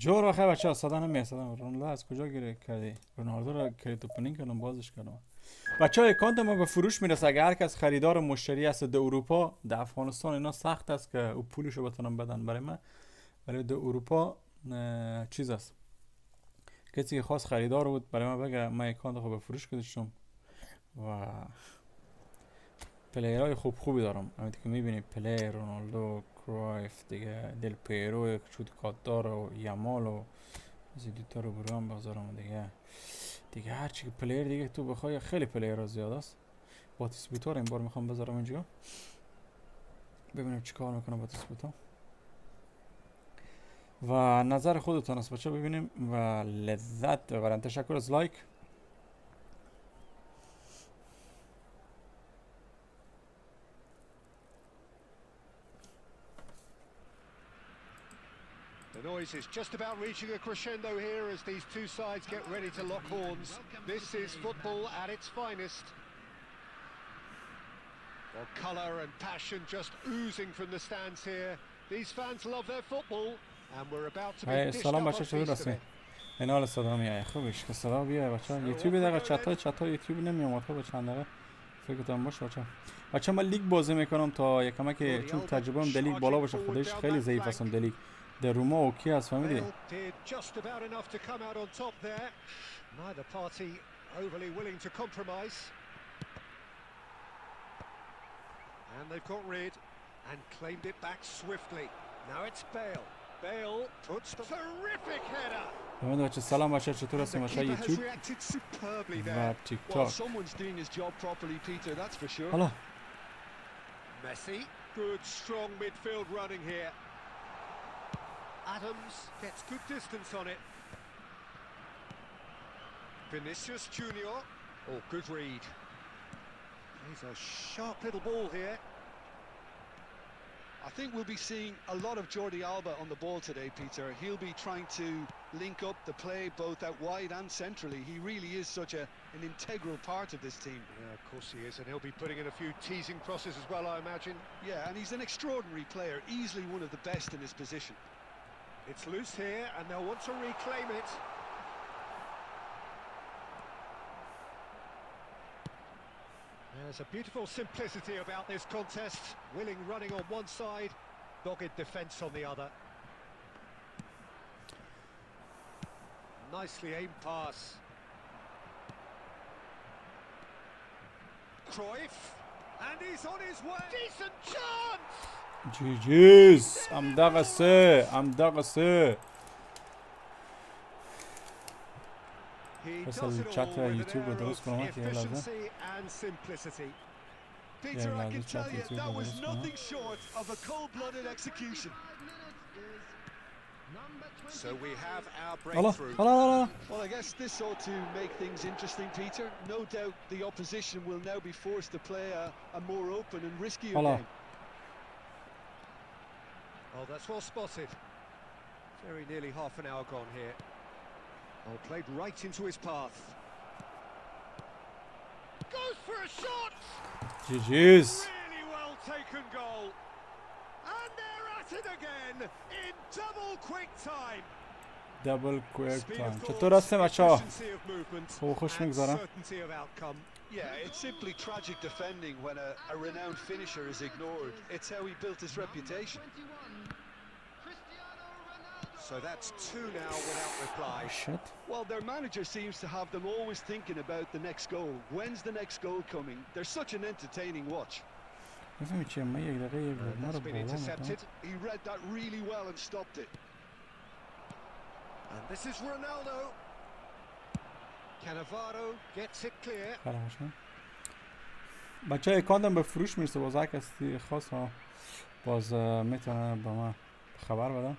جور آخه بچه ها صدا نمیستدم. رونالدو از کجا گیره کردی؟ رونالدو رو کریت اوپنینگ کردم بازش کردم. بچه های اکانت ما به فروش میرسه. اگه هر کس خریدار و مشتری هست در اروپا، در افغانستان اینا سخت است که او پولشو بتونم بدن برای من، ولی در اروپا چیز است. کسی که خاص خریدار بود برای من بگه من اکانت خو به فروش گذاشتم و پلیرهای خوبی دارم. همینطور که میبینید پلیر رونالدو، کرایف دیگه، دل پیرو چود کاتدار و یمال و زیدوتا رو بروان بازارم دیگه هرچی که پلیر دیگه تو بخوای خیلی پلیر زیاد است. باتیسپوتار این بار میخوام بذارم اینجا ببینیم چی کار میکنم باتیسپوتا و نظر خودتان است بچه ببینیم و لذت ببرن. تشکر از لایک. The noise is just about reaching a crescendo here as these two sides get ready to lock horns. This is football at its finest. Well, colour and passion just oozing from the stands here. These fans love their football and we're about to be dished سلام up بچه a چطور feast of هستین؟ it. این حال صدا میاد خوبش که صدا بیاد بچه یوتیوب دقیقه چت ها یوتیوب نمیومد خب چند دقیقه فکرتون باشه بچه من لیگ بازی میکنم تا یکم که چون تجربه‌ام در لیگ بالا باشه. خودش خیلی ضعیف هستم در لیگ. در روما اوکی است فهمیدی؟ Just about enough to come out on top there. Neither party overly willing to compromise. And they've got rid and claimed it back swiftly. Now it's Bale. Bale puts the terrific header. ببینید بچه سلام بچه چطور هستین بچه یوتیوب و تیک تاک. حالا Messi, good strong midfield running here. Adams gets good distance on it. Vinicius Junior. Oh, good read. He's a sharp little ball here. I think we'll be seeing a lot of Jordi Alba on the ball today, Peter. He'll be trying to link up the play both out wide and centrally. He really is such an integral part of this team. Yeah, of course he is, and he'll be putting in a few teasing crosses as well, I imagine. Yeah, and he's an extraordinary player, easily one of the best in his position. It's loose here, and they'll want to reclaim it. There's a beautiful simplicity about this contest. Willing running on one side, dogged defence on the other. Nicely aimed pass. Cruyff, and he's on his way. Decent chance! GG's. I'm dagase. بس الچت یوتیوب رو درست کنم که لازم Peter, I can tell you that was nothing short of a cold-blooded execution. So we have our breakthrough. Well, I guess this ought to make things interesting, Peter. No doubt the opposition will now be forced to play a more open and riskier game. Oh, that's well spotted. Very nearly half an hour gone here. Oh, played right into his path. Goes for a shot! GG's. Really well taken goal. And they're at it again in double quick time. Double quick time. چطور هستیم بچه‌ها؟ خوش میگذارم. Yeah, it's simply tragic defending when a renowned finisher is ignored. It's how he built his reputation. So that's two now without reply. Shit. Well, their manager seems to have them always thinking about the next goal. When's the next goal coming? They're such an entertaining watch. That's been intercepted. He read that really well and stopped it. And this is Ronaldo. Cannavaro gets it clear. بچه اکاندم به فروش میرسه. باز هر کسی خواست ها باز میتونه به من خبر بدم.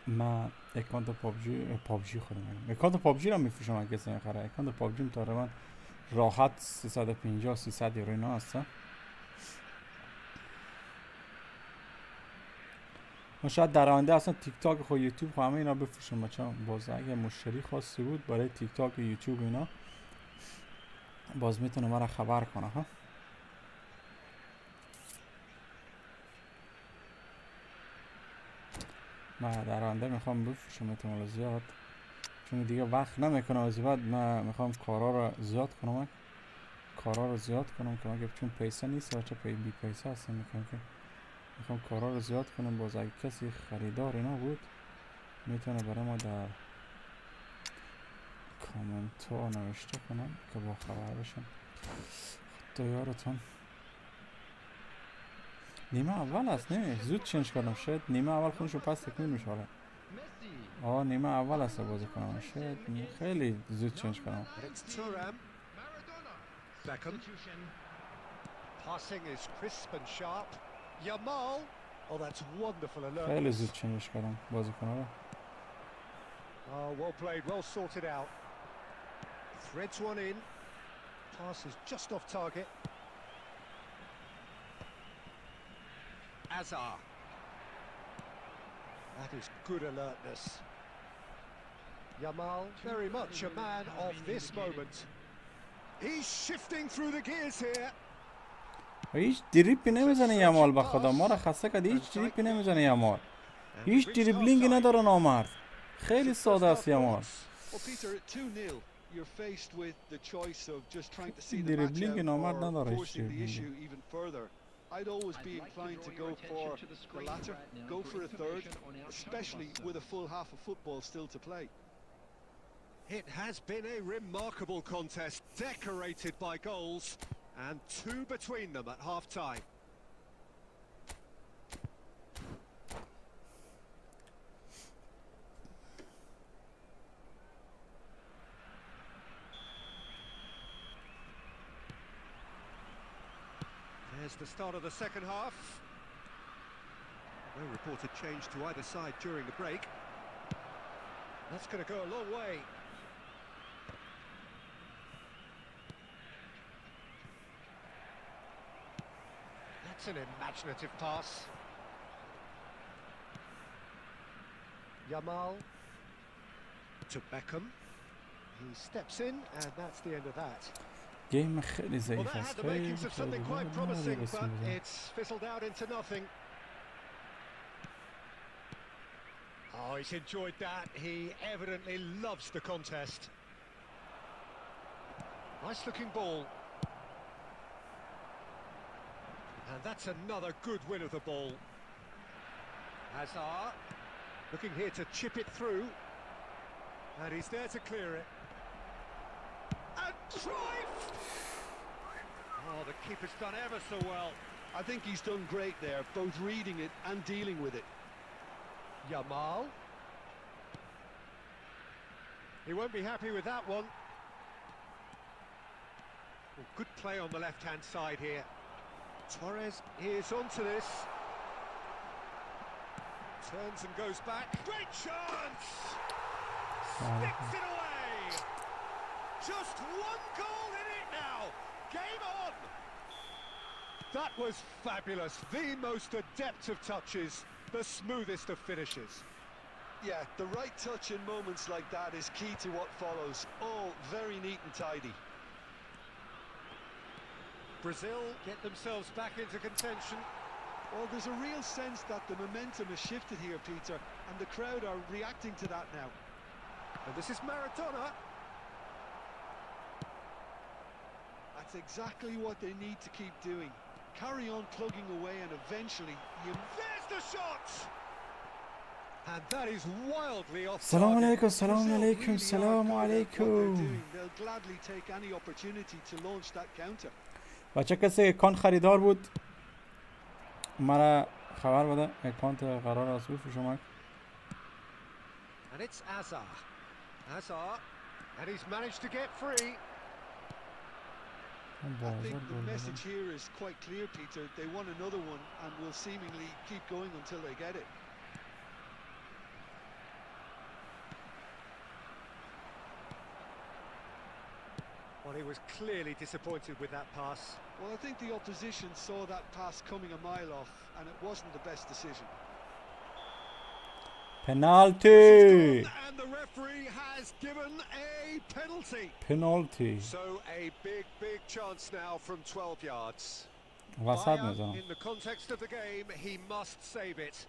من اکانت پابجی خودم اکانت پابجی رو میفروشم. اگه کسی میخره اکانت پابجی تقریبا راحت 350 300 یورو اینا هست. من شاید در آینده اصلا تیک تاک خود یوتیوب خود همه اینا بفروشم بچه‌ها. باز اگه مشتری خاصی بود برای تیک تاک یوتیوب اینا باز میتونه مرا خبر کنه ها. من در آینده میخوام بفروشم احتمال زیاد، چون دیگه وقت نمیکنم. از بعد من میخوام کارا رو زیاد کنم، که مگه چون پیسه نیست و چه بی پیسه هستم میکنم که میخوام کارا رو زیاد کنم. باز اگه کسی خریدار اینا بود میتونه برای ما در کامنت ها نوشته کنم که با خبر بشم. خدا یارتون. نیمه اول است نه؟ زود چنج کردم. شاید نیمه اول خودشو پس تکمیل میشه. نیمه اول است بازی کنم. شاید خیلی زود چنج کردم. Beckham. Passing is crisp and sharp. Yamal. Oh, that's wonderful alert. خیلی زود چنج کردم بازی کنم. Oh, well played, well sorted out. Threads one in. Pass is just off target. Azar. That is good alertness. Yamal, very much a man of this moment. He's shifting through the gears here. هیچ دریپی نمیزنه یامال. به خدا ما را خسته کرد. هیچ دریپی نمیزنه یامال. هیچ دریبلینگی نداره نامرد. خیلی ساده است یامال. دریبلینگ نامرد نداره. هیچ دریبلینگ. I'd always be inclined to go for the latter, go for a third, especially with a full half of football still to play. It has been a remarkable contest, decorated by goals, and two between them at half-time. There's the start of the second half. No reported change to either side during the break. That's going to go a long way. That's an imaginative pass. Yamal to Beckham. He steps in, and that's the end of that. گیم خیلی ضعیف Well, that است. had the makings of something quite promising, but خیلی it's fizzled out into nothing. Oh, he's enjoyed that. He evidently loves the contest. Nice looking ball. And that's another good win of the ball. Hazard looking here to chip it through. And he's there to clear it. And Cruyff! Oh, the keeper's done ever so well. I think he's done great there, both reading it and dealing with it. Yamal. He won't be happy with that one. Well, good play on the left-hand side here. Torres is onto this. Turns and goes back. Great chance! Sticks it away! Just one goal in it now! Game on! That was fabulous. The most adept of touches. The smoothest of finishes. Yeah, the right touch in moments like that is key to what follows. All very neat and tidy. Brazil get themselves back into contention. Well, there's a real sense that the momentum has shifted here, Peter, and the crowd are reacting to that now. And this is Maradona. That's exactly what they need to keep doing. Carry on plugging away and eventually you... There's the shot! And that is wildly off سلام target. علیکم. سلام علیکم. سلام علیکم. They'll gladly take any opportunity to launch that counter. بچه کسی اکانت خریدار بود مرا خبر بده. اکانت قرار است بفروشم. And it's Azar. Azar. And he's managed to get free. I think the message here is quite clear, Peter. They want another one and will seemingly keep going until they get it. Well, he was clearly disappointed with that pass. Well, I think the opposition saw that pass coming a mile off and it wasn't the best decision. Penalty! And the referee has given a penalty. Penalty. So a big chance now from 12 yards. وسط میزنم. In the context of the game, he must save it.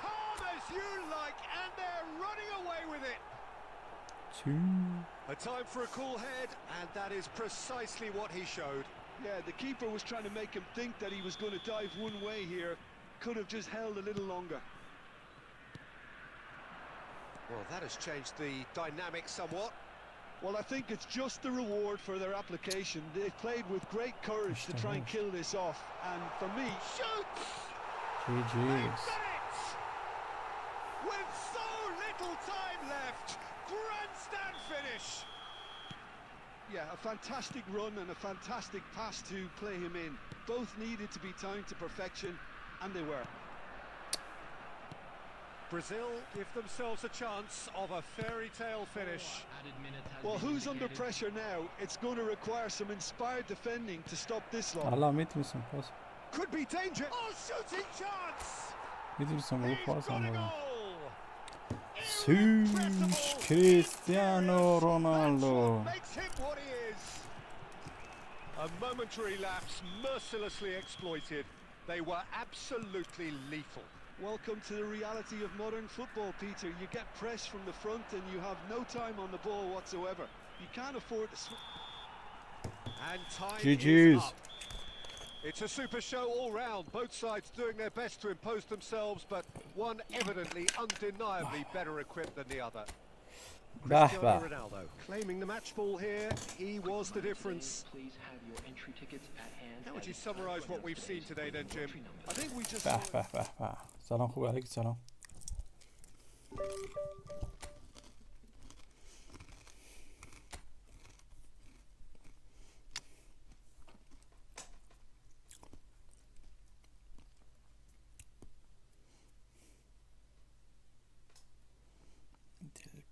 calm as you like, and they're running away with it. A time for a cool head, and that is precisely what he showed. Yeah, the keeper was trying to make him think that he was going to dive one way here. Could have just held a little longer. Well, that has changed the dynamic somewhat. Well, I think it's just the reward for their application. They've played with great courage to try and kill this off. And for me, Shoots! GG's. They've done it! With so little time left, grandstand finish. yeah, a fantastic run and a fantastic pass to play him in. Both needed to be timed to perfection, and they were. Brazil give themselves a chance of a fairy tale finish. Well, who's under pressure now? It's going to require some inspired defending to stop this lot. حالا میتونستم پاس Could be danger. Oh, shooting chance! میتونستم رو He's پاس got a هم بدم. goal! سوش کریستیانو رونالدو. Makes him what he is. A momentary lapse mercilessly exploited. They were absolutely lethal. Welcome to the reality of modern football, Peter. You get press from the front and you have no time on the ball whatsoever. You can't afford to... And time GG's. is up. It's a super show all round. Both sides doing their best to impose themselves, but one evidently undeniably better equipped than the other. Cristiano Ronaldo claiming the match ball here. He was the difference. Please have your entry tickets at hand. How would you summarize what we've seen today then, Jim? I think we just... به به به به. سلام خوب علیک سلام.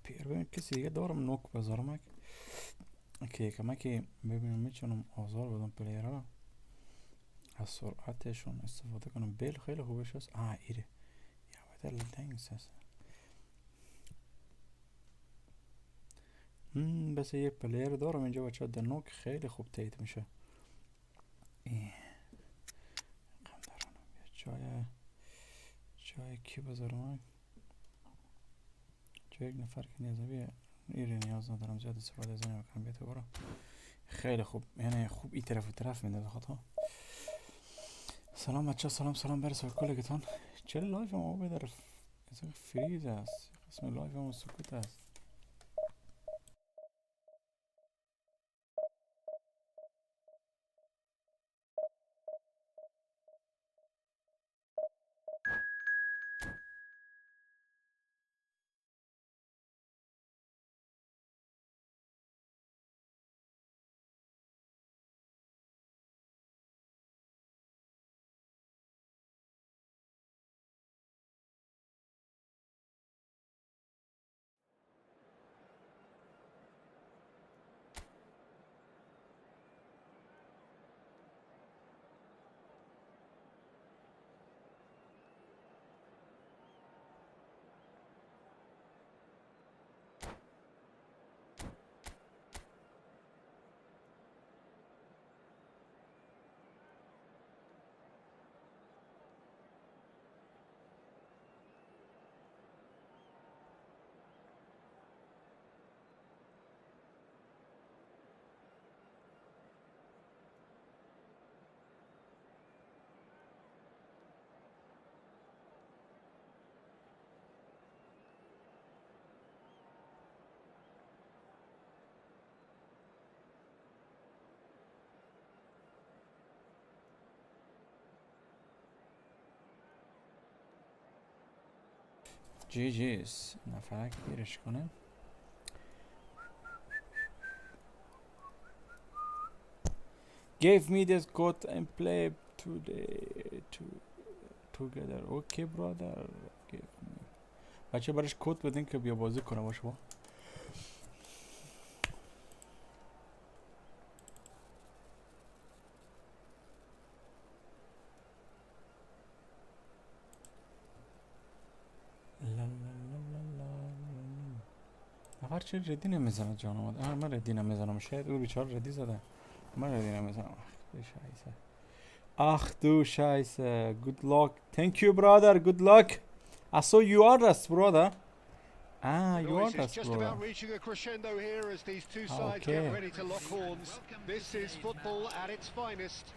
پیر ببین کسی دیگه دارم نوک بذارم که کمکی ببینم میتونم آزار بدم پلیرها از سرعتشون استفاده کنم. بیل خیلی خوبش هست. ایره یا باید لنگس هست. بس یه پلیر دارم اینجا بچه در نوک خیلی خوب تایید میشه. جای کی بذارم؟ جای یک نفر که نیازه ایره نیاز ندارم زیاد استفاده ازش نمیکنم. بیاد برو خیلی خوب، یعنی خوب این طرف و طرف میده خطا. سلام بچه، سلام برسه کلگتان. چرا لایف ما بدر فریز است؟ قسم لایف ما سکوت است. GG's. نفرک بیرش کنه. Give me this code and play together. Okay brother. Give me. بچه برش کد بدین که بیا بازی کنه باشه با. نفر چه ردی نمیزنه جان آمد. من ردی نمیزنم. شاید او بیچاره ردی زده. من ردی نمیزنم. Ach du Scheiße. Good luck. Thank you brother. Good luck. I saw you are us, brother. Ah, The you are noise is us, just brother. about reaching a crescendo here as these two sides Okay. get ready to lock horns. This is football at its finest.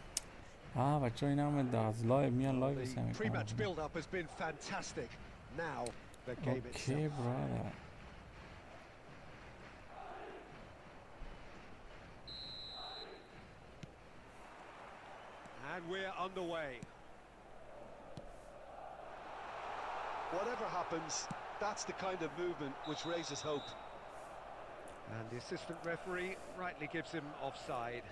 بچه اینا هم از لایو میان لایو The سمی pre-match کنم. build-up has been fantastic. Now the game Okay, itself. brother. And we're underway. Whatever happens, that's the kind of movement which raises hope. And the assistant referee rightly gives him offside.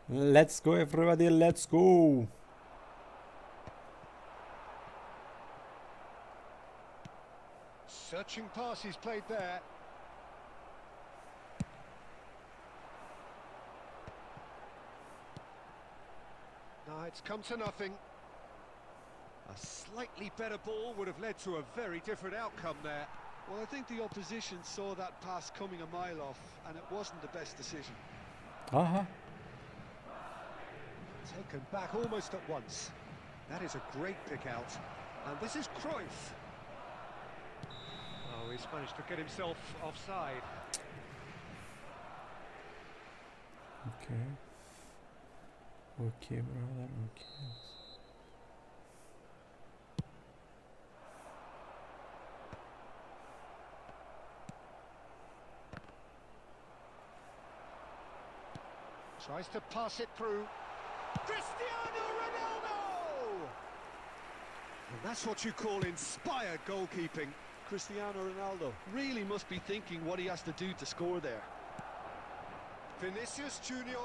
Let's go, everybody. Let's go. Searching pass he's played there. No, it's come to nothing. A slightly better ball would have led to a very different outcome there. Well, I think the opposition saw that pass coming a mile off, and it wasn't the best decision. Taken back almost at once. That is a great pick out. And this is Cruyff. Oh, he's managed to get himself offside. Okay. Okay, brother. Okay. Tries to pass it through. Cristiano Ronaldo! And that's what you call inspired goalkeeping. Cristiano Ronaldo really must be thinking what he has to do to score there. Vinicius Junior.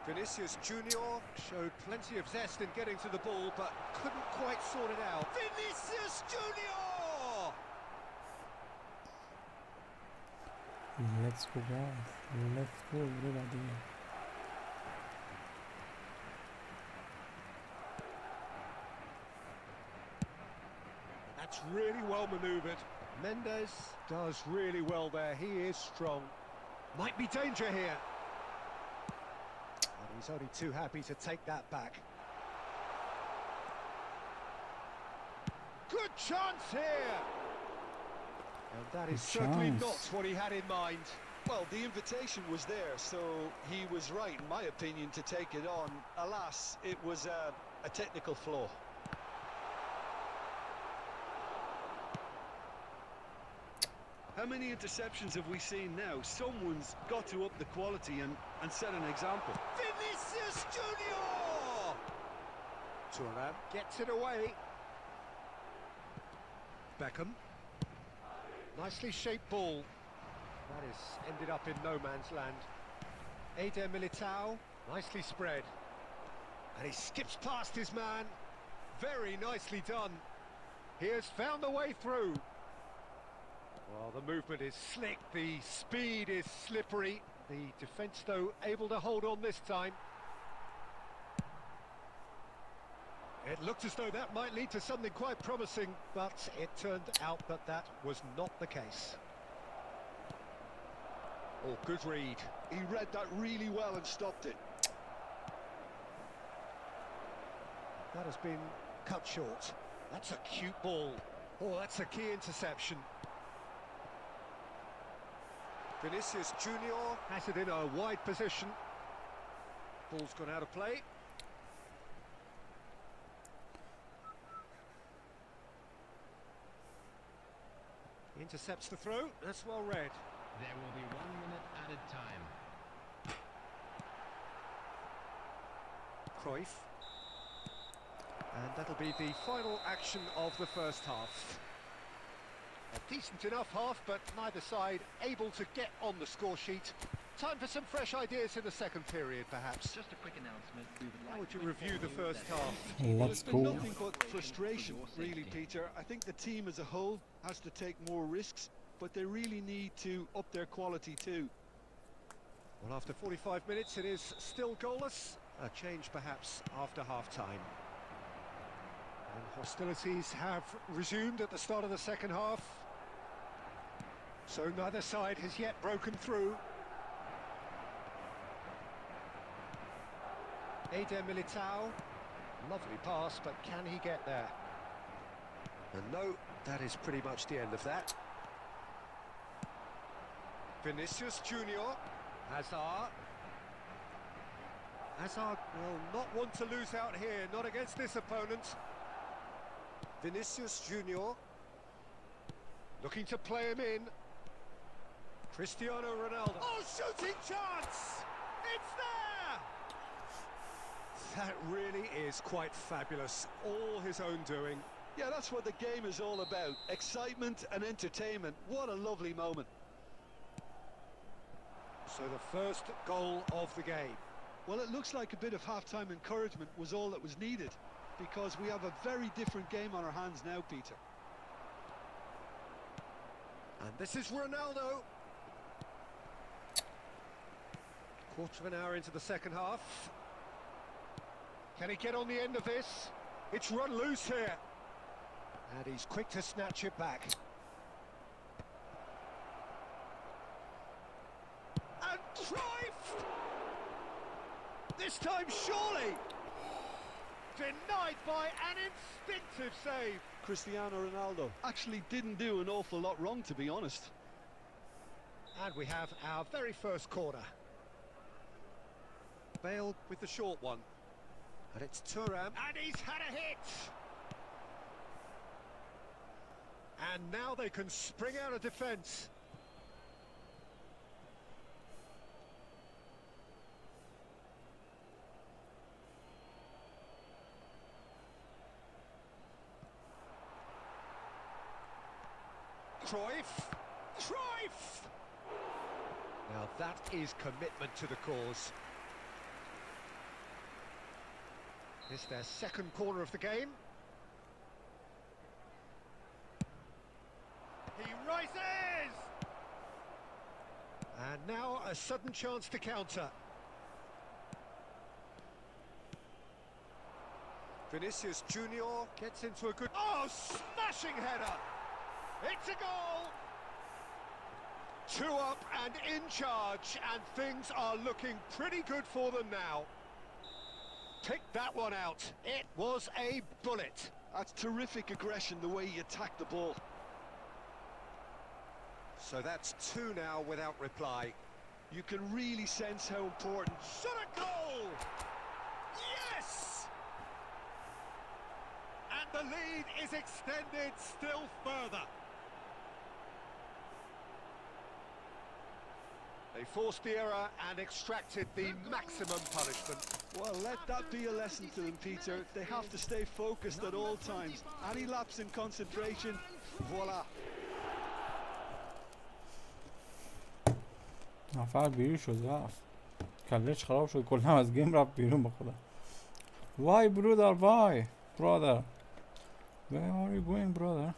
Vinicius Junior showed plenty of zest in getting to the ball, but couldn't quite sort it out. Vinicius Junior! Let's go, guys. Let's go, everybody. That's really well manoeuvred. Mendes does really well there. He is strong. Might be danger here. And he's only too happy to take that back. Good chance here. And that is certainly not what he had in mind. Well, the invitation was there, so he was right, in my opinion, to take it on. Alas, it was a technical flaw. How many interceptions have we seen now? Someone's got to up the quality and set an example. Vinicius Junior! Thuram gets it away. Beckham. Nicely shaped ball. That is ended up in no man's land. Eder Militao, nicely spread. And he skips past his man. Very nicely done. He has found the way through. Well, the movement is slick, the speed is slippery. The defence, though, able to hold on this time. It looked as though that might lead to something quite promising, but it turned out that that was not the case. Oh, good read. He read that really well and stopped it. That has been cut short. That's a cute ball. Oh, that's a key interception. Vinicius Junior has it in a wide position. Ball's gone out of play. Intercepts the throw. That's well read. There will be 1 minute added time. Cruyff. And that'll be the final action of the first half. A decent enough half, but neither side able to get on the score sheet. Time for some fresh ideas in the second period, perhaps. Just a quick announcement. We would How like would you to review the inform you first that half? Let's There's been go. nothing but frustration, really, Peter. I think the team as a whole has to take more risks, but they really need to up their quality too. Well, after 45 minutes, it is still goalless. A change, perhaps, after half-time. And hostilities have resumed at the start of the second half. So neither side has yet broken through. Eder Militao. Lovely pass, but can he get there? And no, that is pretty much the end of that. Vinicius Junior. Hazard. Hazard will not want to lose out here, not against this opponent. Vinicius Junior. Looking to play him in. Cristiano Ronaldo. Oh, shooting chance! It's there! That really is quite fabulous. All his own doing. Yeah, that's what the game is all about. Excitement and entertainment. What a lovely moment. So the first goal of the game. Well, it looks like a bit of half-time encouragement was all that was needed, because we have a very different game on our hands now, Peter. And this is Ronaldo. Quarter of an hour into the second half. Can he get on the end of this? It's run loose here. And he's quick to snatch it back. And Cruyff! This time surely! Denied by an instinctive save. Cristiano Ronaldo actually didn't do an awful lot wrong, to be honest. And we have our very first corner. Bale with the short one. And it's Thuram. And he's had a hit! And now they can spring out of defence. Cruyff! Cruyff! Now that is commitment to the cause. It's their second corner of the game. He rises! And now a sudden chance to counter. Vinicius Junior gets into a good... Oh, smashing header! It's a goal! 2 up and in charge, and things are looking pretty good for them now. Pick that one out. It was a bullet. That's terrific aggression, the way he attacked the ball. So that's 2 now without reply. You can really sense how important... Shot a goal! Yes! And the lead is extended still further. They forced the error and extracted the maximum punishment. Well, let that be a lesson to them, Peter. They have to stay focused at all times. Any lapse in concentration, voila. نفر بیرون شد رفت کلش خراب شد کلا از گیم رفت بیرون بخدا وای برادر وای برادر where are you going brother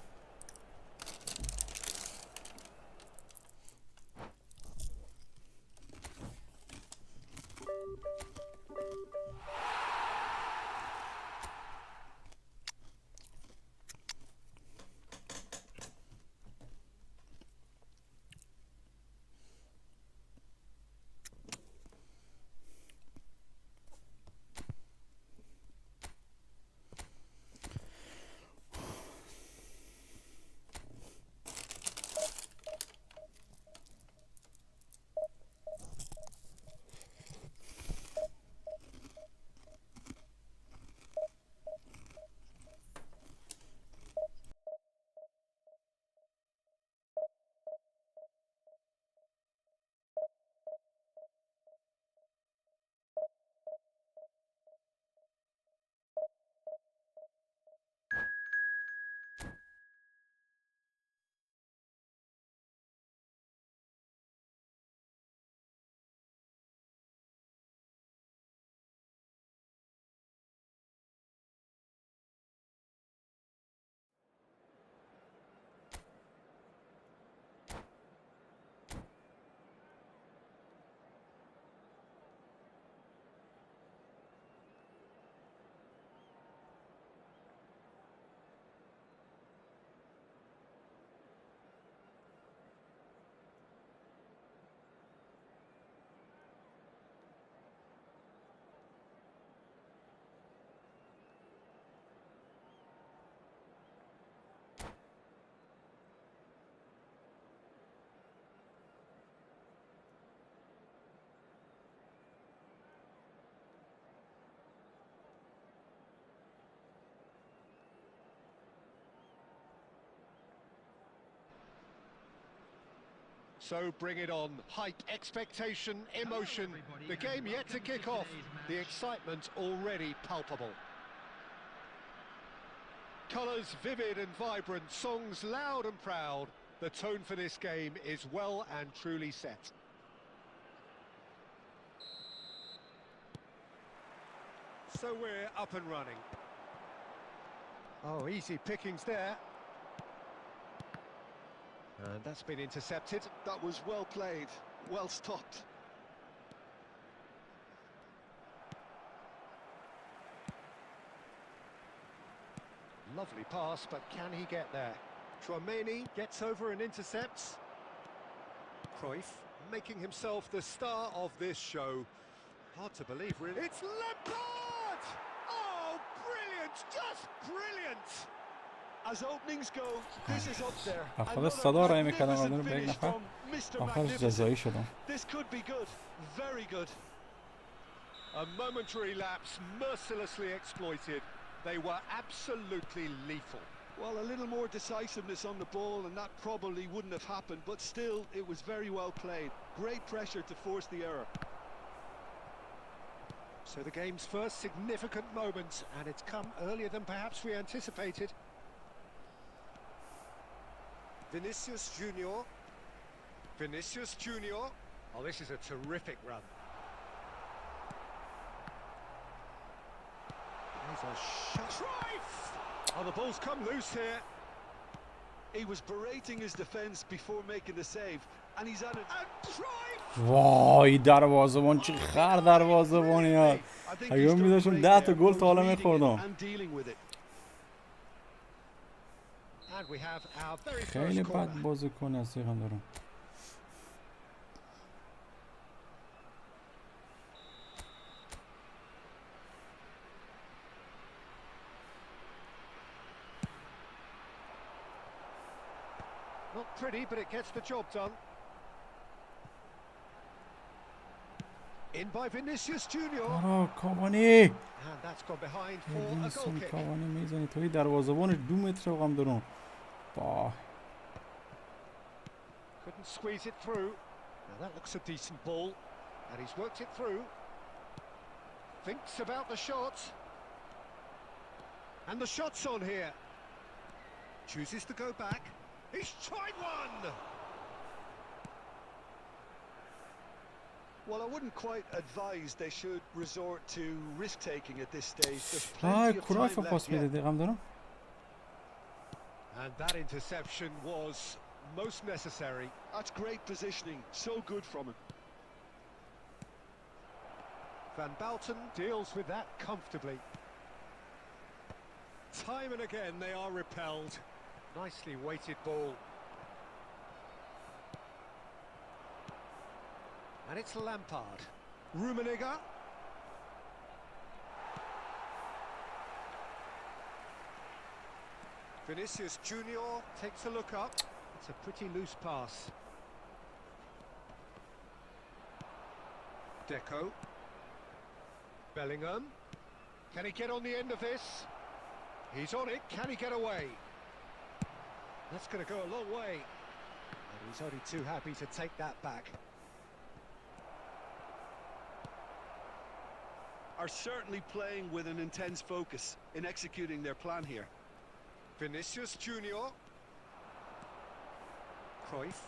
So bring it on. Hype, expectation, emotion. The game yet to kick off. The excitement already palpable. Colours vivid and vibrant, songs loud and proud. The tone for this game is well and truly set. So we're up and running. Oh, easy pickings there. And that's been intercepted. That was well played, well stopped. Lovely pass, but can he get there? Chouameni gets over and intercepts. Cruyff making himself the star of this show. Hard to believe, really. It's Lampard! Oh, brilliant! Just brilliant! As openings go, this is up there. خلاص صدا رای میکردم قبل به یک نفر آخرش جزایی شدم. This could be good, very good. A momentary lapse mercilessly exploited. They were absolutely lethal. Well, a little more decisiveness on the ball and that probably wouldn't have happened, but still, it was very well played. Great pressure to force the error. So the game's first significant moment, and it's come earlier than perhaps we anticipated. Vinicius Junior. Vinicius Junior. Oh, this is a terrific run. There's a shot. Cruyff! Oh, the ball's come loose here. He was berating his defence before making the save, and he's at it. And Cruyff! وای دروازه‌بان چه خر دروازه‌بانیه. اگه می‌داشتم 10 تا گل تا حالا می‌خوردم. And we have our very خیلی first بد corner. بازیکن هستی هم دارم. Not pretty, but it gets the job done. In by Vinicius Junior. آره کاوانی. And that's gone behind for a goal اینسون kick. کاوانی میزنی توی دروازه‌بانش 2 متر رقم دارم. با Couldn't squeeze it through. Now that looks a decent ball. And he's worked it through. Thinks about the shot. And the shot's on here. Chooses to go back. He's tried one! Well, I wouldn't quite advise they should resort to risk-taking at this stage. There's آی plenty of کرایف time پاس left میده yet. دقیقم دارم. And that interception was most necessary. That's great positioning. So good from him. Van Bouten deals with that comfortably. Time and again they are repelled. Nicely weighted ball. And it's Lampard. Rummenigge. Vinicius Junior takes a look up. It's a pretty loose pass. Deco. Bellingham. Can he get on the end of this? He's on it. Can he get away? That's going to go a long way. And he's only too happy to take that back. Are certainly playing with an intense focus in executing their plan here. Vinicius Junior. Cruyff.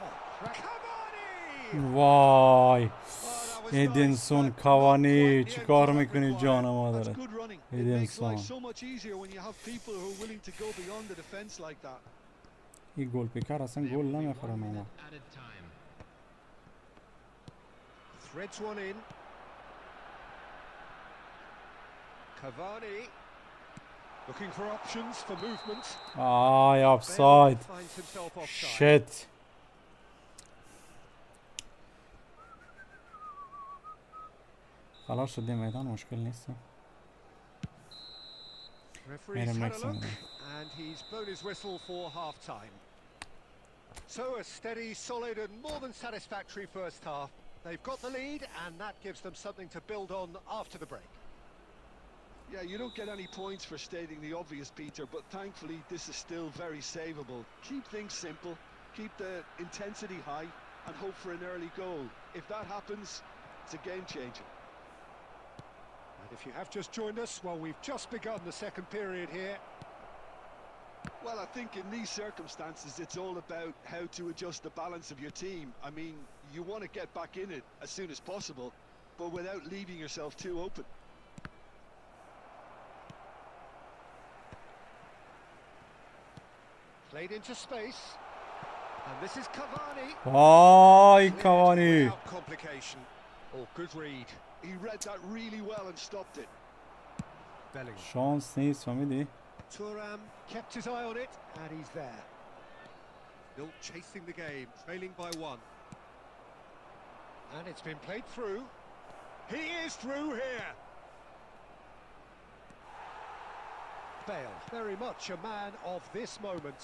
Oh, Cavani! وای Oh, that was ادینسون nice, but کاوانی not quite the چی کار end میکنی result جان required. مادره. That's good running. It makes life ادینسون so much easier when you have people who are willing to go beyond the defence like that. این گل پیکر اصلا گل نمیخوره ماما. Added time. Threads one in. Cavani. Looking for options for movement. آی Bale آفساید. finds himself offside. شت. خلاص شد میدان مشکل نیست. Referee's Made a had a mix look, of them. and he's blown his whistle for half-time. So a steady, solid and more than satisfactory first half. They've got the lead, and that gives them something to build on after the break. Yeah, you don't get any points for stating the obvious, Peter, but thankfully this is still very savable. Keep things simple, keep the intensity high and hope for an early goal. If that happens, it's a game changer. And if you have just joined us, well, we've just begun the second period here. Well, I think in these circumstances, it's all about how to adjust the balance of your team. I mean, you want to get back in it as soon as possible, but without leaving yourself too open. Played into space. And this is Cavani. وای کاوانی. Without complication. Oh, good read. He read that really well and stopped it. Bellingham. شانس نیست فهمیدی؟ Thuram kept his eye on it, and he's there. Still chasing the game, trailing by one. And it's been played through. He is through here. Bale, very much a man of this moment.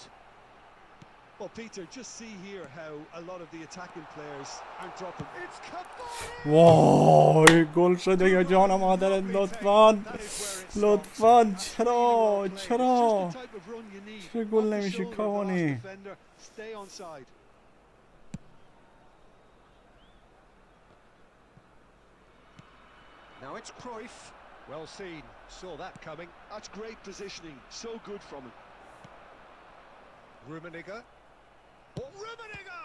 Well, Peter, just see here how a lot of the attacking players aren't dropping. It's Cavani! وای گل شده یا جان مادرت لطفاً لطفاً چرا It's چرا just the type of run you need. چرا گل Off the نمیشه shoulder of the last کاوانی؟ defender, stay onside. Now it's Cruyff. Well seen, saw that coming. That's great positioning, so good from him. Rummenigge. Oh, Rummenigge!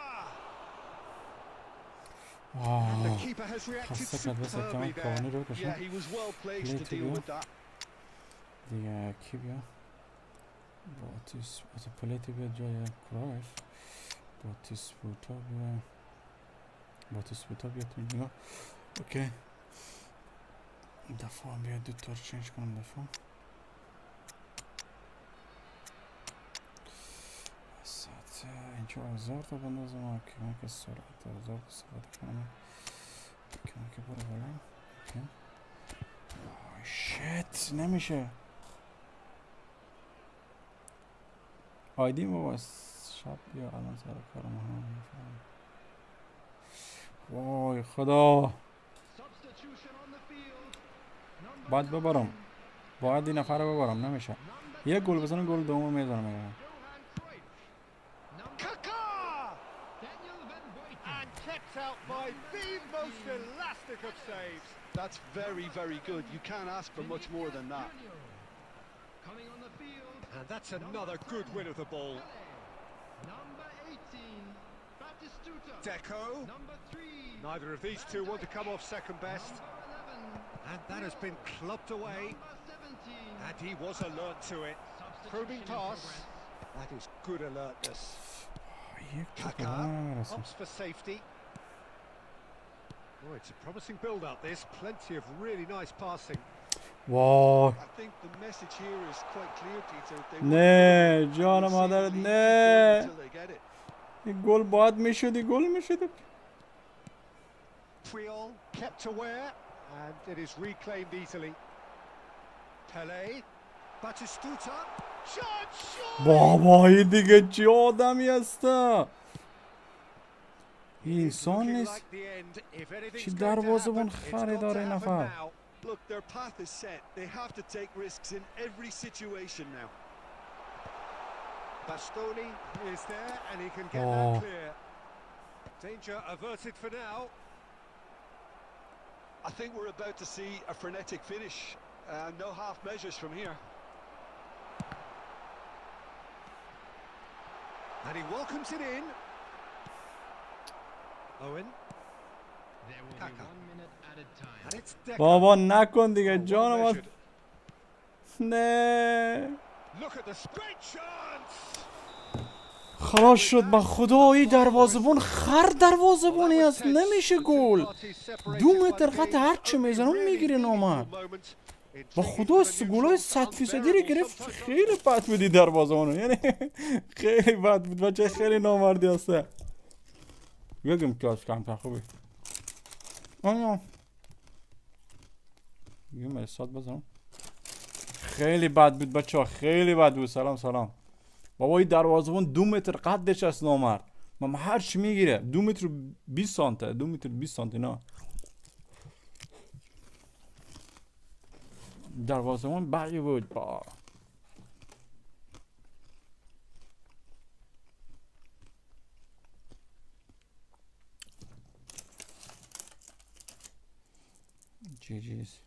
آه The keeper has reacted خسته کرد بسه superbly که کاوانی there. رو Yeah, بکشم he was well placed to Play to deal go. with that. دیگه کی بیا باتیس پلیتی بیا جای کرایف باتیس بوتا بیا تو اینجا اوکی دفاع هم بیا دو تا رو چنج کنم دفاع ساعت اینجا آزار تا بندازم که من که سرعت آزار استفاده کنم که من که برو بالا اوکی آه شت نمیشه آیدی بابا شب بیا الان سر کارم هم وای خدا باید ببارم باید این نفر رو ببارم نمیشه یه گل بزنم گل دومو میزنم میگم Kaka! And kept out by the most elastic of saves. That's very, very good. You can't ask for much more than that. And that's another good win of the ball. Deco. Neither of these two want to come off second best. And that has been clubbed away. And he was alert to it. Probing pass. That is good alertness. Kaka opts for safety. Oh, it's a promising build-up. There's plenty of really nice passing. وای I think the message here is quite clear, Peter. They نه جان مادرت until نه they get it. این گل باید میشدی گل میشدی Puyol kept aware, and it is reclaimed easily. Pele, Batistuta, shot, shot! بابایی دیگه چی آدمی هسته این انسان Looking نیست like the end. If anything's چی going to دروازه‌بان happen, it's got خریدار to این happen نفر now. Look, their path is set. They have to take risks in every situation now. Bastoni is there, and he can get Oh. that clear. Danger averted for now. I think we're about to see a frenetic finish. No half measures from here. And he welcomes it in. Owen. There will Kaka. be 1 minute added time. And it's Deco. بابا نکن دیگه Oh, well جان ما measured. نه Look at the great chance. خلاص شد با خدا این دروازه‌بان خر دروازه‌بانی است نمیشه گل 2 متر قط هر چی میزنم میگیره نامر با خدا گلای 100% رو گرفت خیلی بد بودی دروازه‌بانو یعنی خیلی بد بود بچه خیلی نامردی هسته یک امتیاز کمتر خوبی آیا یه مرسات بزنم خیلی بد بود بچه ها خیلی بد بود سلام بابا این دروازه‌بان 2 متر قدش است نامرد من هر چی میگیره 2 متر 20 سانته 2 متر 20 سانتی نه دروازه‌بان بقی بود با GG's.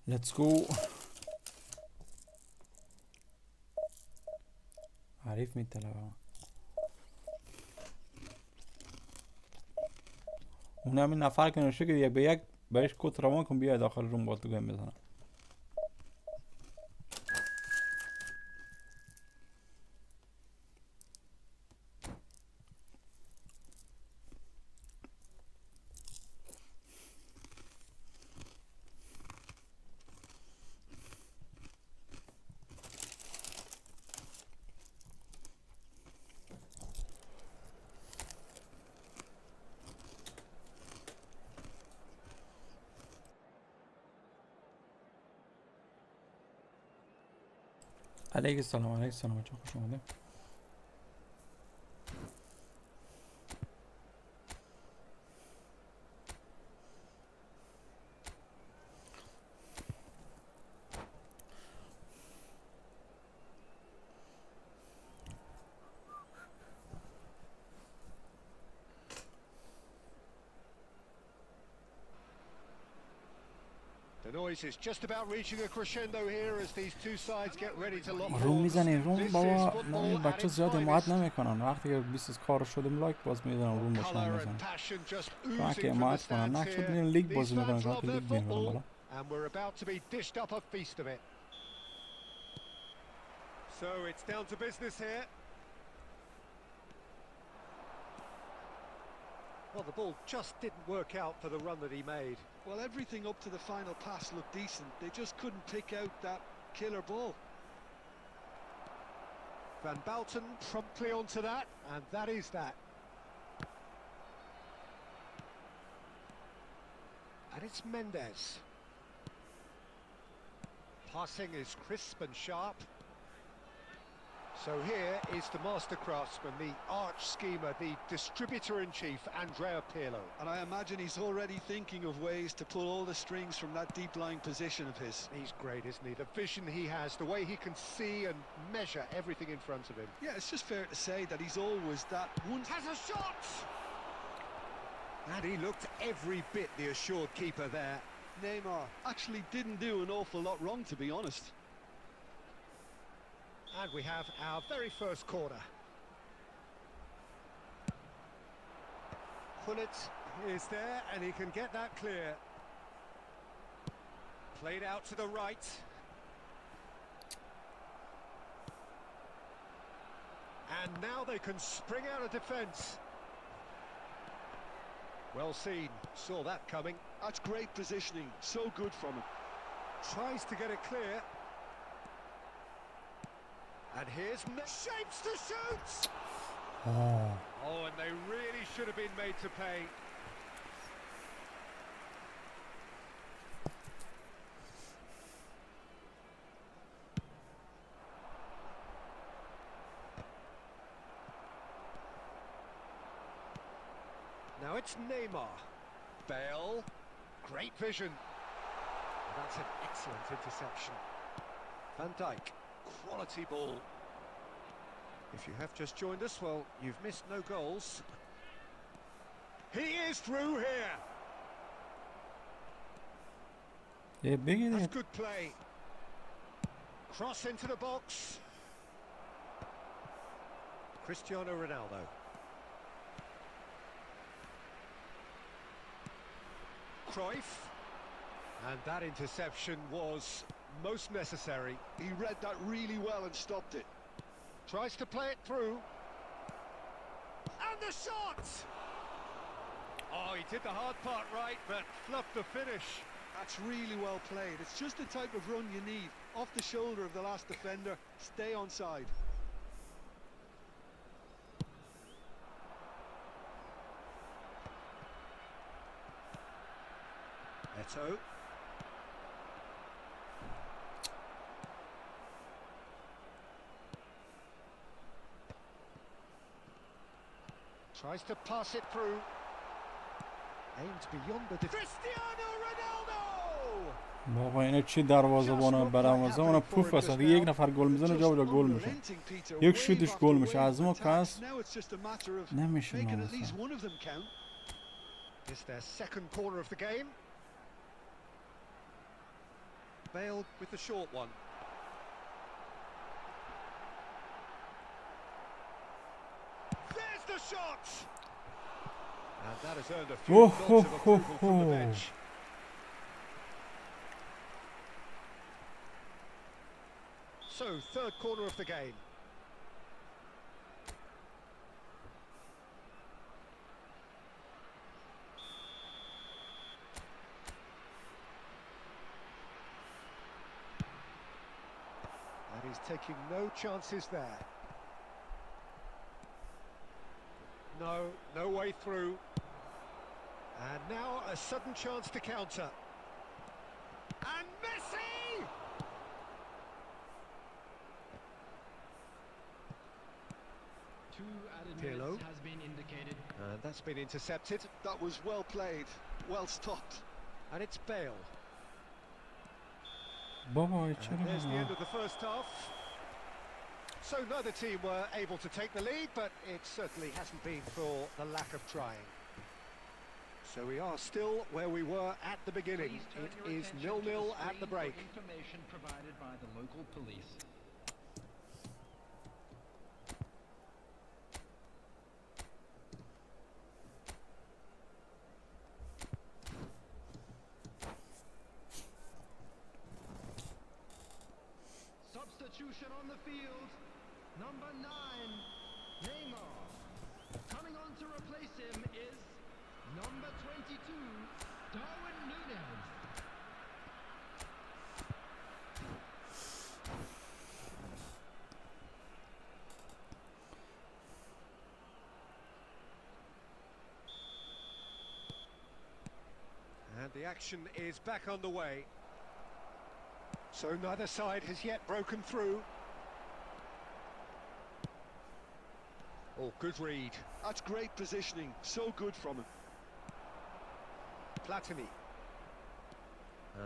Let's go. عریف میتلوه اون همین نفر که نوشته که یک به یک بهش کد روان کن بیای داخل روم با تو گیم بزنم. علیک السلام چون خوش اومده. The noise is just about reaching a crescendo here as these two sides get ready to lock روم horns. میزنی روم This is بابا football at بچه its زیاد حمایت finest. نمیکنن وقتی که 20 کار شدیم لایک باز میدونم روم باشن Colour میزنن and passion just چون که oozing from the حمایت کنن stands نه شد here. میدونم لیگ These بازی میکنن fans که love their لیگ میکنن football, بالا. and we're about to be dished up a feast of it. So it's down to business here. Well, the ball just didn't work out for the run that he made. Well, everything up to the final pass looked decent. They just couldn't pick out that killer ball. Van Balten promptly onto that, and that is that. And it's Mendes. Passing is crisp and sharp. So here is the master craftsman, the arch schemer, the distributor-in-chief, Andrea Pirlo. And I imagine he's already thinking of ways to pull all the strings from that deep-lying position of his. He's great, isn't he? The vision he has, the way he can see and measure everything in front of him. Yeah, it's just fair to say that he's always that one. Has a shot! And he looked every bit the assured keeper there. Neymar actually didn't do an awful lot wrong, to be honest. And we have our very first corner. Hullet is there, and he can get that clear. Played out to the right. And now they can spring out of defence. Well seen, saw that coming. That's great positioning, so good from him. Tries to get it clear. And here's shapes to shoot! Oh, and they really should have been made to pay. Now it's Neymar. Bale. Great vision. That's an excellent interception. Van Dijk. Quality ball. If you have just joined us, well, you've missed no goals. He is through here. Yeah, bigger That's good play. Cross into the box. Cristiano Ronaldo. Cruyff. And that interception was most necessary. He read that really well and stopped it. Tries to play it through. And the shot! Oh, he did the hard part right, but fluffed the finish. That's really well played. It's just the type of run you need. Off the shoulder of the last defender, stay onside. Eto. Tries to pass it through. Aims beyond the Cristiano Ronaldo! بابا اینا چی دروازه‌بان برمازه پوف وسط یک نفر گل میزنه جا به جا گل میشه یک شوتش گل میشه از ما کس نمیشه ناموسا It's their second corner of the game. Bale with the short one. There's the shot! And that has earned a few nods of approval from the bench. So, third corner of the game. And he's taking no chances there. No way through. And now a sudden chance to counter. And Messi! Two added minutes has been indicated. And that's been intercepted. That was well played, well stopped. And it's Bale. بابا And there's the end of the first half. So neither team were able to take the lead, but it certainly hasn't been for the lack of trying. So we are still where we were at the beginning. It is 0-0 at the break. Information provided by the local police. Substitution on the field. Number 9, Neymar. Coming on to replace him is number 22, Darwin Núñez. And the action is back on the way. So neither side has yet broken through. Oh, good read. That's great positioning, so good from him. Platini.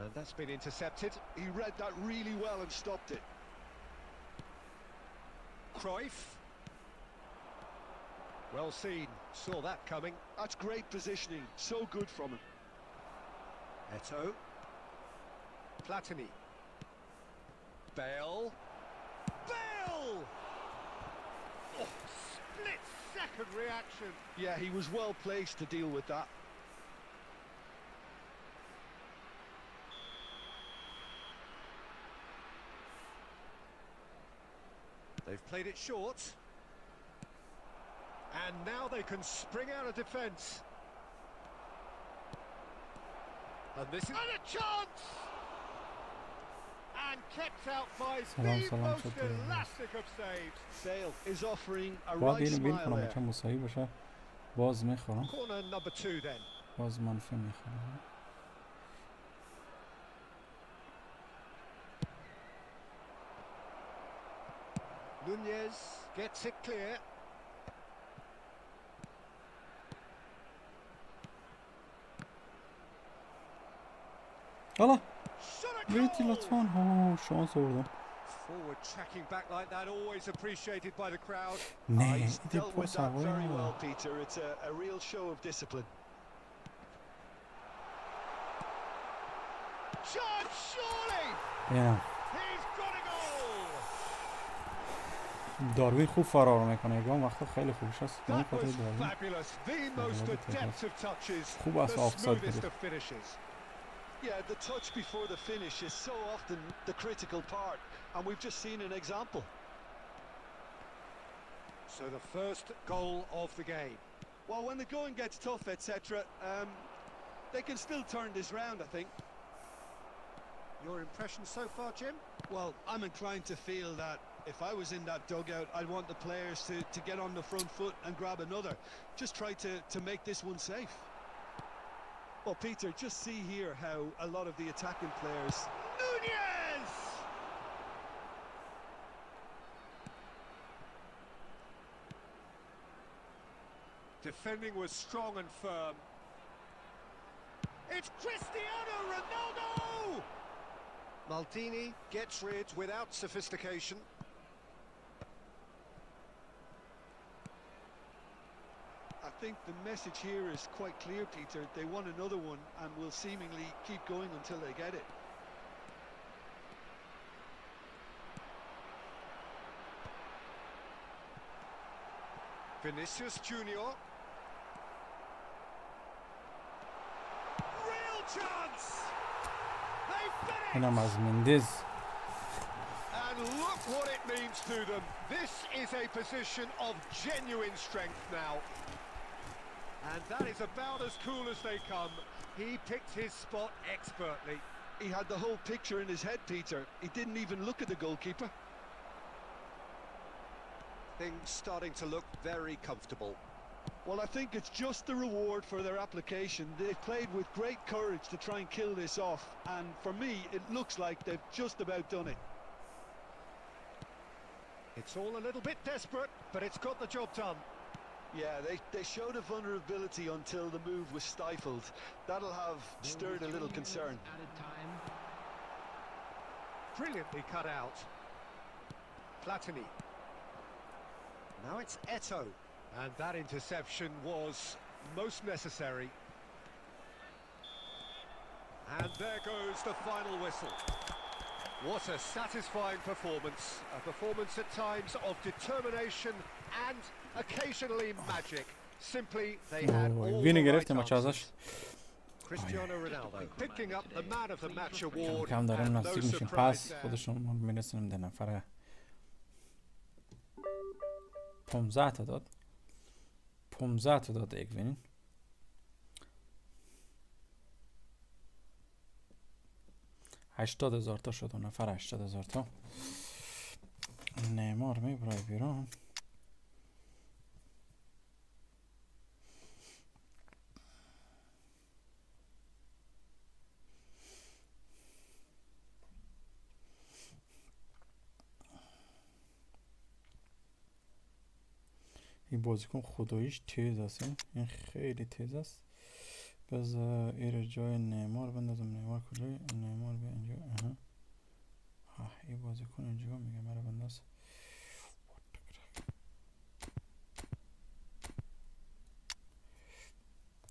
And that's been intercepted. He read that really well and stopped it. Cruyff. Well seen, saw that coming. That's great positioning, so good from him. Eto. Platini. Bale. Bale! Oh, split-second reaction. Yeah, he was well placed to deal with that. They've played it short. And now they can spring out of defence. And this is... And a chance! And kept out by the most elastic of saves. Bale is offering a باید right اینو بیل smile کنم there. چه مساوی باشه باز میخورم Corner number 2 then. باز منفی میخورم Núñez gets it clear. حالا Shot a بیتی goal! لطفاً ها شانس آوردم Forward tracking back like that, always appreciated by the crowd. نه He's ایده dealt with پاس that very هوایی well, Peter. It's a real show of discipline. Chance, surely! اینم He's got a goal! داروین خوب فرار میکنه اگه وقتا خیلی خوبش هست That was fabulous. The most adept of touches. خوب است The آفساید smoothest بده of finishes. Yeah, the touch before the finish is so often the critical part, and we've just seen an example. So the first goal of the game. Well, when the going gets tough, etc., they can still turn this round, I think. Your impression so far, Jim? Well, I'm inclined to feel that if I was in that dugout, I'd want the players to get on the front foot and grab another. Just try to make this one safe. Well, Peter, just see here how a lot of the attacking players... Nunez! Defending was strong and firm. It's Cristiano Ronaldo! Maldini gets rid without sophistication. I think the message here is quite clear, Peter. They want another one and will seemingly keep going until they get it. Vinicius Junior. Real chance! They've done it! اینم از مندز. And look what it means to them. This is a position of genuine strength now. And that is about as cool as they come. He picked his spot expertly. He had the whole picture in his head, Peter. He didn't even look at the goalkeeper. Things starting to look very comfortable. Well, I think it's just the reward for their application. They've played with great courage to try and kill this off. And for me, it looks like they've just about done it. It's all a little bit desperate, but it's got the job done. Yeah, they showed a vulnerability until the move was stifled. That'll have stirred a little concern. Added time. Brilliantly cut out. Platini. Now it's Eto'o. And that interception was most necessary. And there goes the final whistle. What a satisfying performance. A performance at times of determination and occasionally magic. Simply, they had all وینو the right گرفتیم بچه answers. ازش. Cristiano Ronaldo. Picking up the man of the match award. کم داریم and no نزدیک میشیم. surprise پس there. خودشون میرسونیم 2 نفره. 15 تا داد. 15 تا داد یک وین. $80,000 تا شد. 2 نفر $80,000 تا. نیمار میبره بیرون. این بازیکن خداییش تیز است. این خیلی تیز است. بذار ایر جای نیمار بندازم. نیمار کجای؟ نیمار بیا اینجا. این بازیکن اینجا میگه مرا بنداز.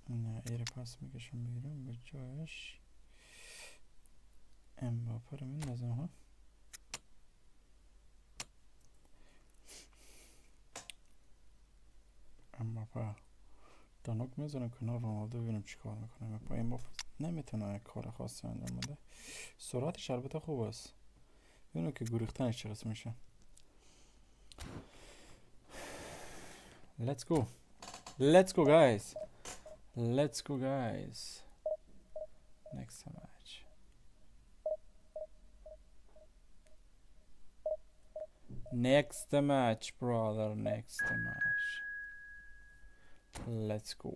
نه ایر پس میکشم بیرون به جایش. امباپه رو میندازم ها. امباپه دانوک میذارم کنار رونالدو ببینم چی کار میکنه. با امباپه نمیتونه کار خاصی انجام بده. سرعتش البته خوب است. ببینم که گریختنش چه قسم میشه. Let's go. Let's go guys. Let's go guys. Next match. Next match brother. Next match. Let's go.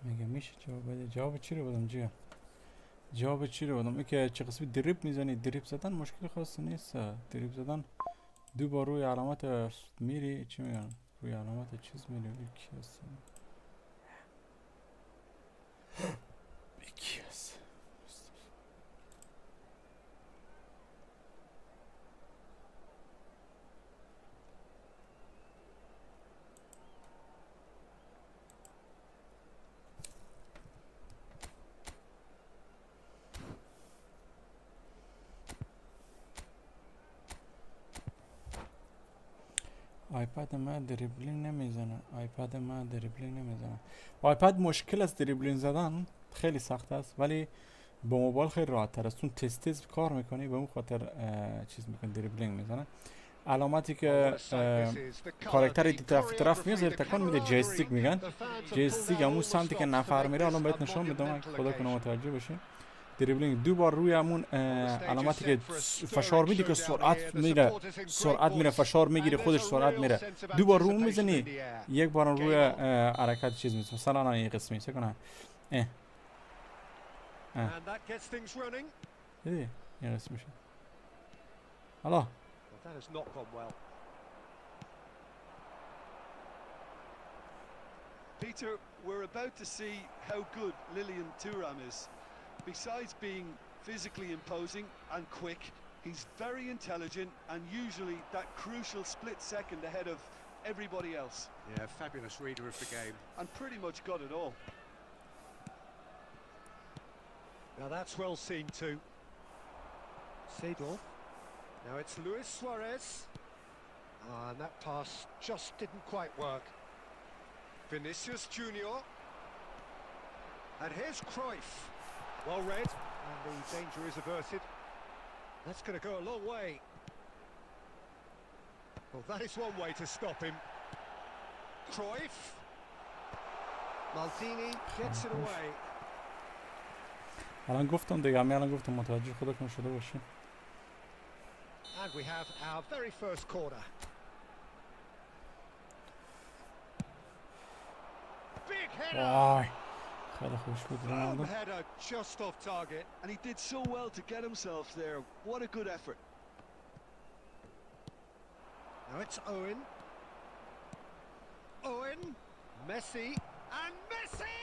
میگه میشه جواب بده. جواب چی رو بدم جیا؟ جواب چی رو بدم؟ این که چه قسمی دریپ میزنی. دریپ زدن مشکل خاصی نیست. دریپ زدن دو بار روی علامت میری. چی میگن؟ روی علامت چیز میری. یکی هست. یکی هست. آیپد من دریبلینگ نمیزنه. آیپد من دریبلینگ نمیزنه. آیپد مشکل است دریبلینگ زدن، خیلی سخت است، ولی با موبایل خیلی راحت تر است. چون تست کار میکنی به اون خاطر چیز میکنه دریبلینگ میزنه. علامتی که کاراکتر طرف میاد زیر تکان میده جیستیک میگن. جیستیک همون سمتی که نفر میره الان بهت نشون میدم خدا کنه متوجه بشی. دریبلینگ دو بار روی همون علامتی که فشار میدی که سرعت میره فشار میگیره خودش سرعت میره، دو بار رو میزنی یک بار روی حرکت چیز میشه. مثلا این قسمی چه کنه دیدی این قسم میشه. حالا Peter, we're about to see how good Lilian Thuram is. Besides being physically imposing and quick, he's very intelligent and usually that crucial split second ahead of everybody else. Yeah, fabulous reader of the game. And pretty much got it all. Now that's well seen too. Seedorf. Now it's Luis Suarez. And that pass just didn't quite work. Vinicius Junior. And here's Cruyff. Well read, and the danger is averted. That's going to go a long way. Well, that is one way to stop him. Cruyff. Maldini gets it away. الان گفتم دیگه الان گفتم متوجه خدا کنه شده باشی. And we have our very first corner. Big header. خیلی خوش بود. Header just off target, and he did so well to get himself there. What a good effort. Now it's Owen. Owen, Messi, and Messi!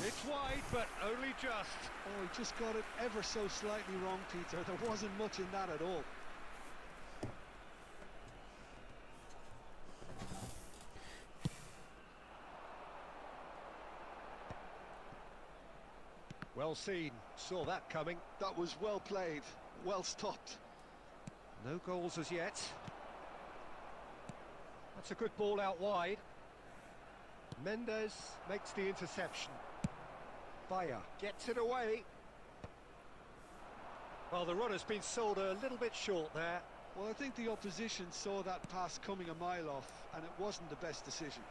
It's wide, but only just. Oh, he just got it ever so slightly wrong, Peter. There wasn't much in that at all. Well seen, saw that coming. That was well played, well stopped. No goals as yet. That's a good ball out wide. Mendes makes the interception. Bayer gets it away. Well, the run has been sold a little bit short there. Well, I think the opposition saw that pass coming a mile off, and it wasn't the best decision.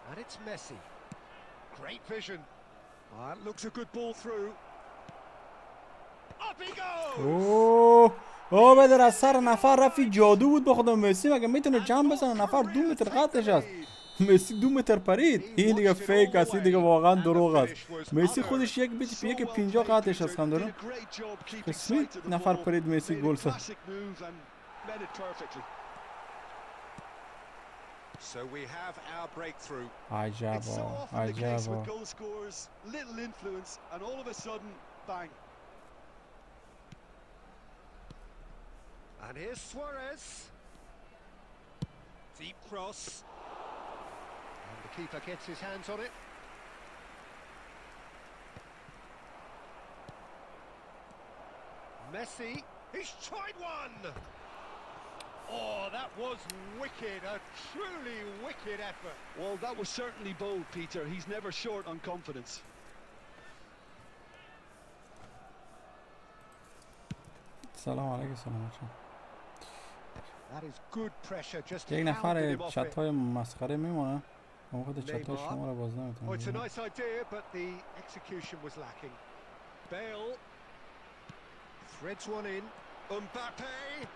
And it's Messi. Great vision. That looks a good ball through. Up he goes! اوه بدر از سر نفر رفی جادو بود. بخدا مسی مگه میتونه جمع بزنه؟ نفر 2 متر قدش است. مسی 2 متر پرید. این دیگه فیک است، دیگه واقعا دروغ است. مسی خودش یک 50 قدش است. هم داره قسمی نفر پرید مسی گل زد. So we have our breakthrough. عجبا عجبا. Goal scorers, little influence, and all of a sudden, bang. And here's Suarez. Deep cross. And the keeper gets his hands on it. Messi, he's tried one! Oh, that was wicked, a truly wicked effort. Well, that was certainly bold, Peter. He's never short on confidence. سلام علیکم. سلام علیکم. That is good pressure, just یک نفر hounded him off it. چت‌های مسخره میمونه. اون خود چت‌های شما رو باز Oh, it's a نمیتونه. nice idea, but the execution was lacking. Bale threads one in. Mbappe.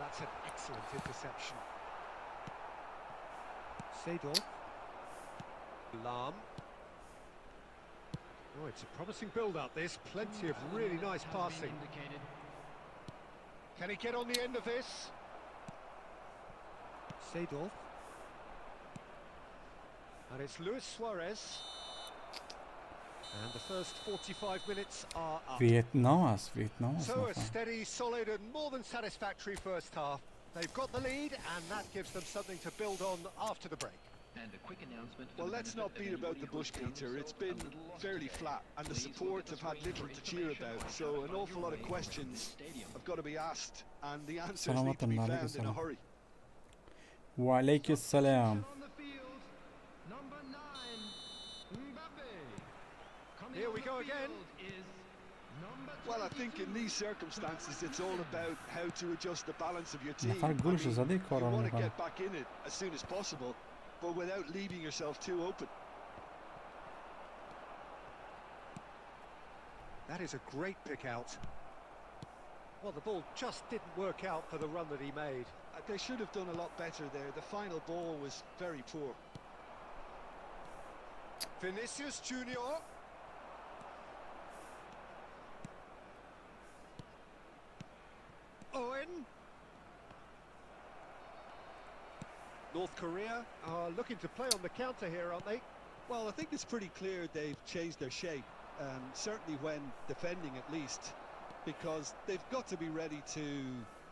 That's an excellent interception. Seedorf. Lahm. Oh, it's a promising build-up. There's plenty of really nice passing. Can he get on the end of this? Seedorf. And it's Luis Suarez. And the first 45 minutes are up. ویتنام است. ویتنام است. So a steady, solid and more than satisfactory first half. They've got the lead and that gives them something to build on after the break. And a quick announcement for Well, the let's benefit not of beat about anybody the who bush, comes Peter. It's a been little lost fairly today. flat, and the Please support look at have the had screen little for to cheer information about. on So how to an find awful your lot of way to questions the stadium. have got to be asked, and the answers Salamat need to be alaikum, found in a salam. hurry. Wa alaykum salam. On the field, number 9, Mbappe. Coming Here on we the go again. field is number Well, I think in 22. these circumstances, it's all about how to adjust the balance of your team. نفر گلش زده you کارا want to میکنه. get back in it as soon as possible, but without leaving yourself too open. That is a great pick out. Well, the ball just didn't work out for the run that he made. They should have done a lot better there. The final ball was very poor. Vinicius Junior. Owen. North Korea are looking to play on the counter here, aren't they? Well, I think it's pretty clear they've changed their shape, certainly when defending at least, because they've got to be ready to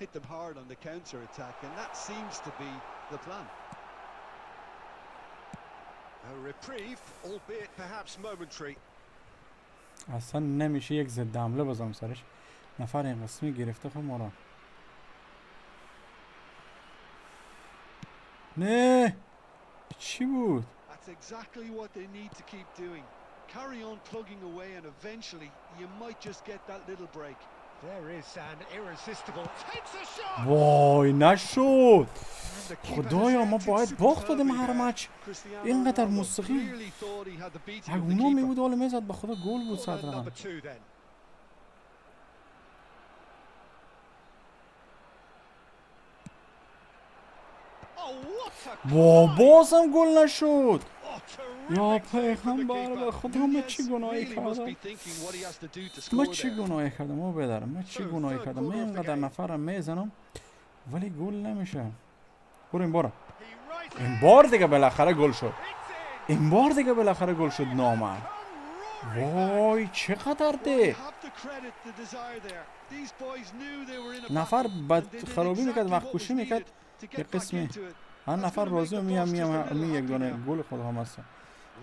hit them hard on the counter-attack, and that seems to be the plan. A reprieve, albeit perhaps momentary. اصلا نمیشه یک ضد حمله بزنم سرش. نفر این قسمی گرفته خب ما را. نه چی بود؟ That's exactly what they need to keep doing. Carry on plugging away, and eventually you might just get that little break. There is an irresistible. Takes a shot! وای نشد. And the keeper خدایا has ما reacted باید باخت بدیم superbly هر there. مچ. Cristiano اینقدر Ronaldo مستقیم. clearly thought he had the beating of the اگه اونا keeper. میبود حالا میزد به خدا گل بود Corner صد number رقم. 2 then. Oh, what a وا climb! بازم گل نشد. Oh, یا terrific save from the پیغمبر به keeper. خدا من Nunez چی گناهی really must کردم؟ be thinking what he has to do to من score چی there. گناهی کردم؟ ما بدارم من چی گناهی کردم؟ من اینقدر نفرم میزنم ولی گل نمیشه. برو این بارم. He rises. این بار دیگه بالاخره گل شد. It's in. این بار دیگه بالاخره گل شد نامرد. Come roaring back. وای چقدر Well, you ده. have to credit the desire there. These boys knew they were in a نفر battle, بد and they did خرابی میکرد exactly وقت what was کشی میکرد needed to یه get back قسمی into it. هر That's نفر gonna make راضی the و boss just a little یک happy دونه now. گل خود هم هست.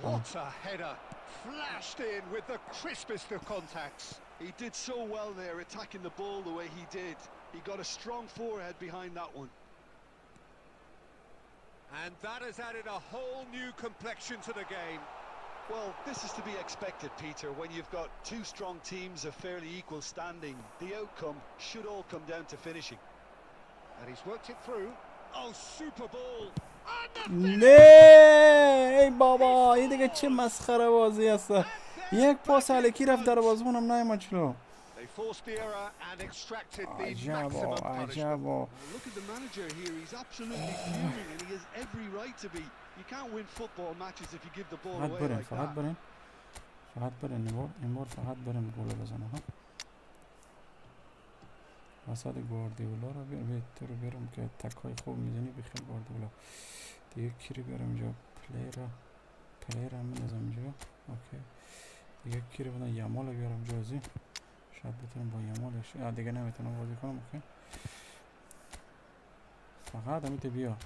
What a header. Flashed in with the crispest of contacts. He did so well there, attacking the ball the way he did. He got a strong forehead behind that one. And that has added a whole new complexion to the game. Well, this is to be expected, Peter. When you've got two strong teams of fairly equal standing, the outcome should all come down to finishing. And he's worked it through. Oh, super ball. نه ای بابا این دیگه چه مسخره بازی هست. یک پاس الکی رفت در بازمونم نیامد جلو. They forced the error and extracted the عجب maximum punishment. عجب. Look at the manager here. He's absolutely fuming, and he has every right to be. You can't win football matches if you give the ball فقط away بریم like فقط that. بریم فقط بریم این بار فقط بریم گل بزنم ها. وسط گواردیولا رو بیارم تو رو بیارم که تکای خوب میزنی بخیر گواردیولا. دیگه کی رو بیارم اینجا؟ پلیر هم بندازم اینجا. اوکی دیگه کی رو بدم؟ یامال رو بیارم جازی. شاید بتونم با یامالش دیگه نمیتونم بازی کنم. اوکی فقط همیت بیا.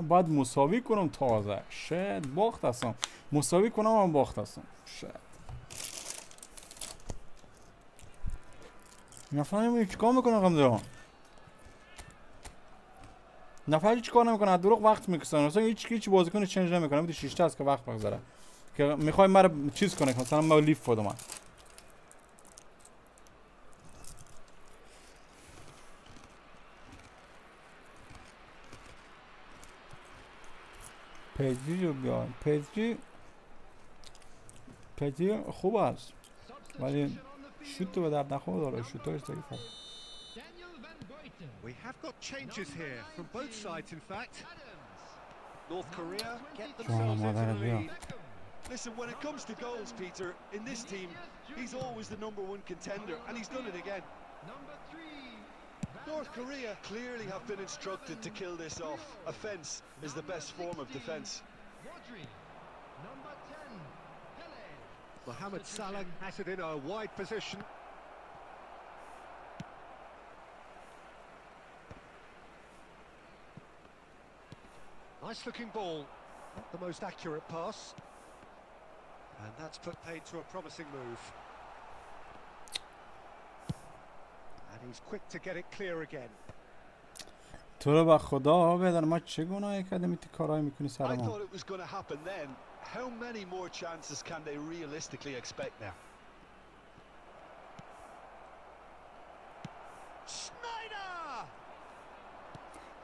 باید مساوی کنم تازه. شاید باخت هستم. مساوی کنم هم باخت هستم. شاید نفر نمیدونی چیکار میکنه رقم دارم. نفر چیکار نمیکنه دروغ وقت میکشن. مثلا هیچ بازیکن چنج نمیکنه. میگه 6 تا است که وقت بگذره که میخوای مرا چیز کنه مثلا ما لیف خودم. پیجی رو بیار. پیجی خوب است ولی شوت به درد نخور داره. شوتاش ضعیف است. We have got changes here from both sides, in fact. North Korea get themselves into the lead. Listen, when it comes to goals, Peter, in this team, he's always the #1 contender, and he's done it again. North Korea clearly have been instructed to kill this off. Offence is the best form of defence. Mohamed Salah has it in a wide position. Nice looking ball. Not the most accurate pass. And that's put paid to a promising move. And he's quick to get it clear again. تو رو به خدا بدن ما چه گناهی کردیم این کارهای میکنی سر I ما. thought it was going to happen then. How many more chances can they realistically expect now? Snyder!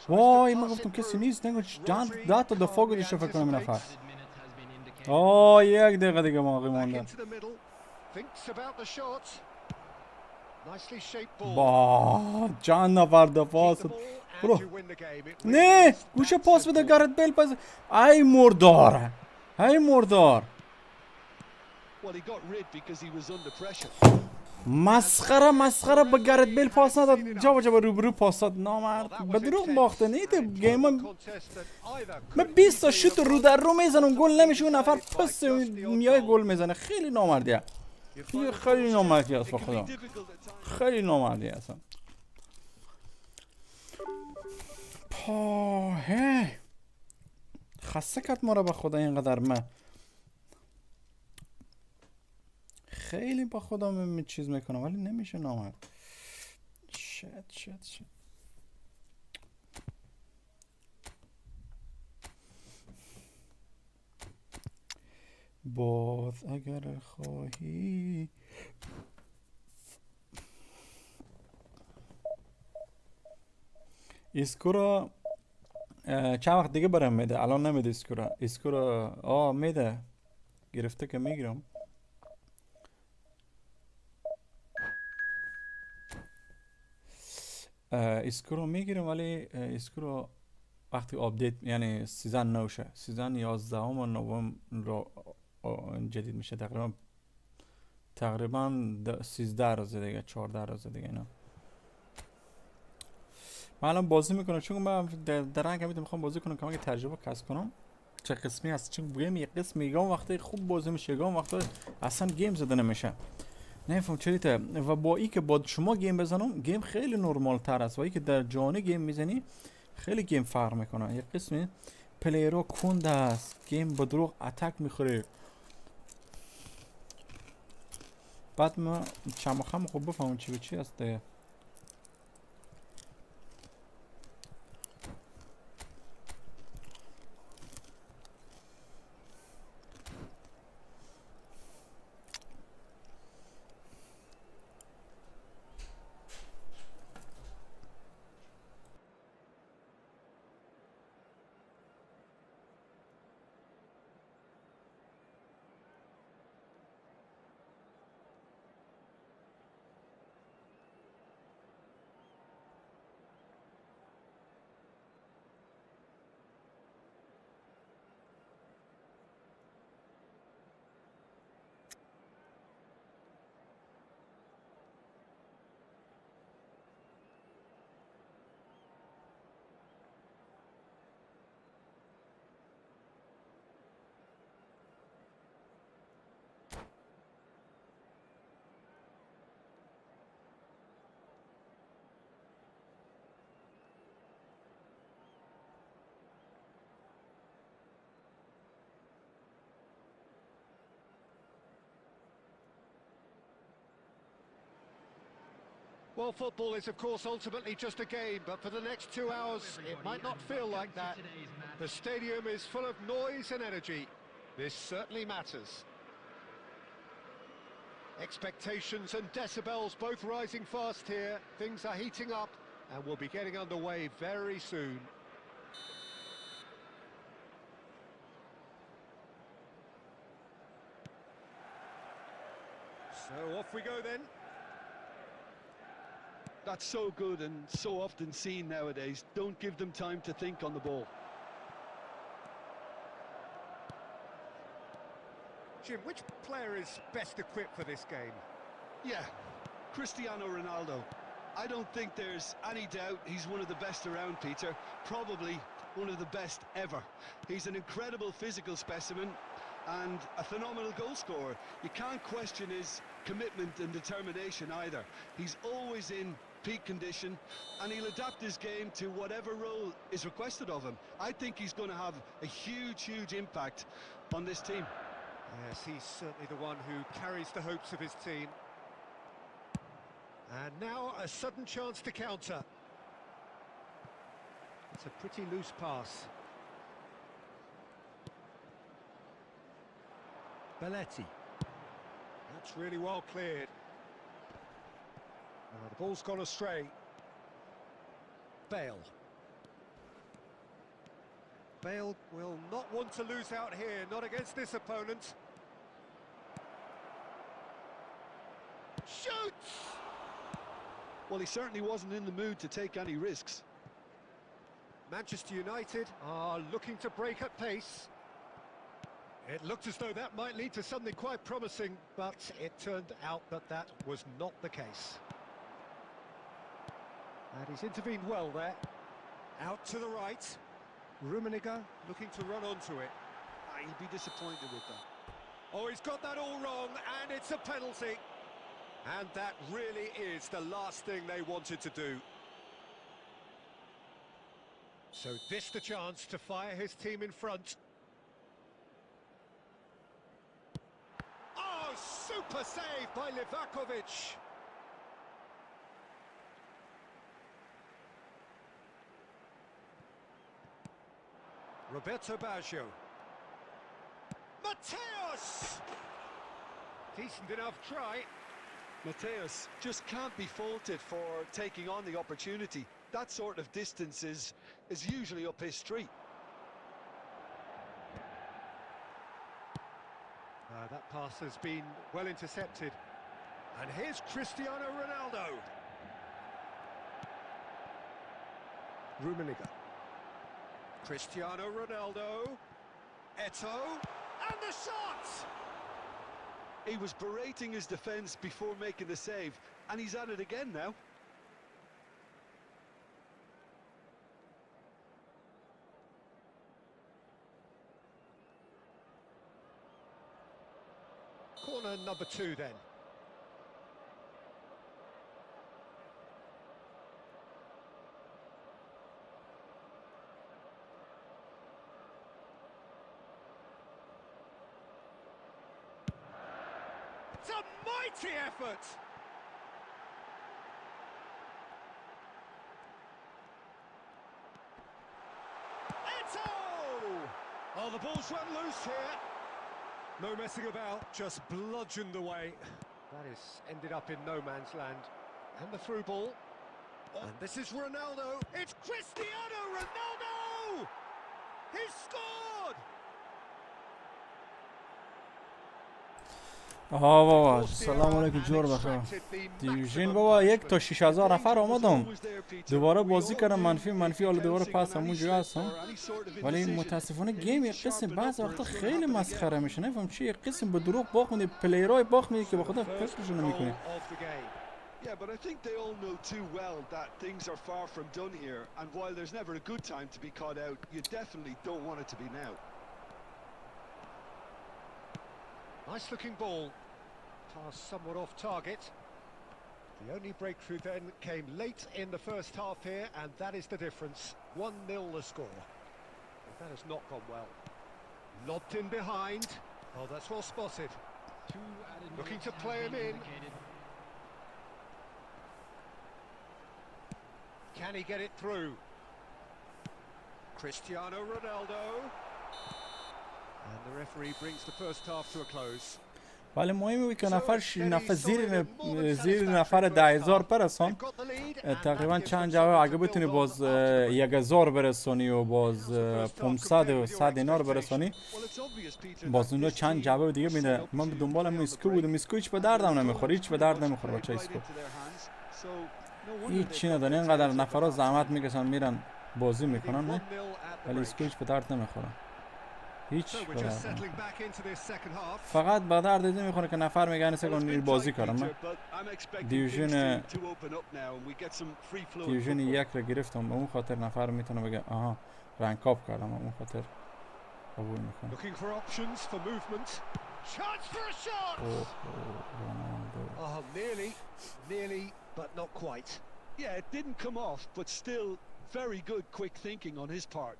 وای من گفتم کسی نیست نگو ده تا دفاع گذاشته فکر کنم این نفر. آه یک دقیقه دیگه باقی Back مونده. into the middle. Thinks about the shot. Nicely shaped ball. با چند نفر دفاع Keep the شد. ball برو. and you win the game. It really نه is گوشه that پاس بده simple. گارت بیل پاس. ای مردار ای مردار Well, he got rid because he was under pressure. مسخره به گارت بیل پاس نداد جا به روبرو پاس داد نامرد به دروغ باخته نیده گیم من 20 تا شوت رو در رو میزنم گل نمیشه اون نفر پس میای گل میزنه خیلی نامردیه خیلی نامردی است It به can خدا be difficult at times. خیلی نامردی هستم پاهه خسته کرد ما را به خدا اینقدر من خیلی با خدا چیز میکنم ولی نمیشه نامرد شت باز اگر خواهی اسکورا چند وقت دیگه برام میده الان نمیده اسکورا میده گرفته که میگیرم اسکورو میگیرم ولی اسکورو وقتی آپدیت یعنی سیزن نوشه سیزن 11 نوامبر رو جدید میشه تقریبا 13 روز دیگه 14 روز دیگه اینا من الان بازی میکنم چون من در رنگ همیده میخوام بازی کنم که تجربه کسب کنم چه قسمی هست چون گیم یک قسم میگم وقتی خوب بازی میشه گام وقتی اصلا گیم زده نمیشه نفهم چریته و با ای که با شما گیم بزنم گیم خیلی نرمال تر است و ای که در جهانی گیم میزنی خیلی گیم فرق میکنه یک قسمی پلیرها کند است گیم با دروغ اتک میخوره بعد ما چمخم خوب بفهمم چی به چی است دیگه Well, football is, of course, ultimately just a game, but for the next 2 hours, it might not feel like that. The stadium is full of noise and energy. This certainly matters. Expectations and decibels both rising fast here. Things are heating up, and we'll be getting underway very soon. So off we go then. That's so good and so often seen nowadays. Don't give them time to think on the ball. Jim, which player is best equipped for this game? Yeah, Cristiano Ronaldo. I don't think there's any doubt he's one of the best around, Peter. Probably one of the best ever. He's an incredible physical specimen and a phenomenal goal scorer. You can't question his commitment and determination either. He's always in peak condition, and he'll adapt his game to whatever role is requested of him. I think he's going to have a huge impact on this team. Yes, he's certainly the one who carries the hopes of his team. And now a sudden chance to counter. It's a pretty loose pass. Belletti. That's really well cleared. The ball's gone astray. Bale. Bale will not want to lose out here, not against this opponent. Shoots! Well, he certainly wasn't in the mood to take any risks. Manchester United are looking to break at pace. It looked as though that might lead to something quite promising, but it turned out that that was not the case. And he's intervened well there. Out to the right. Rummenigge looking to run onto it. He'd be disappointed with that. Oh, he's got that all wrong, and it's a penalty. And that really is the last thing they wanted to do. So this the chance to fire his team in front. Oh, super save by Livakovic. Roberto Baggio. Mateus! Decent enough try. Mateus just can't be faulted for taking on the opportunity. That sort of distance is usually up his street. That pass has been well intercepted. And here's Cristiano Ronaldo. Rummenigge. Cristiano Ronaldo. Eto'o. And the shot! He was berating his defence before making the save, and he's at it again now. Corner number 2 then. It's a mighty effort! Eto'o! Oh, the ball's run loose here. No messing about, just bludgeoned away. That is ended up in no man's land. And the through ball. Oh. And this is Ronaldo. It's Cristiano Ronaldo! He's scored! آها بابا سلام علیکم جور بخیر دیوژن بابا 1 تا 6000 نفر آمدم دوباره بازی کردم منفی حالا دوباره پس همونجا هستم ولی متاسفانه گیم یک قسم بعض وقتا خیلی مسخره میشه نفهم چی یک قسم به دروغ باخت میده پلیرای باخت میده که به خدا فکرشو نمیکنه Yeah, but I think they all know too well that things are far from done here, and while there's never a good time to be caught out, you definitely don't want it to be now. Nice looking ball. Pass somewhat off target. The only breakthrough then came late in the first half here, and that is the difference. 1-0 the score. But that has not gone well. Lobbed in behind. Oh, that's well spotted. Looking to play him in. Can he get it through? Cristiano Ronaldo. And the referee brings the first half to a close. ولی مهمه که نفر زیر نفر 10000 برسان تقریبا چند جواب اگه بتونی باز 1000 برسانی و باز 500 و 100 اینا رو برسانی باز اونجا چند جواب دیگه میده من به دنبال میسکو بودم میسکو هیچ به دردم نمیخوره هیچ به درد نمیخوره بچه اسکو هیچ چی نداره اینقدر نفرها زحمت میکشن میرن بازی میکنن نه ولی اسکو هیچ به درد نمیخوره هیچ فقط به درد نمیخوره که نفر میگن سگون بازی کردم من دیوژن 1 رو گرفتم به اون خاطر نفر میتونه بگه آها رنک اپ کردم اون خاطر قبول میکنه Yeah, it didn't come off, but still very good quick thinking on his part.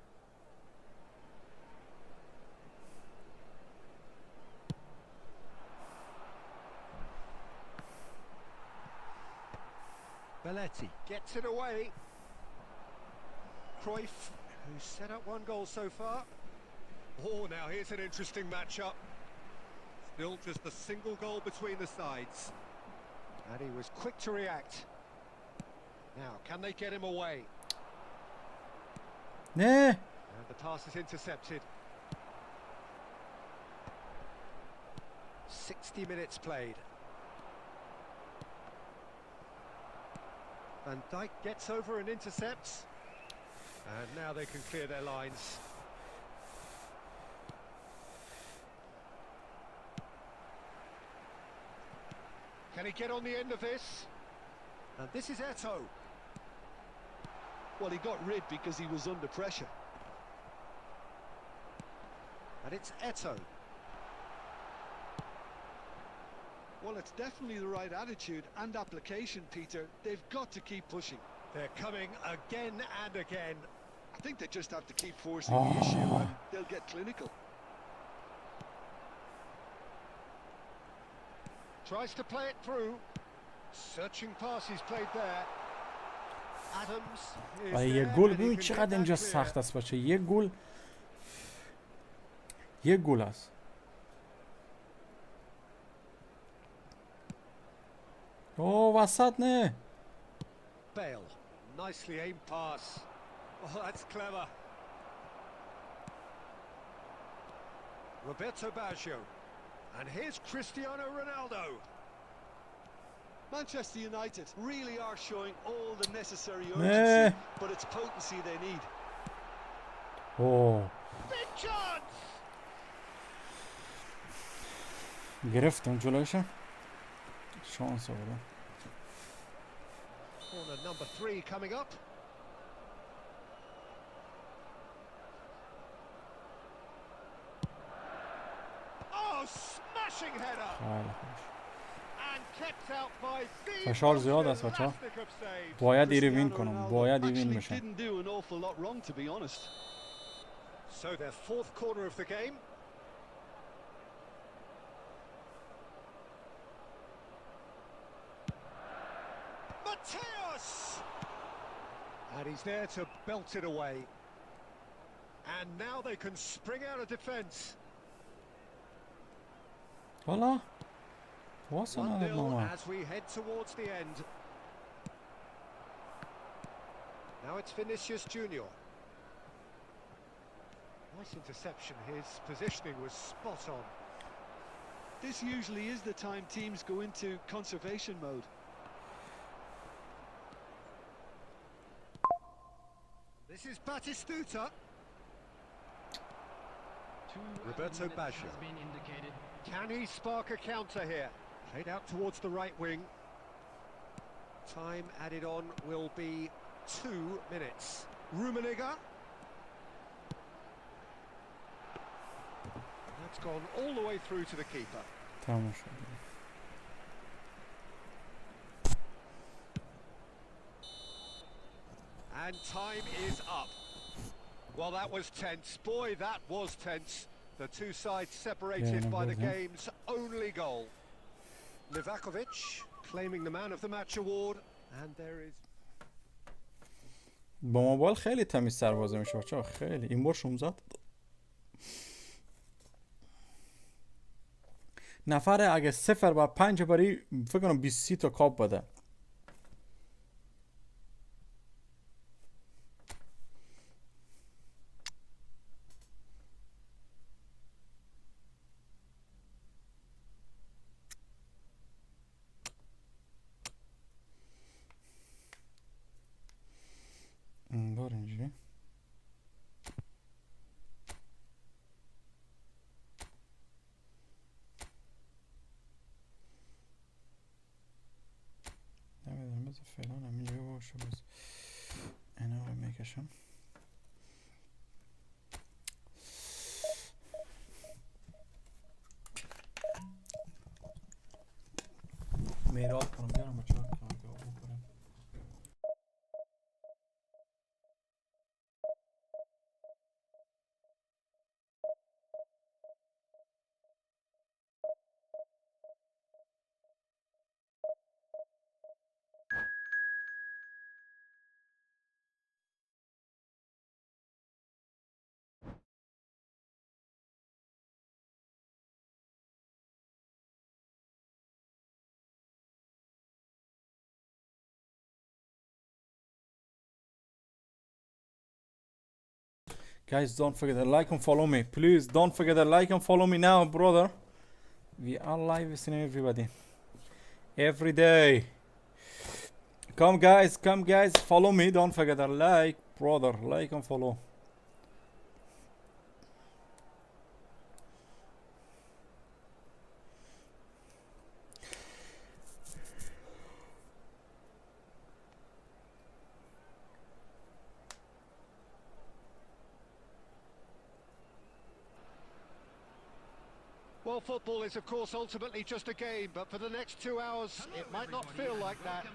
Belletti gets it away. Cruyff, who's set up one goal so far. Oh, now here's an interesting matchup. Still just a single goal between the sides. And he was quick to react. Now, can they get him away? نه. And the pass is intercepted. 60 minutes played. Van Dijk gets over and intercepts. And now they can clear their lines. Can he get on the end of this? And this is Eto'o. Well, he got rid because he was under pressure. And it's Eto'o. Well, it's definitely the right attitude and application, Peter. They've got to keep pushing. They're coming again and again. I think they just have to keep forcing the issue and they'll get clinical. Tries to play it through. Searching pass he's played there. Adams is و یه there گل and he ببین can get چقدر اینجا that clear. سخت است باشه. یه گل است. اوه وسط نه. Bale, nicely aimed pass. Oh, that's clever. Roberto Baggio. And here's Cristiano Ronaldo. Manchester United really are showing all the necessary Ne. urgency, but it's potency they need. اوه Big chance! گرفتم جلوشم. شانس آوردم. Corner number 3 coming up. Oh, smashing header! خیلی خوش. And kept out by the فشار most زیاد است بچه‌ها. elastic of saves. باید دیره وین Cristiano کنم. Ronaldo باید وین actually بشم. didn't do an awful lot wrong, to be honest. So their fourth corner of the game. Mateus! And he's there to belt it away. And now they can spring out of defence. حالا واسه 1-0 نداد ماما. as we head towards the end. Now it's Vinicius Junior. Nice interception. His positioning was spot on. This usually is the time teams go into conservation mode. This is Batistuta. Roberto Baggio. Has been indicated. Can he spark a counter here? Played out towards the right wing. Time added on will be 2 minutes. Rummenigge. That's gone all the way through to the keeper. تموم شد. And time is up. Well, that was tense. Boy, that was tense. The two sides separated Yeah, no, by the yeah. game's only goal. Livakovic claiming the man of the match award. And there is... با موبایل خیلی تمیز سر بازی میشه بچه‌ها. خیلی. این بار 16 نفر اگه 0 با 5 بری فکر کنم 20 تا کاپ بده. بار اینجوری نمیدونم بذار فعلا همینجا باشه بس اینا رو میکشم میراد کنم بیارم بچه ها Guys, don't forget to like and follow me. Please don't forget to like and follow me now, brother. We are live listening, everybody. Every day. Come guys, follow me. Don't forget to like, brother. Like and follow. Well, football is, of course, ultimately just a game, but for the next 2 hours, it might not feel like that.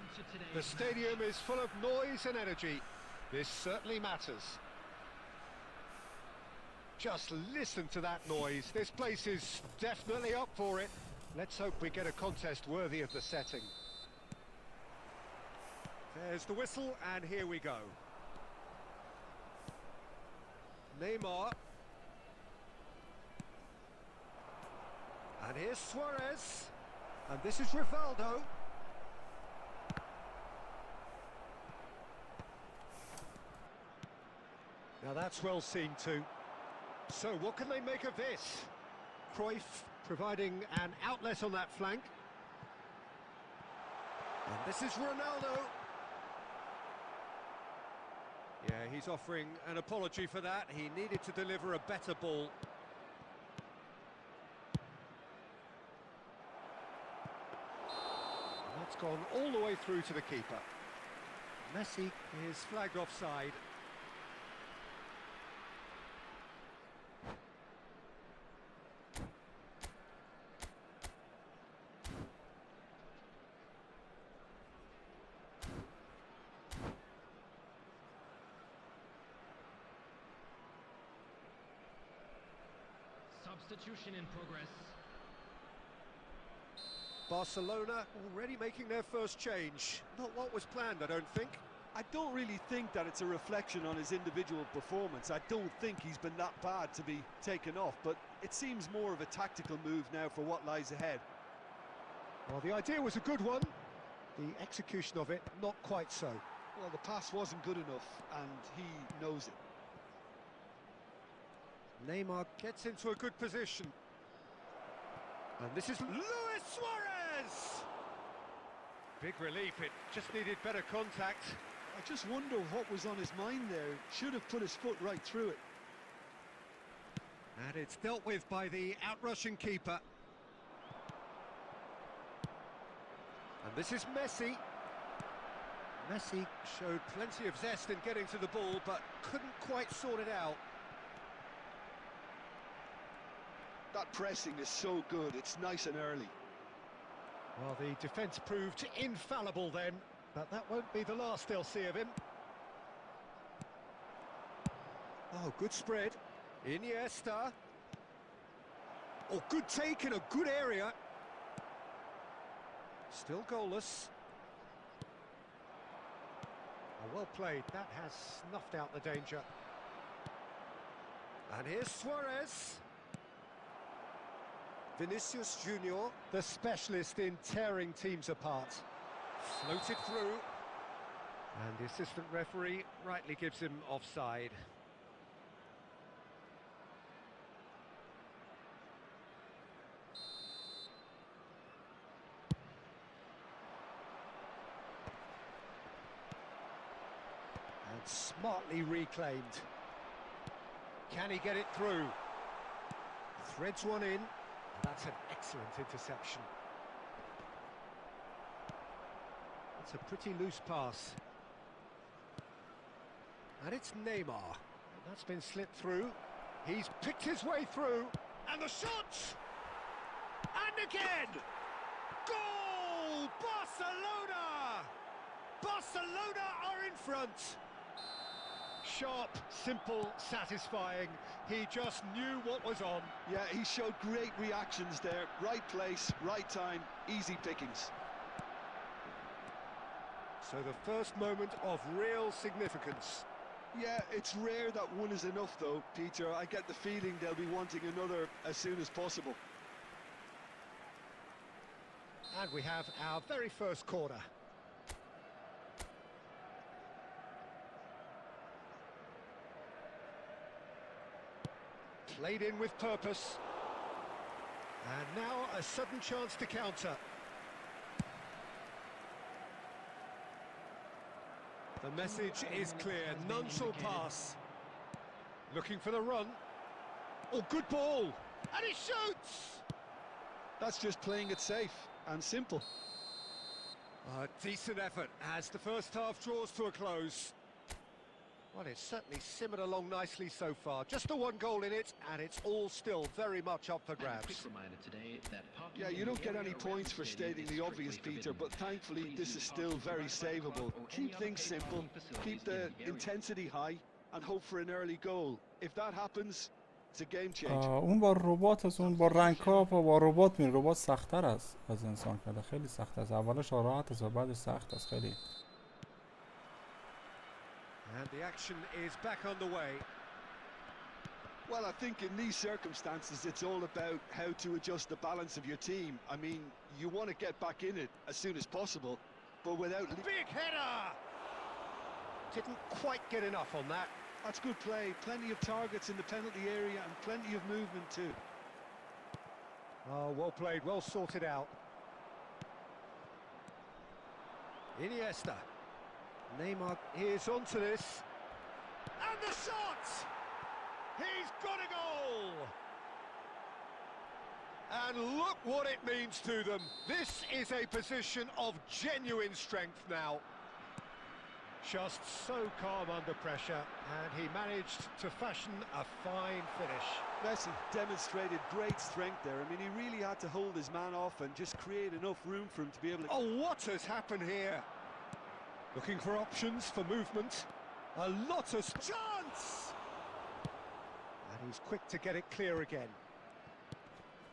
The stadium is full of noise and energy. This certainly matters. Just listen to that noise. This place is definitely up for it. Let's hope we get a contest worthy of the setting. There's the whistle, and here we go. Neymar. And here's Suarez. And this is Rivaldo. Now that's well seen too. So what can they make of this? Cruyff providing an outlet on that flank. And this is Ronaldo. Yeah, he's offering an apology for that. He needed to deliver a better ball. That's gone all the way through to the keeper. Messi is flagged offside. Substitution in progress. Barcelona already making their first change. Not what was planned, I don't think. I don't really think that it's a reflection on his individual performance. I don't think he's been that bad to be taken off, but it seems more of a tactical move now for what lies ahead. Well, the idea was a good one. The execution of it, not quite so. Well, the pass wasn't good enough, and he knows it. Neymar gets into a good position. And this is Luis Suarez! Big relief, it just needed better contact. I just wonder what was on his mind there. Should have put his foot right through it. And it's dealt with by the outrushing keeper. And this is Messi. Messi showed plenty of zest in getting to the ball, but couldn't quite sort it out. That pressing is so good, it's nice and early. Well, the defence proved infallible then, but that won't be the last they'll see of him. Oh, good spread. Iniesta. Oh, good take in a good area. Still goalless. Oh, well played. That has snuffed out the danger. And here's Suarez. Vinicius Junior, the specialist in tearing teams apart. Floated through. And the assistant referee rightly gives him offside. And smartly reclaimed. Can he get it through? Threads one in. That's an excellent interception. It's a pretty loose pass. And it's Neymar. That's been slipped through. He's picked his way through. And the shot! And again! Goal! Barcelona! Barcelona are in front. Sharp, simple, satisfying. He just knew what was on. Yeah, he showed great reactions there. Right place, right time, easy pickings. So the first moment of real significance. Yeah, it's rare that one is enough though, Peter. I get the feeling they'll be wanting another as soon as possible. And we have our very first corner. Played in with purpose. And now a sudden chance to counter. The message is clear, none shall pass. Looking for the run. Oh, good ball! And he shoots! That's just playing it safe and simple. A decent effort as the first half draws to a close. Well, it's certainly simmered along nicely so far. Just the one goal in it, and it's all still very much up for grabs. Yeah, you don't get any points for stating the obvious, Peter, but thankfully this is still very savable. Keep things simple, keep the intensity high, and hope for an early goal. If that happens, it's a game changer. اون با ربات است، اون با رنکاپ و با ربات میره. ربات سخت‌تر است از انسان کرده، خیلی سخت است. اولش راحت است و بعدش سخت است خیلی. And the action is back underway. Well, I think in these circumstances it's all about how to adjust the balance of your team. I mean, you want to get back in it as soon as possible, but without... Big header! Didn't quite get enough on that. That's good play. Plenty of targets in the penalty area and plenty of movement too. Oh, well played, well sorted out. Iniesta. Neymar is onto this. And the shot! He's got a goal! And look what it means to them. This is a position of genuine strength now. Just so calm under pressure, and he managed to fashion a fine finish. Messi demonstrated great strength there. I mean, he really had to hold his man off and just create enough room for him to be able to... Oh, what has happened here? Looking for options for movement. A lot of chance! And he's quick to get it clear again.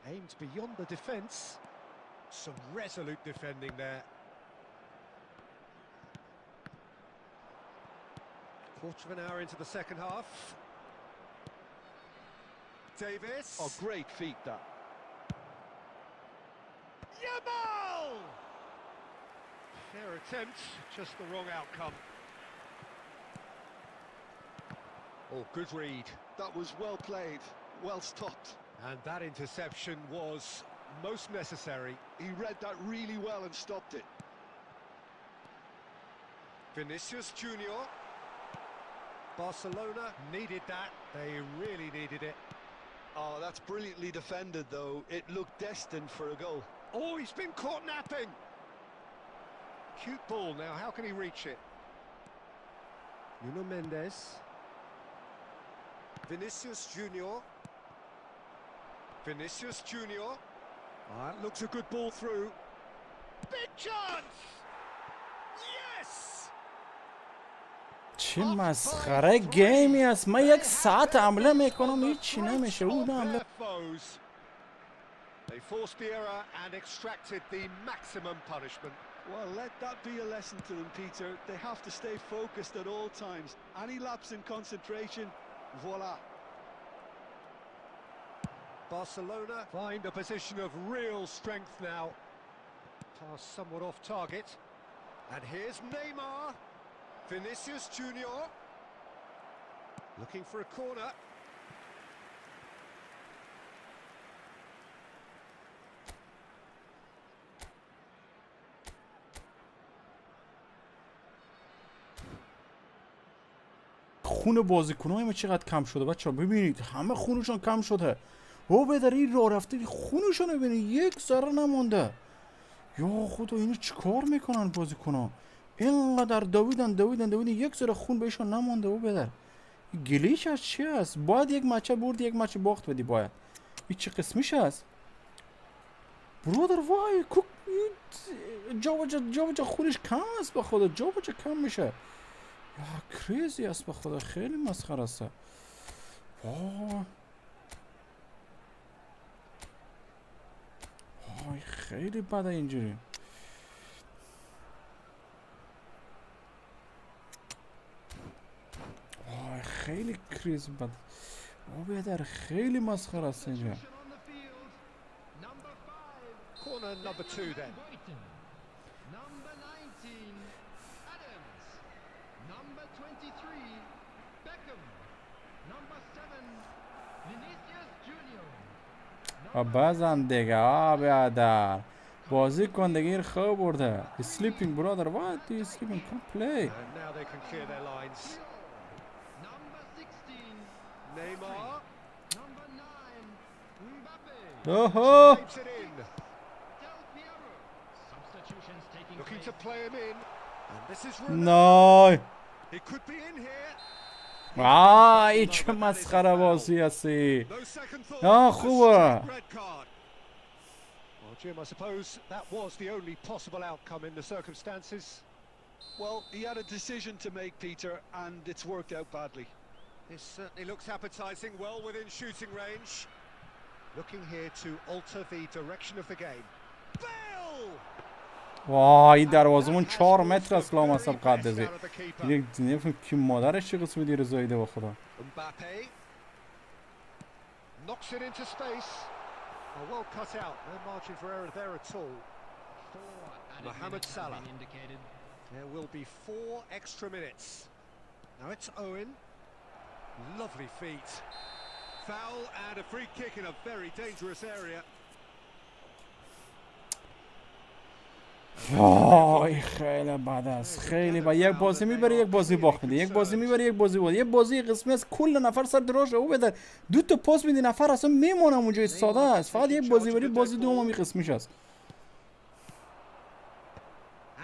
Aimed beyond the defence. Some resolute defending there. Quarter of an hour into the second half. Davis. Oh, great feat that. Yamal! Fair attempt, just the wrong outcome. Oh, good read. That was well played, well stopped. And that interception was most necessary. He read that really well and stopped it. Vinicius Junior. Barcelona needed that. They really needed it. Oh, that's brilliantly defended, though. It looked destined for a goal. Oh, he's been caught napping. Cute ball now. How can he reach it? Nuno Mendes. Vinicius Junior. Vinicius Junior. That looks a good ball through. Big chance! Yes! چه مسخره گیمی است. من یک ساعت حمله میکنم هیچی نمیشه. اون حمله They forced the error and extracted the maximum punishment. Well, let that be a lesson to them, Peter. They have to stay focused at all times. Any lapse in concentration, voila. Barcelona find a position of real strength now. Pass somewhat off target. And here's Neymar. Vinicius Junior. Looking for a corner. خون بازیکن‌های ما چقدر کم شده بچه‌ها. ببینید همه خونشون کم شده. او بدر این راه رفته خونشون رو ببینید یک ذره نمونده. یا خدا اینو چیکار میکنن بازیکن‌ها؟ اینقدر دویدن یک ذره خون بهشون نمونده. او بدر گلیچ از چی است؟ باید یک مچه برد یک مچه باخت بدی. باید این چه قسمیش است؟ برادر وای کوک جا خونش کم است به خدا. جا کم میشه. کریزی است به خدا. خیلی مسخره است. وای خیلی بده اینجوری. وای خیلی کریزی بده. بهتر خیلی مسخره است اینجا. Corner number 2 then. Number 19, Adams. Number 23, Beckham. Number 7, Vinicius و بزن دیگه بیادر بازی کن دیگه این خواب برده sleeping brother what do you sleeping can't play And now they can clear their lines. Number 16. Neymar Number 9. Mbappe. اوهو waves it in, Del Piero. Substitutions taking looking place. to play him in. And this is Ronaldo. نای He could be in here. ای چه مسخره بازی هستی No second thought. آه A خوبه straight red card. Well, Jim, I suppose that was the only possible outcome in the circumstances. Well, he had a decision to make, Peter, and it's worked out badly. This certainly looks appetising, well within shooting range. Looking here to alter the direction of the game. Bale! وای این دروازمون 4 متر از The لامصب very قد best دزی out of the keeper. یک نفهم کی مادرش چه قسمی دیر زایده با خدا Mbappe knocks it into space. Oh, well cut out. No margin for error there at all. 4 added Mohamed minutes have Salah. been indicated. There will be 4 extra minutes. Now it's Owen. Lovely feet. Foul and a free kick in a very dangerous area. وای خیلی بد است خیلی بد یک بازی میبره یک بازی باخت میده یک بازی میبره یک بازی باخت یک بازی قسمی از کل نفر سر دراش او بده دو تا پاس میدی نفر اصلا میمونم اونجا ساده است فقط یک بازی بری بازی دوم قسمیش است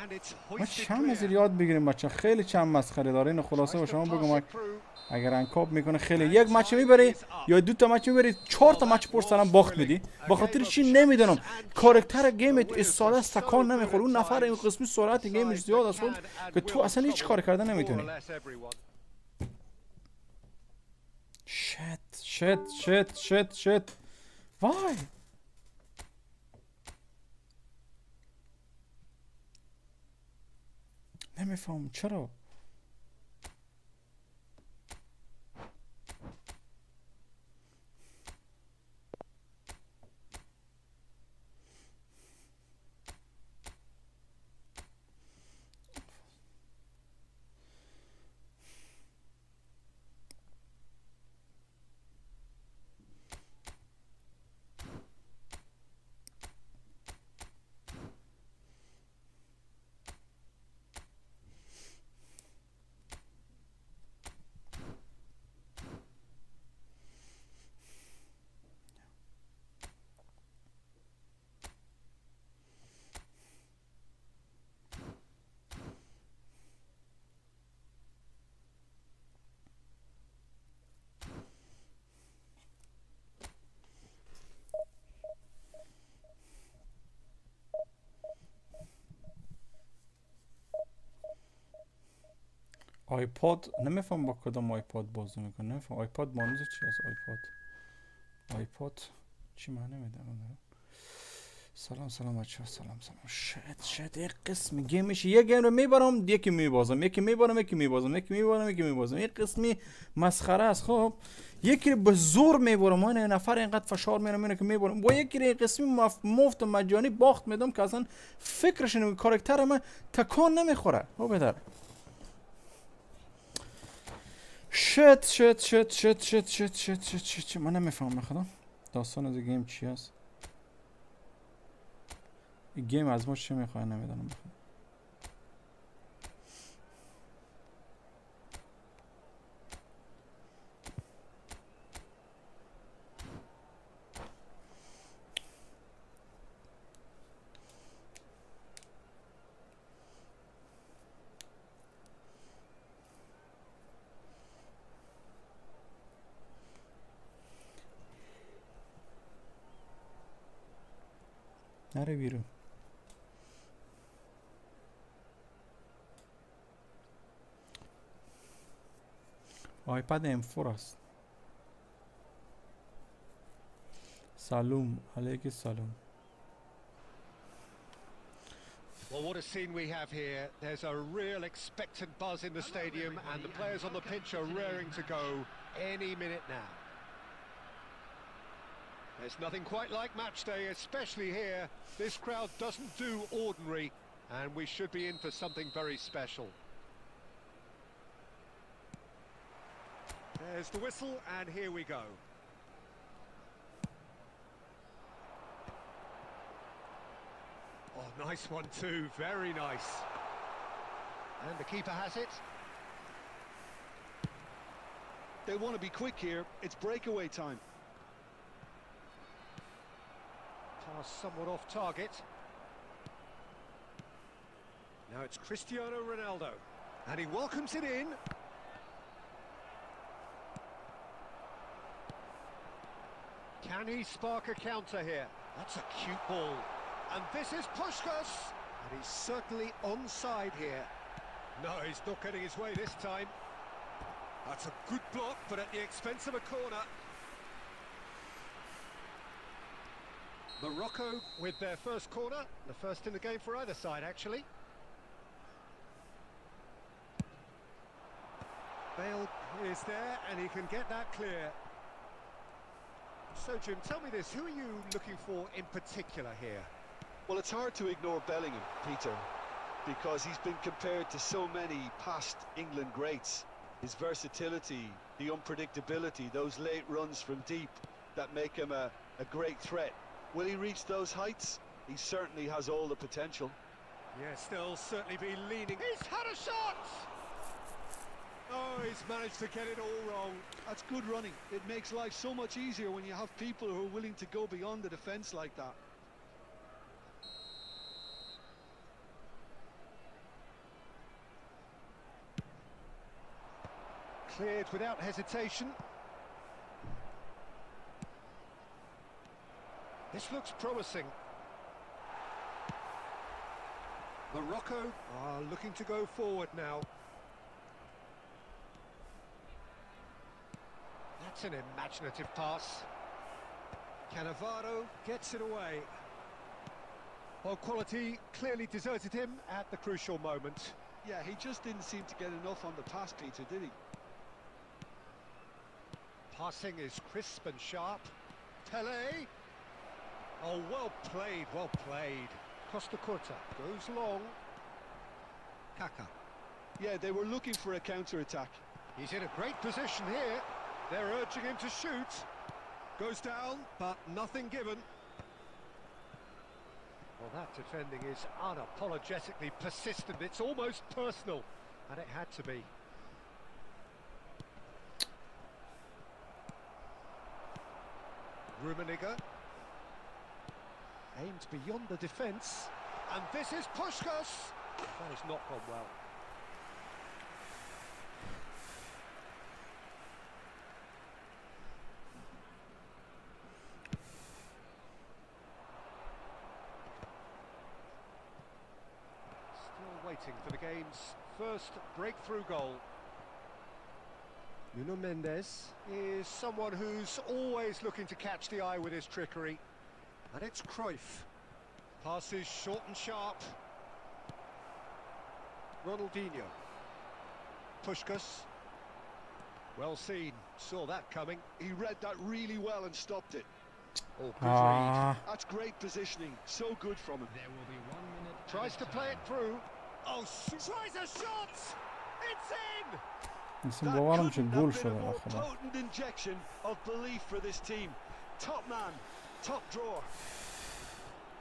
And it's ما hoisted چند از clear. یاد بگیریم بچه خیلی چند مسخره داره اینو خلاصه با Tries to شما pass بگم it through. اگر انکاپ میکنه خیلی یک مچ میبری یا دو تا مچ میبری 4 تا مچ پشت سرم باخت میدی با خاطر چی نمیدونم کاراکتر گیمت استاد است تکان نمیخوره اون نفر این قسمی سرعت گیمش زیاد است که تو اصلا هیچ کار کردن نمیتونی شت وای نمیفهم چرا آیپاد نمیفهم با کدام آیپاد بازی میکنه نمیفهم آیپاد مانوز چی است آیپاد چی معنی میده سلام بچه‌ها سلام شت یک قسم گیمش یک گیم رو میبرم یکی میبازم یک قسمی مسخره است خب یکی به زور میبرم من نفر اینقدر فشار میارم که میبرم با یکی قسمی مفت و مجانی باخت میدم که اصلا فکرش اینه کاراکتر من تکان نمیخوره او بدر شت من نمیفهمم خدا داستان از گیم چی است این گیم از ما چی میخواه نمیدونم بخدا نره بیرون آیپد M4 است سلام علیک سلام Well, what a scene we have here. There's a real expectant buzz in the stadium and the players on the pitch are raring to go any minute now. There's nothing quite like match day, especially here. This crowd doesn't do ordinary and we should be in for something very special. There's the whistle and here we go. Oh, nice one too, very nice. And the keeper has it. They want to be quick here. It's breakaway time. Pass somewhat off target. Now it's Cristiano Ronaldo. And he welcomes it in. Can he spark a counter here? That's a cute ball. And this is Puskás. And he's certainly onside here. No, he's not getting his way this time. That's a good block, but at the expense of a corner. Morocco with their first corner. The first in the game for either side, actually. Bale is there, and he can get that clear. So, Jim, tell me this, who are you looking for in particular here? Well, it's hard to ignore Bellingham, Peter, because he's been compared to so many past England greats. His versatility, the unpredictability, those late runs from deep that make him a great threat. Will he reach those heights? He certainly has all the potential. Yes, they'll certainly be leaning. He's had a shot! Oh, he's managed to get it all wrong. That's good running. It makes life so much easier when you have people who are willing to go beyond the defence like that. Cleared without hesitation. This looks promising. Morocco are looking to go forward now. That's an imaginative pass. Cannavaro gets it away. Well, quality clearly deserted him at the crucial moment. Yeah, he just didn't seem to get enough on the pass, Peter, did he? Passing is crisp and sharp. Pele. Oh, well played, well played. Costa Curta goes long. Kaka. Yeah, they were looking for a counter-attack. He's in a great position here. They're urging him to shoot. Goes down, but nothing given. Well, that defending is unapologetically persistent. It's almost personal, and it had to be. Rummenigge. Aimed beyond the defence. And this is Puskás. That has not gone well. Still waiting for the game's first breakthrough goal. Nuno Mendes is someone who's always looking to catch the eye with his trickery. And it's Cruyff. Passes short and sharp. Ronaldinho. Puskás. Well seen. Saw that coming. He read that really well and stopped it. Oh, good read. That's great positioning. So good from him. There will be 1 minute. Tries to play it through. Oh, tries a shot! It's in! مثل That باورم couldn't شد have گل been a شده more خدا. potent injection of belief for this team. Top man, top drawer.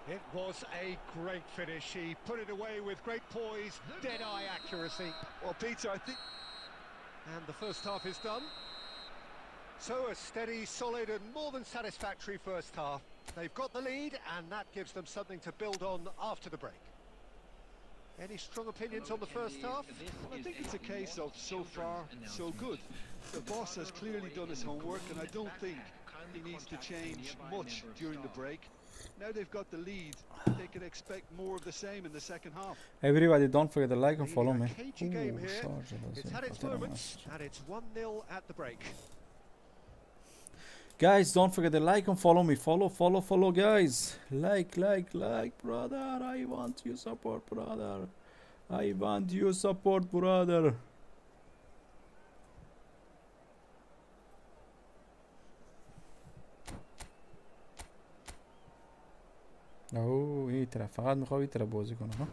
It was a great finish. He put it away with great poise, dead-eye accuracy. Well, Peter, I think And the first half is done. So a steady, solid and more than satisfactory first half. They've got the lead and that gives them something to build on after the break. Any strong opinions on the first half? Well, I think it's a case of so far, so good. The boss has clearly done his homework and I don't think he needs to change much during the break. Now they've got the lead, they can expect more of the same in the second half. Everybody don't forget to like and follow me. A cagey game here. It's had its moments and it's 1-0 at the break. Guys, don't forget to like and follow me. Follow, guys. Like, brother. I want your support, brother. I want your support, brother. اوه این طرف فقط میخوام این طرف بازی کنم ها.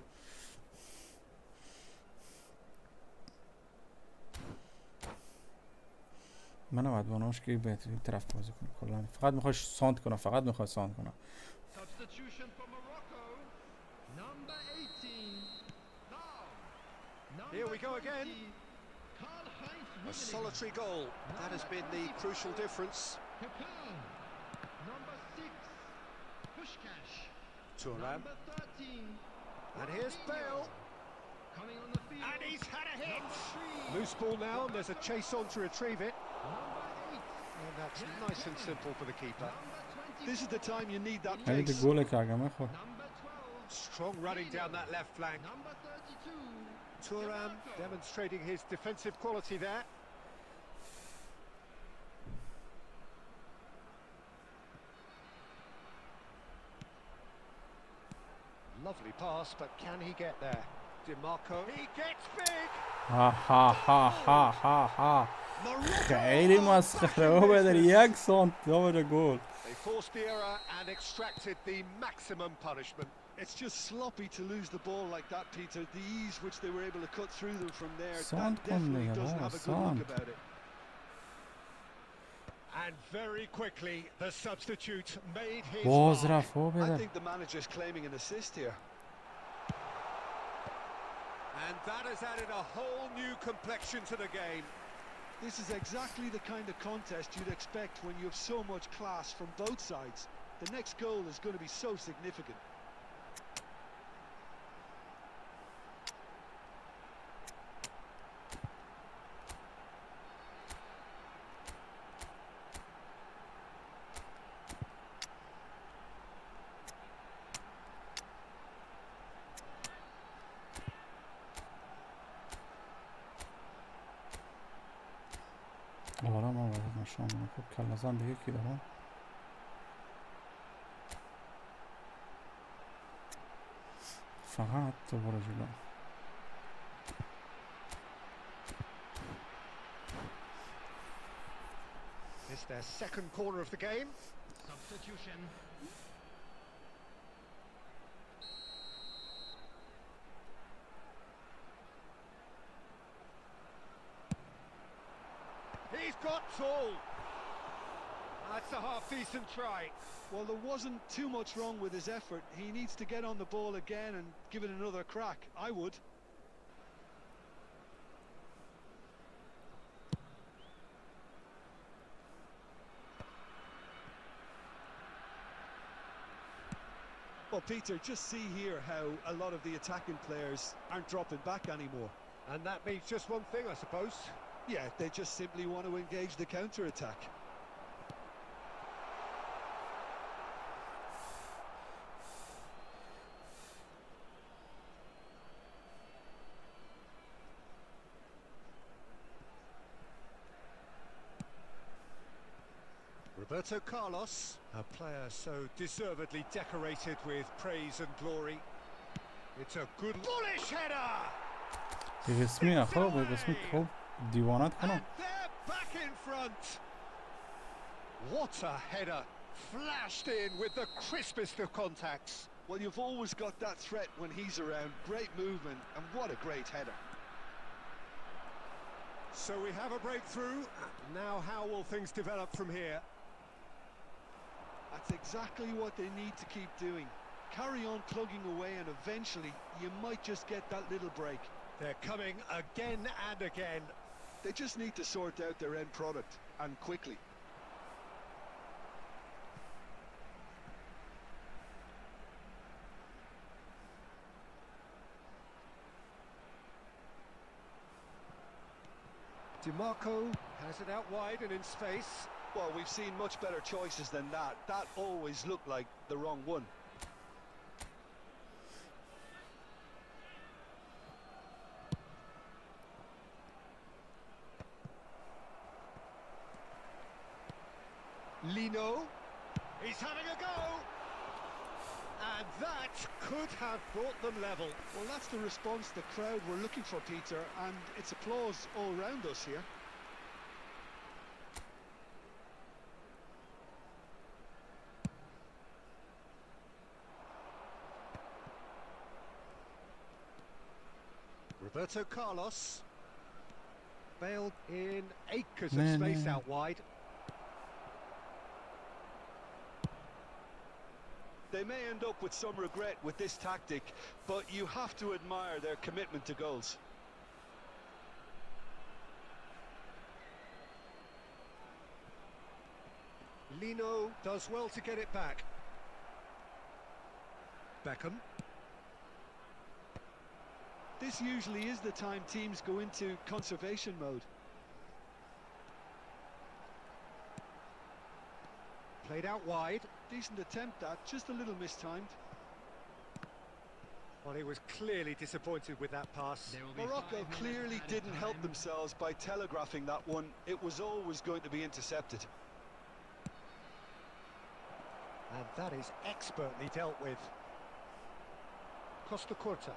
منم ادواناش که بهترین طرف بازی کنم کلا فقط میخوام ساند کنم Substitution for Morocco. Here we go again. A solitary goal. That has been the crucial difference. Number 6, Pushkash. Turan. Number 13. And here's Bale. Coming on the field. And he's had a hit. Number 3. Loose ball now, and there's a chase on to retrieve it. Number 8. And that's nice and simple for the keeper. Number 20. This is the time you need that خیلی pace. گل کردم خود. Number 12. Strong running down that left flank. Number 32. Turan demonstrating his defensive quality there. Lovely pass, but can he get there? DiMarco. He gets big. ها ها ها ها ها ها خیلی مسخره بابا در 1 سانت داره گل. They forced the error and extracted the maximum punishment. It's just sloppy to lose the ball like that, Peter. The ease which they were able to cut through them from there, Sound that definitely coming, doesn't have a good sound. look about it. And very quickly, the substitute made his باز mark. رفت بابا I در. think the manager's claiming an assist here. And that has added a whole new complexion to the game. This is exactly the kind of contest you'd expect when you have so much class from both sides. The next goal is going to be so significant. آره ما باید نشان بدم. خب کله زن دیگه کی دارم؟ فقط تو برو جلو. It's their second corner of the game. Substitution. He's got tall. That's a half-decent try. Well, there wasn't too much wrong with his effort. He needs to get on the ball again and give it another crack. I would. Well, Peter, just see here how a lot of the attacking players aren't dropping back anymore. And that means just one thing, I suppose. Yeah, they just simply want to engage the counter-attack. Roberto Carlos, a player so deservedly decorated with praise and glory. It's a good bullish header! به قسمی آخه به قسمی خوب دیوانت And کنم. they're back in front! What a header! Flashed in with the crispest of contacts. Well, you've always got that threat when he's around. Great movement, and what a great header. So we have a breakthrough. Now how will things develop from here? That's exactly what they need to keep doing. Carry on plugging away, and eventually you might just get that little break. They're coming again and again. They just need to sort out their end product, and quickly. DiMarco has it out wide and in space. Well, we've seen much better choices than that. That always looked like the wrong one. Lino, he's having a go! And that could have brought them level. Well, that's the response the crowd were looking for, Peter, and it's applause all round us here. Roberto Carlos. Bale in acres of space out wide. They may end up with some regret with this tactic, but you have to admire their commitment to goals. Lino does well to get it back. Beckham. This usually is the time teams go into conservation mode. Played out wide. Decent attempt that, just a little mistimed. Well, he was clearly disappointed with that pass. There will be Morocco 5 minutes clearly added didn't help time. themselves by telegraphing that one. It was always going to be intercepted. And that is expertly dealt with. Costa Curta.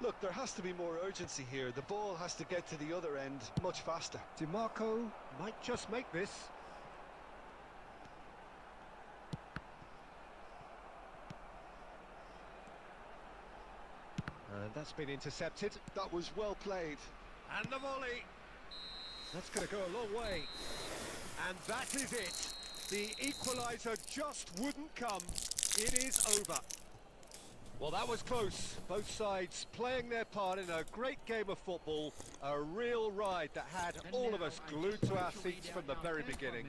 Look, there has to be more urgency here. The ball has to get to the other end much faster. DiMarco might just make this. And that's been intercepted. That was well played. And the volley. That's going to go a long way. And that is it. The equaliser just wouldn't come. It is over. Well, that was close. Both sides playing their part in a great game of football. A real ride that had all of us glued to our seats from the very beginning.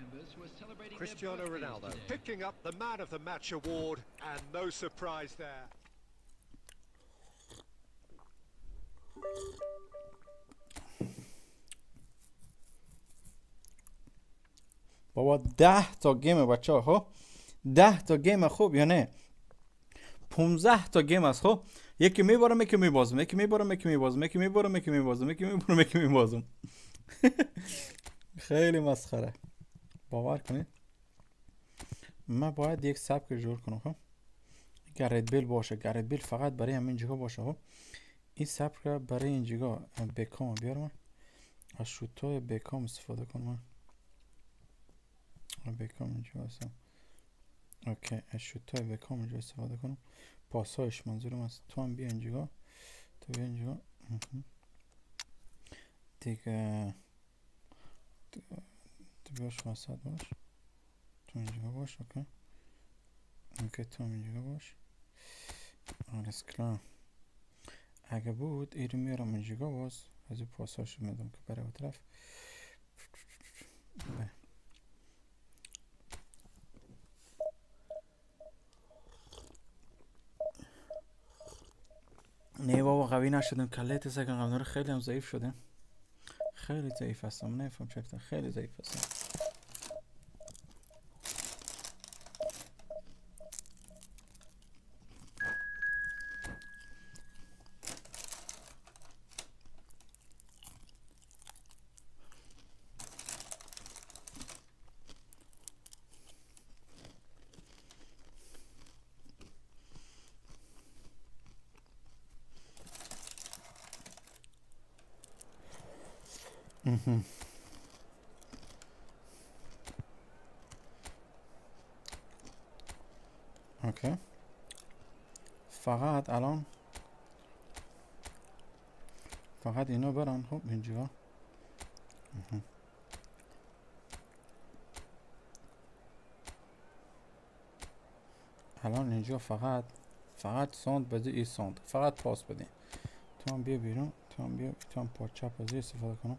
Cristiano Ronaldo picking up the Man of the Match award, and no surprise there. بابا 10 تا گیم بچه ها 10 تا گیم خوب یا نه 15 تا گیم است خب یکی میبارم یکی میبازم یکی میبارم یکی میبازم یکی میبارم یکی میبازم یکی میبارم یکی میبازم خیلی مسخره باور کنید من باید یک سبک جور کنم خب گرید بیل باشه گرید بیل فقط برای همین جگه باشه خب این سبک برای این جگه بکام بیارم از شوتای بکام استفاده کنم بکام اینجا هستم اوکی از شوتای بکام اینجا استفاده کنم پاسایش منظورم است تو هم بیا اینجا تو بیا اینجا دیگه تو بیاش وسط باش تو اینجا باش اوکی اوکی تو هم اینجا باش آرس کلام اگه بود ایرو میارم اینجا باز از این پاسایش میدم که برای طرف نه بابا قوی نشدم کلت سکن قبل خیلی هم ضعیف شدم خیلی ضعیف هستم نفهم چکتن خیلی ضعیف هستم اوکی فقط الان فقط اینو برن خب اینجا الان اینجا فقط ساند بده ای ساند فقط پاس بده تو هم بیا بیرون تو هم بیا تو هم پا چپ از استفاده کنم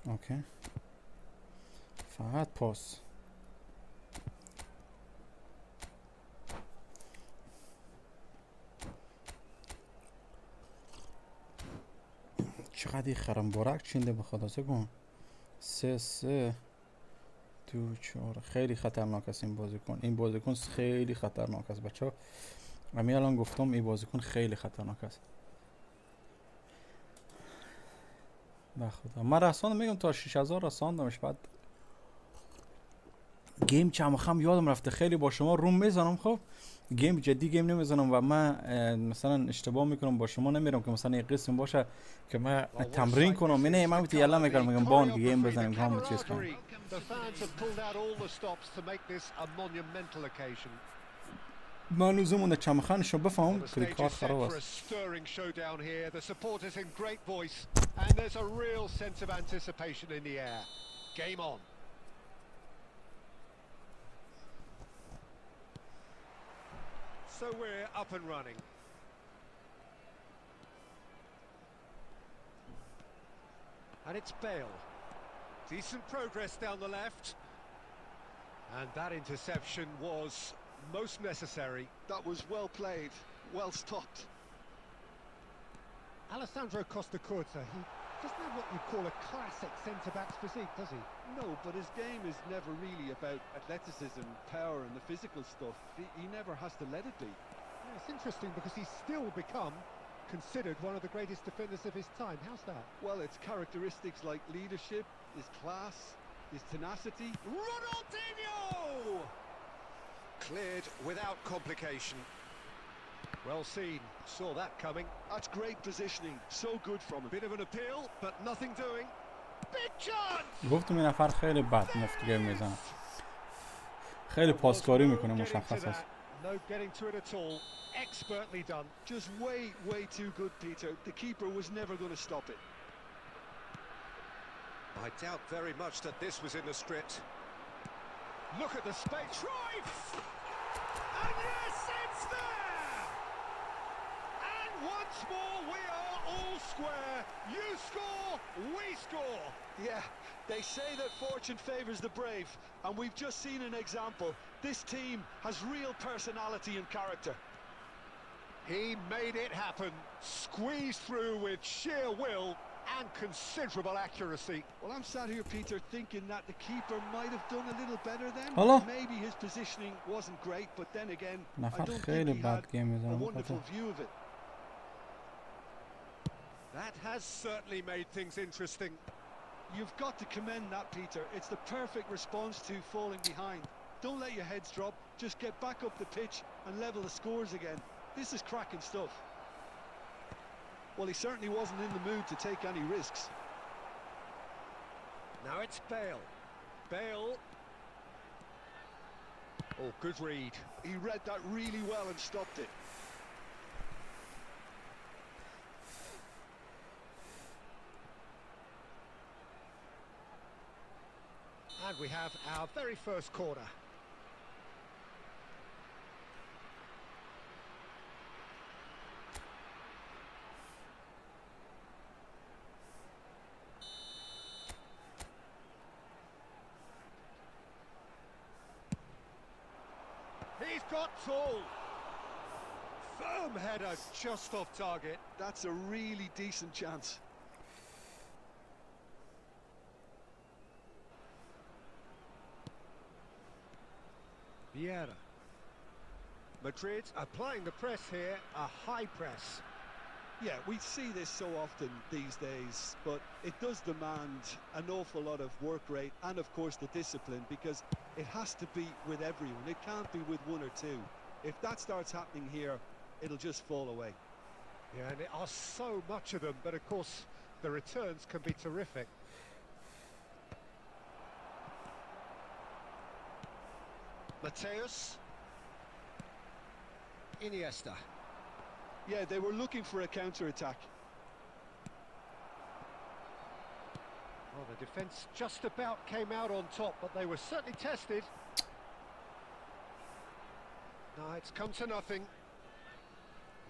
اوکی فقط پاس چقدر خرمبارک چینده به خدا سگون 3 2 4 خیلی خطرناک است این بازیکن خیلی خطرناک است بچه ها امی الان گفتم این بازیکن خیلی خطرناک است به خدا من رسانم میگم تا 6000 رساندمش بعد گیم چمخم یادم رفته خیلی با شما روم میزنم خب گیم جدی گیم نمیزنم و من مثلا اشتباه میکنم با شما نمیرم که مثلا یک قسم باشه که من تمرین کنم نه من میگم یلا میگم بان گیم بزنیم هم چیز کنم من لزومونه چمخانشو بفهم که کار خراب است So we're up and running. And it's Bale. Decent progress down the left. And that interception was most necessary. That was well played, well stopped. Alessandro Costacurta, he doesn't have what you'd call a classic centre-back's physique, does he? No, but his game is never really about athleticism, power and the physical stuff. He never has to let it be. Yeah, it's interesting because he's still become considered one of the greatest defenders of his time. How's that? Well, it's characteristics like leadership, his class, his tenacity. Ronaldinho! Cleared without complication. Well seen, saw that coming. That's great positioning, so good from him. Bit of an appeal, but nothing doing. Big chance! گفتم این نفر خیلی بد مفت گیم میزنه. خیلی پاسکاری میکنه مشخص است. No getting to it at all. Expertly done. Just way too good, Peter. The keeper was never going to stop it. I doubt very much that this was in the script. Look at the space. Trife! And yes, it's there! And once more we are all square. You score, we score. Yeah, they say that fortune favours the brave, and we've just seen an example. This team has real personality and character. He made it happen. Squeezed through with sheer will and considerable accuracy. Well, I'm sat here, Peter, thinking that the keeper might have done a little better then. Hello? Maybe his positioning wasn't great, but then again, I نفر don't خیلی think he بد had گیم a میزنه. wonderful view of it. That has certainly made things interesting. You've got to commend that, Peter. It's the perfect response to falling behind. Don't let your heads drop. Just get back up the pitch and level the scores again. This is cracking stuff. Well, he certainly wasn't in the mood to take any risks. Now it's Bale. Bale. Oh, good read. He read that really well and stopped it. And we have our very first corner. He's got tall. Firm header just off target. That's a really decent chance. Vieira. Madrid applying the press here, a high press. Yeah, we see this so often these days, but it does demand an awful lot of work rate and, of course, the discipline, because it has to be with everyone. It can't be with one or two. If that starts happening here, it'll just fall away. Yeah, and there are so much of them, but of course the returns can be terrific. Mateus. Iniesta. Yeah, they were looking for a counter-attack. Well, the defence just about came out on top, but they were certainly tested. No, it's come to nothing.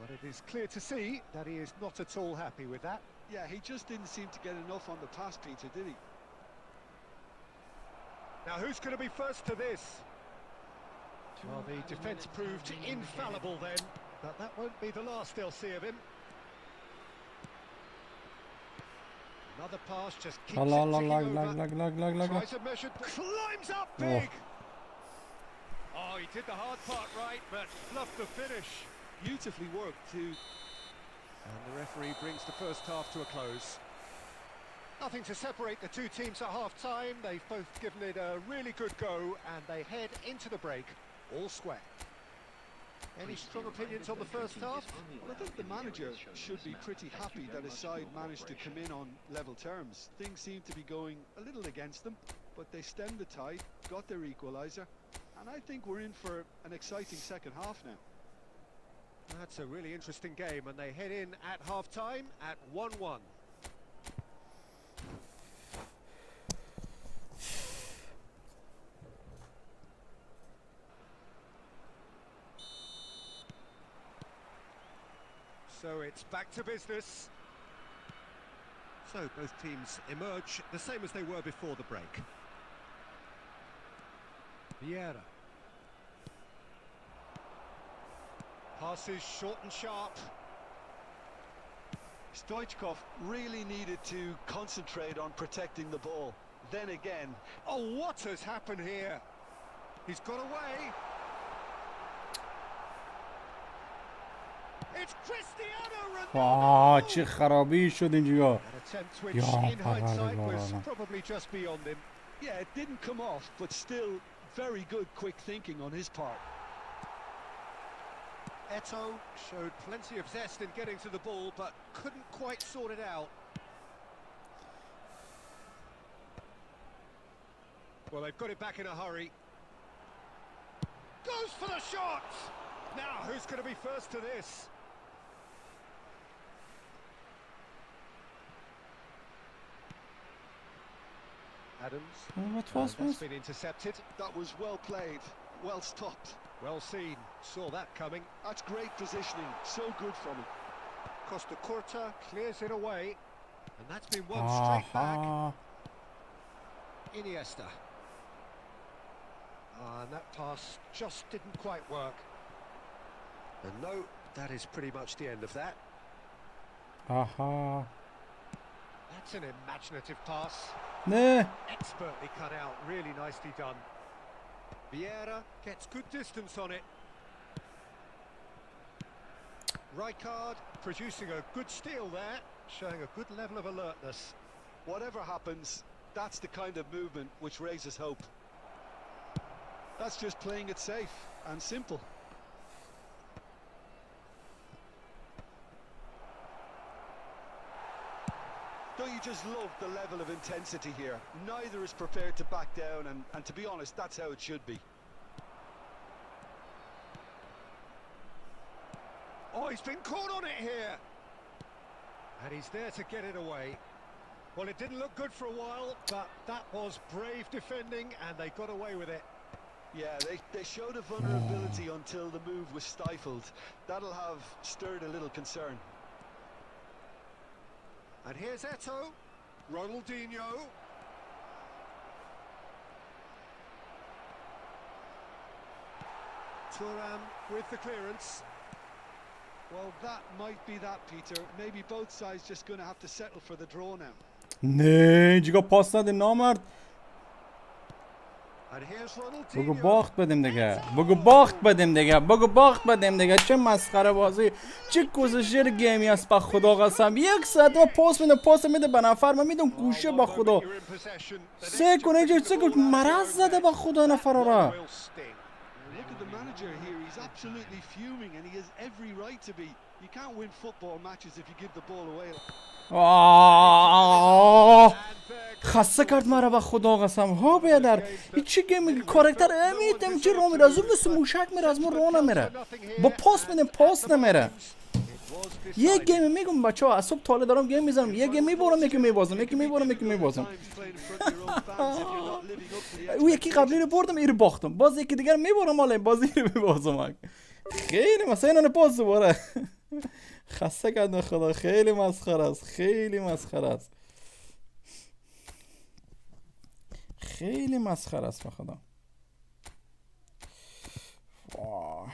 But it is clear to see that he is not at all happy with that. Yeah, he just didn't seem to get enough on the pass, Peter, did he? Now, who's going to be first to this? Well, the defence proved infallible then, but that won't be the last they'll see of him. Another pass just keeps it ticking over. Tries a measure, climbs up big! Oh, he did the hard part right, but fluffed the finish. Beautifully worked too. And the referee brings the first half to a close. Nothing to separate the two teams at half-time. They've both given it a really good go, and they head into the break all square. Any strong opinions on the first half? Well, I think the manager should be pretty happy that his side managed to come in on level terms. Things seem to be going a little against them, but they stemmed the tide, got their equaliser, and I think we're in for an exciting second half now. That's a really interesting game, and they head in at half-time at 1-1. So it's back to business. So both teams emerge the same as they were before the break. Vieira. Passes short and sharp. Stoichkov really needed to concentrate on protecting the ball. Then again, Oh, what has happened here? He's got away. It's Cristiano واه Ronaldo. چه خرابی شد اینجا. An attempt which, Ya in hindsight, was Paralama. probably just beyond him. yeah, it didn't come off, but still very good quick thinking on his part. Eto'o showed plenty of zest in getting to the ball, but couldn't quite sort it out. Well, they've got it back in a hurry. Goes for the shot! Now, who's going to be first to this? Adams. That's been intercepted. That was well played, well stopped. Well seen. Saw that coming. That's great positioning, so good from him. Costa Curta clears it away. And that's been won straight back. آها. Iniesta. And that pass just didn't quite work. And no, that is pretty much the end of that. آها. That's an imaginative pass. نه. Expertly cut out, really nicely done. Vieira gets good distance on it. Rijkaard producing a good steal there, showing a good level of alertness. Whatever happens, that's the kind of movement which raises hope. That's just playing it safe and simple. Don't you just love the level of intensity here? Neither is prepared to back down, and to be honest, that's how it should be. Oh, he's been caught on it here. And he's there to get it away. Well, it didn't look good for a while, but that was brave defending, and they got away with it. Yeah, they showed a vulnerability until the move was stifled. That'll have stirred a little concern. And here's Eto'o, Ronaldinho. Thuram with the clearance. Well, that might be that, Peter. Maybe both sides just going to have to settle for the draw now. نه اینجا پاس نده نامرد. And here's بگو Ronaldinho. باخت بدیم دیگه. بگو باخت بدیم دیگه. بگو باخت بدیم دیگه. چه مسخره بازی. چه کوزشیر گیمی است با خدا قسم. یک ساعت ما پاس میده به نفر. من میدم گوشه با خدا. You're in possession. The next سه کنه chance اینجا to سه the کنه ball now. مرض زده با خدا نفر را. Will sting. Look at the manager here. He's absolutely fuming, and he has every right to be. You can't win football matches if you give the ball away. آه. And there خسته کرد مرا با خدا قسم. ها بیادر. هیچی گیم کارکتر امیدم چه رو میره. زود مثل موشک میره از ما رو نمیره. با پاس میدم پاس نمیره. یه گیم میگم بچه ها از صبح تا حالا دارم گیم میزنم. یه گیم میبرم یکی میبازم یکی میبرم یکی میبازم. Times playing in front of your own fans if you're not living up to the او یکی قبلی رو بردم اینو باختم. باز یکی دیگر میبرم حالا بازی رو میبازم. خیلی مثلا اینو پاس دوباره. خسته کرد خدا. خیلی مسخره است. خیلی مسخره است. خیلی مسخره است به خدا. واه.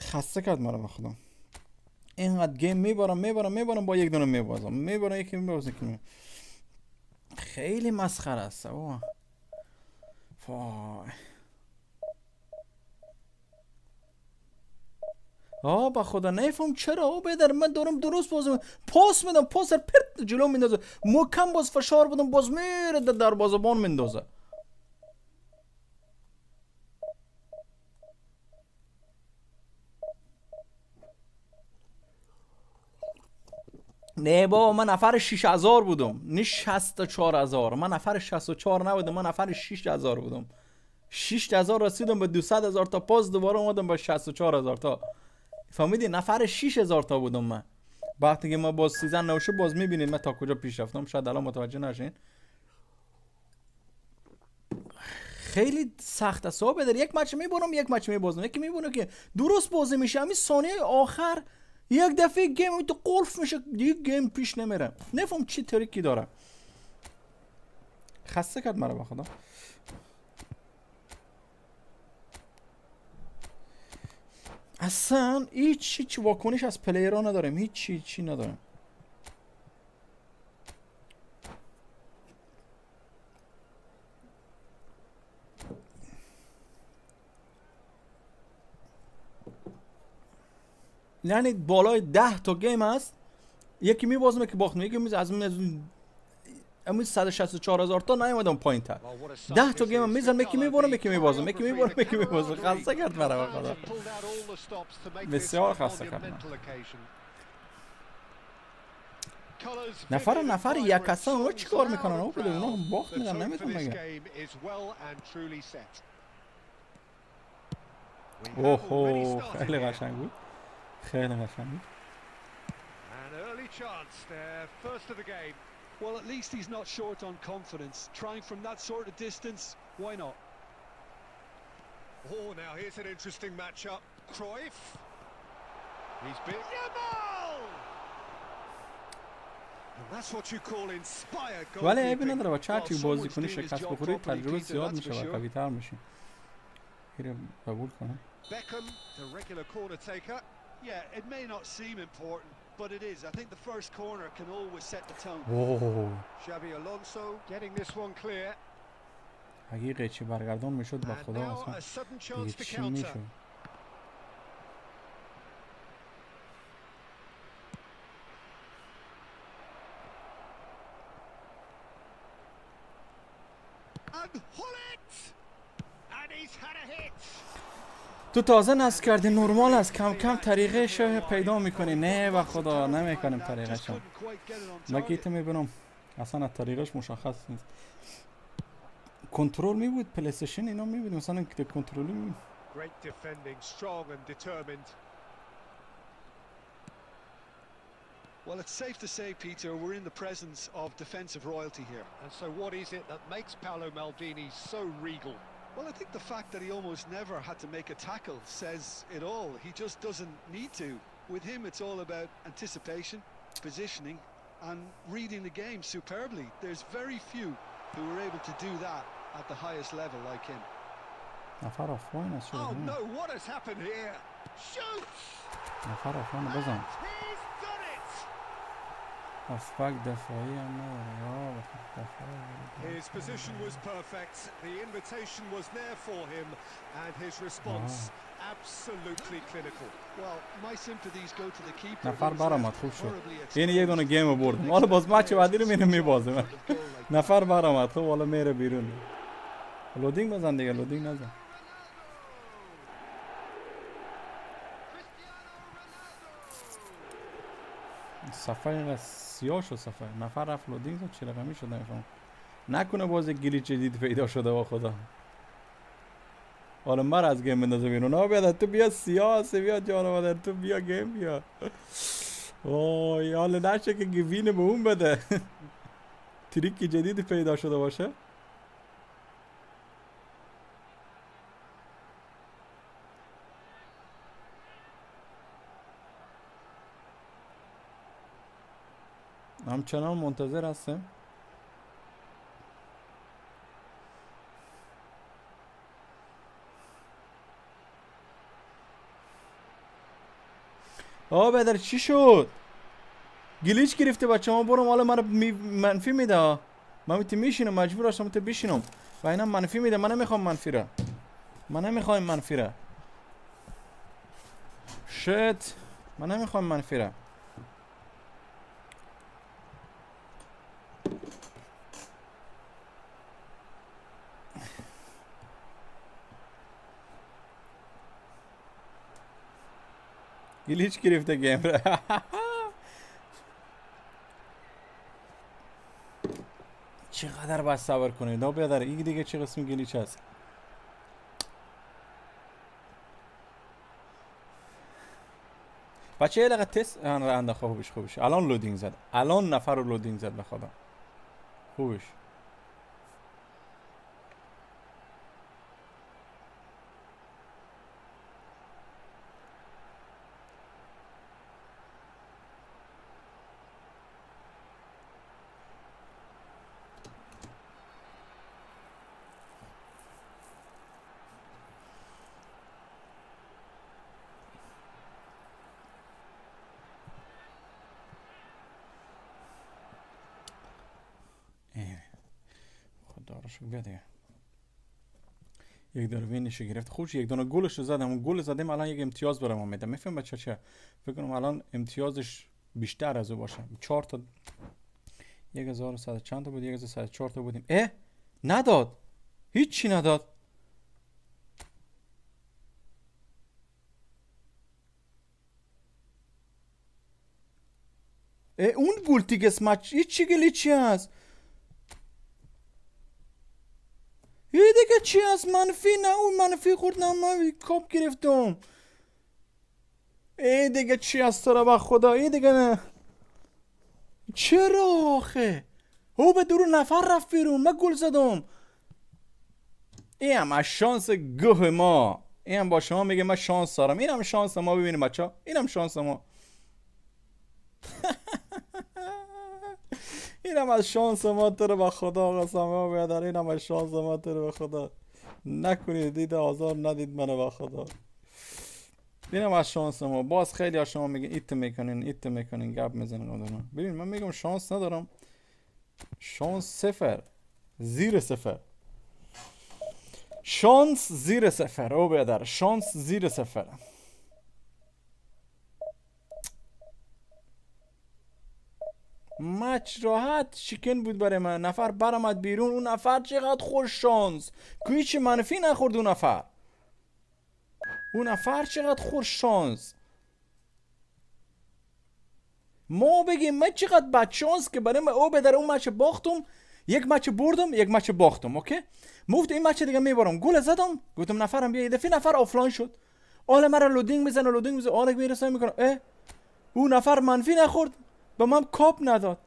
خسته کرد مرا به خدا. اینقدر گیم میبرم با یک دونه میبازم. میبرم یکی میبازم یکی خیلی مسخره است. وای. با خدا نفهم چرا بدر من دارم درست بازم پاس میدم پاس پرت جلو میندازه محکم باز فشار بدم باز میره در دروازه‌بان میندازه. نه بابا من نفر 6000 بودم نه 64000. من نفر 64 نبودم من نفر 6000 بودم. 6000 رسیدم به 200000 تا پاس، دوباره اومدم به 64000 تا. فهمیدی؟ نفر 6000 تا بودم من. وقتی که ما باز سیزن نوشه باز میبینید من تا کجا پیش رفتم. شاید الان متوجه نشین. خیلی سخت است. بدر یک مچ میبرم یک مچ میبازم، یکی میبونه که درست بازی میشه، همین ثانیه آخر یک دفعه گیم تو قلف میشه، دیگه گیم پیش نمیره. نفهم چی تریکی داره. خسته کرد مرا بخدا. اصلا هیچ واکنش از پلیرها نداریم، هیچ نداریم. یعنی بالای 10 تا گیم هست، یکی میبازم یکی باختم، یکی از 164000 تا نیومدم پایین تر. 10 تا گیم میزنم، یکی میبرم یکی میبازم، یکی میبرم یکی میبازم. خسته کرد مرا بخدا. بسیار خسته کرد. نفر یک کسا اونا چی کار میکنن؟ اونا باخت میدن نمیتونم بگم. اوه خیلی قشنگ بود. خیلی قشنگ بود. Well, at least he's not short on confidence. Trying from that sort of distance, why not? Oh, now here's an interesting matchup. Cruyff. He's big. Yamal! And that's what you call inspired goalkeeping. ولی عیبی نداره با چه چی بازی کنی شکست بخوری تجربه زیاد میشه و قوی‌تر میشی. اینو قبول کنم. Beckham, the regular corner taker. Yeah, it may not seem important, but it is. I think the first corner can always set the tone. Xabi Alonso getting this one clear. اگه قیچی برگردان میشد با خدا اصلا دیگه چی میشد. And Hallet! And he's had a hit. تو تازه نصب کردی، نرمال است، کم کم طریقش پیدا میکنی. نه و خدا نمیکنیم طریقش. من گیت میبینم اصلا از طریقش مشخص نیست. کنترل می بود پلی استیشن اینا میبینیم مثلا که کنترلی می. Great defending, strong and determined. Well, it's safe to say, Peter, we're in the presence of defensive royalty here. And so what is it that makes Paolo Maldini so regal? Well, I think the fact that he almost never had to make a tackle says it all. He just doesn't need to. With him, it's all about anticipation, positioning, and reading the game superbly. There's very few who are able to do that at the highest level like him. Oh no, what has happened here? Shoots! بزن. He's done it! افبک دفاعی هم نداره. His position was perfect, the invitation was there for him, and his response absolutely clinical. Well, my sympathies go to the keeper. نفر برآمد خوب شد. این یه دونه گیم بردیم. حالا باز مچ بعدی رو میریم میبازیم. نفر برآمد خب حالا میره بیرون. لودینگ بزن دیگه، لودینگ نزن. صفحه اینقدر سیاه شد صفحه. نفر رفت لودینگ زد چه رقمی شد نمیفهم. نکنه باز گلیچ جدید پیدا شده با خدا. حالا مر از گیم بندازه بیرون. نه بیاد تو بیا سیاه هستی، بیا جانور تو بیا گیم بیا. اوه حالا نشه که گوین به اون بده. تریک جدید پیدا شده باشه. همچنان منتظر هستم. بدر چی شد؟ گلیچ گرفته بچه ها. برم حالا من منفی میده. من میشینم مجبور هستم تو بشینم و اینا منفی میده. من نمیخوام منفی را. من نمیخوام منفی را. شت. من نمیخوام منفی را. گلیچ گرفته گیم را. چقدر باید صبر کنید. بیادر این دیگه چه قسم گلیچ هست؟ بچه یه دقیقه تست رنده خوبش الان لودینگ زد، الان نفر رو لودینگ زد به خدا خوبش. خدا رو شکر بیا دیگه. یک دونه وینش گرفت. خوش یک دونه گلش رو زدم. اون گل زدیم الان یک امتیاز برام اومده. میفهم بچه چه؟ فکر کنم الان امتیازش بیشتر از او باشه. 4 تا 1100 چند تا بود؟ 1104 تا بودیم. نداد. هیچی نداد. اون گولتیگس مچ هیچی گلیچی هست. یه دیگه چی هست؟ منفی نه اون منفی خورد نه من کاپ گرفتم. دیگه چی هست تو رو با خدا؟ دیگه نه. چرا آخه؟ او به درون نفر رفت بیرون. من گل زدم. این هم از شانس گوه ما. این هم با شما میگه من شانس دارم. این هم شانس ما. ببینیم بچه ها این هم شانس ما. این هم از شانس ما تو رو به خدا قسم ما بیادر. این هم از شانس ما تو رو به خدا. نکنید دید آزار ندید منو به خدا. این هم از شانس ما. باز خیلی از شما میگن ایت میکنین گپ میزنین. ببین من میگم شانس ندارم. شانس صفر. زیر صفر. شانس زیر صفر. او بیادر شانس زیر صفر. مچ راحت شیکن بود برای من. نفر برامد بیرون. اون نفر چقدر خوش شانس. هیچ منفی نخورد اون نفر. اون نفر چقدر خوش شانس. ما بگیم من چقدر بد شانس که برای من او بدر اون مچ باختم. یک مچ بردم یک مچ باختم. اوکی مفت این مچ دیگه میبرم. گل زدم. گفتم نفرم بیا. یه دفعه نفر آفلاین شد. آله مرا لودینگ میزنه آله میرسه میکنه. اون نفر منفی نخورد به من کاپ نداد.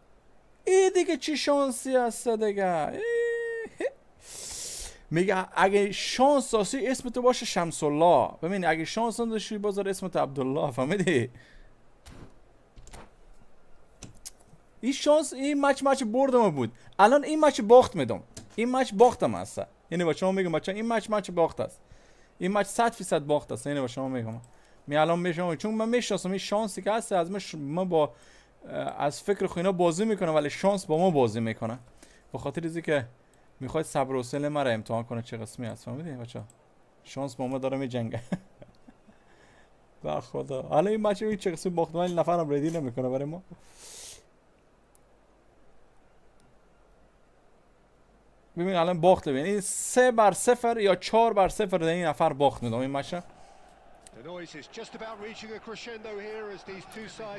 دیگه چی شانسی هست دیگه. میگه اگه شانس داشتی اسم تو باشه شمس الله. ببین اگه شانس داشتی بذار اسمت عبدالله. فهمیدی؟ این شانس این مچ بردم بود. الان این مچ باخت میدم. این مچ باختم هست. یعنی با شما میگم بچا این مچ باخت است. این مچ 100% باخت است. یعنی با شما میگم می الان میشم چون من میشناسم این شانسی که هست از من با از فکر خوینا بازی میکنه ولی شانس با ما بازی میکنه. به خاطر اینکه که میخواد صبر و حوصله ما رو امتحان کنه چه قسمی هست. فهمیدی بچا؟ شانس با ما داره میجنگه. با خدا الان این مچ چه قسمی باخت ولی نفرم ردی نمیکنه برای ما. ببین الان باخت. ببین این 3-0 یا 4-0 در این نفر باخت میدم این مچ.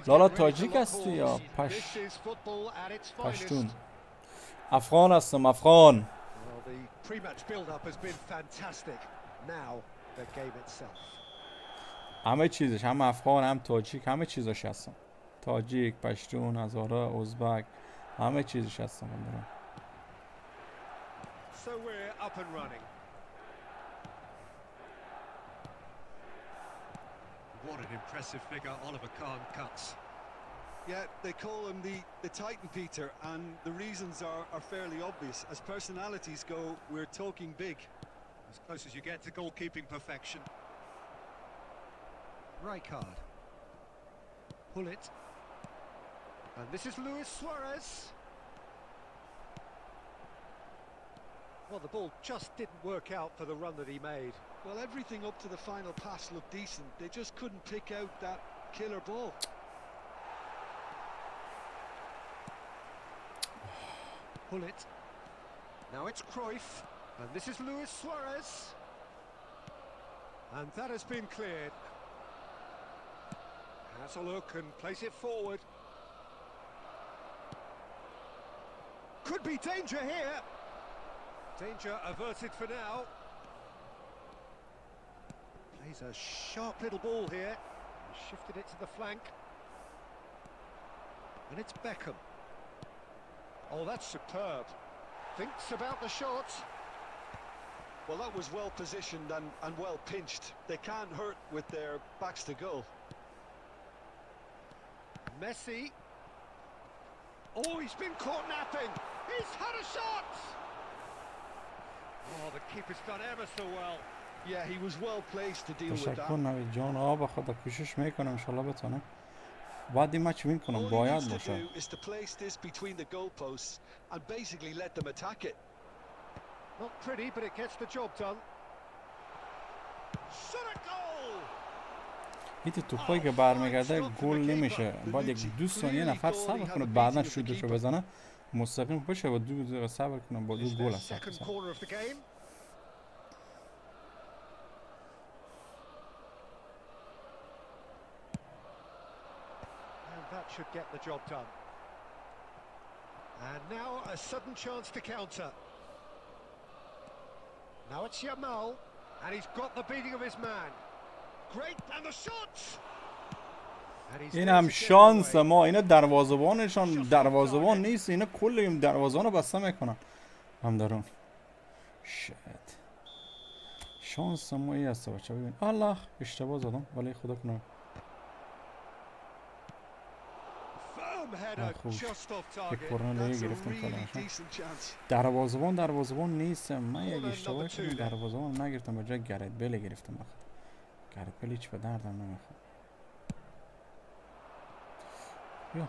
لالا تاجیک هستی یا پشتون؟ افغان هستم افغان. همه چیزش هم افغان هم تاجیک همه چیزش هستم. تاجیک پشتون هزاره ازبک همه چیزش هستم. So we're up and running. What an impressive figure Oliver Kahn cuts. Yeah, they call him the Titan, Peter, and the reasons are fairly obvious. As personalities go, we're talking big. As close as you get to goalkeeping perfection. Rijkaard. Pull it. And this is Luis Suarez. Well, the ball just didn't work out for the run that he made. Well, everything up to the final pass looked decent. They just couldn't pick out that killer ball. Pull it. Now it's Cruyff. And this is Luis Suarez. And that has been cleared. Has a look and place it forward. Could be danger here. Danger averted for now. Plays a sharp little ball here. He shifted it to the flank. And it's Beckham. Oh, that's superb. Thinks about the shot. Well, that was well positioned and well pinched. They can't hurt with their backs to goal. Messi. Oh, he's been caught napping. He's had a shot. Oh, the keeper's done ever so well. Yeah, he was well placed to deal with تشکر that. نوید جان. به خدا کوشش میکنم انشالله بتونم باید این مچ وین کنم. All he باید needs to باشه. do is to place this between the goalposts and basically let them attack it. Not pretty, but it gets the job done. Shot a goal! این توپایی که برمیگرده گل نمیشه. باید یک 2 ثانیه نفر صبر کنه بعدا شوتشو بزنه مستقیم بشه و 2 دقیقه صبر کنه با 2 گل هست. Second corner of the game. And that should get the job done. And now a sudden chance to counter. Now it's Yamal, and he's got the beating of his man. Great, and the shot! این هم شانس ما. اینا دروازه‌بانشان دروازه‌بان نیست. اینا کل این دروازه‌بانو بسته میکنن هم درون. شت. شانس ما این است بچه‌ها. ببین الله اشتباه زدم ولی خدا کنه. یک کورنر دیگه گرفتم کلامشون. دروازه‌بان نیست. من یک اشتباه کردم دروازه‌بان نگرفتم به جای گرت بیل گرفتم. گرت بیل هیچ به دردم نمیخوره. Yeah.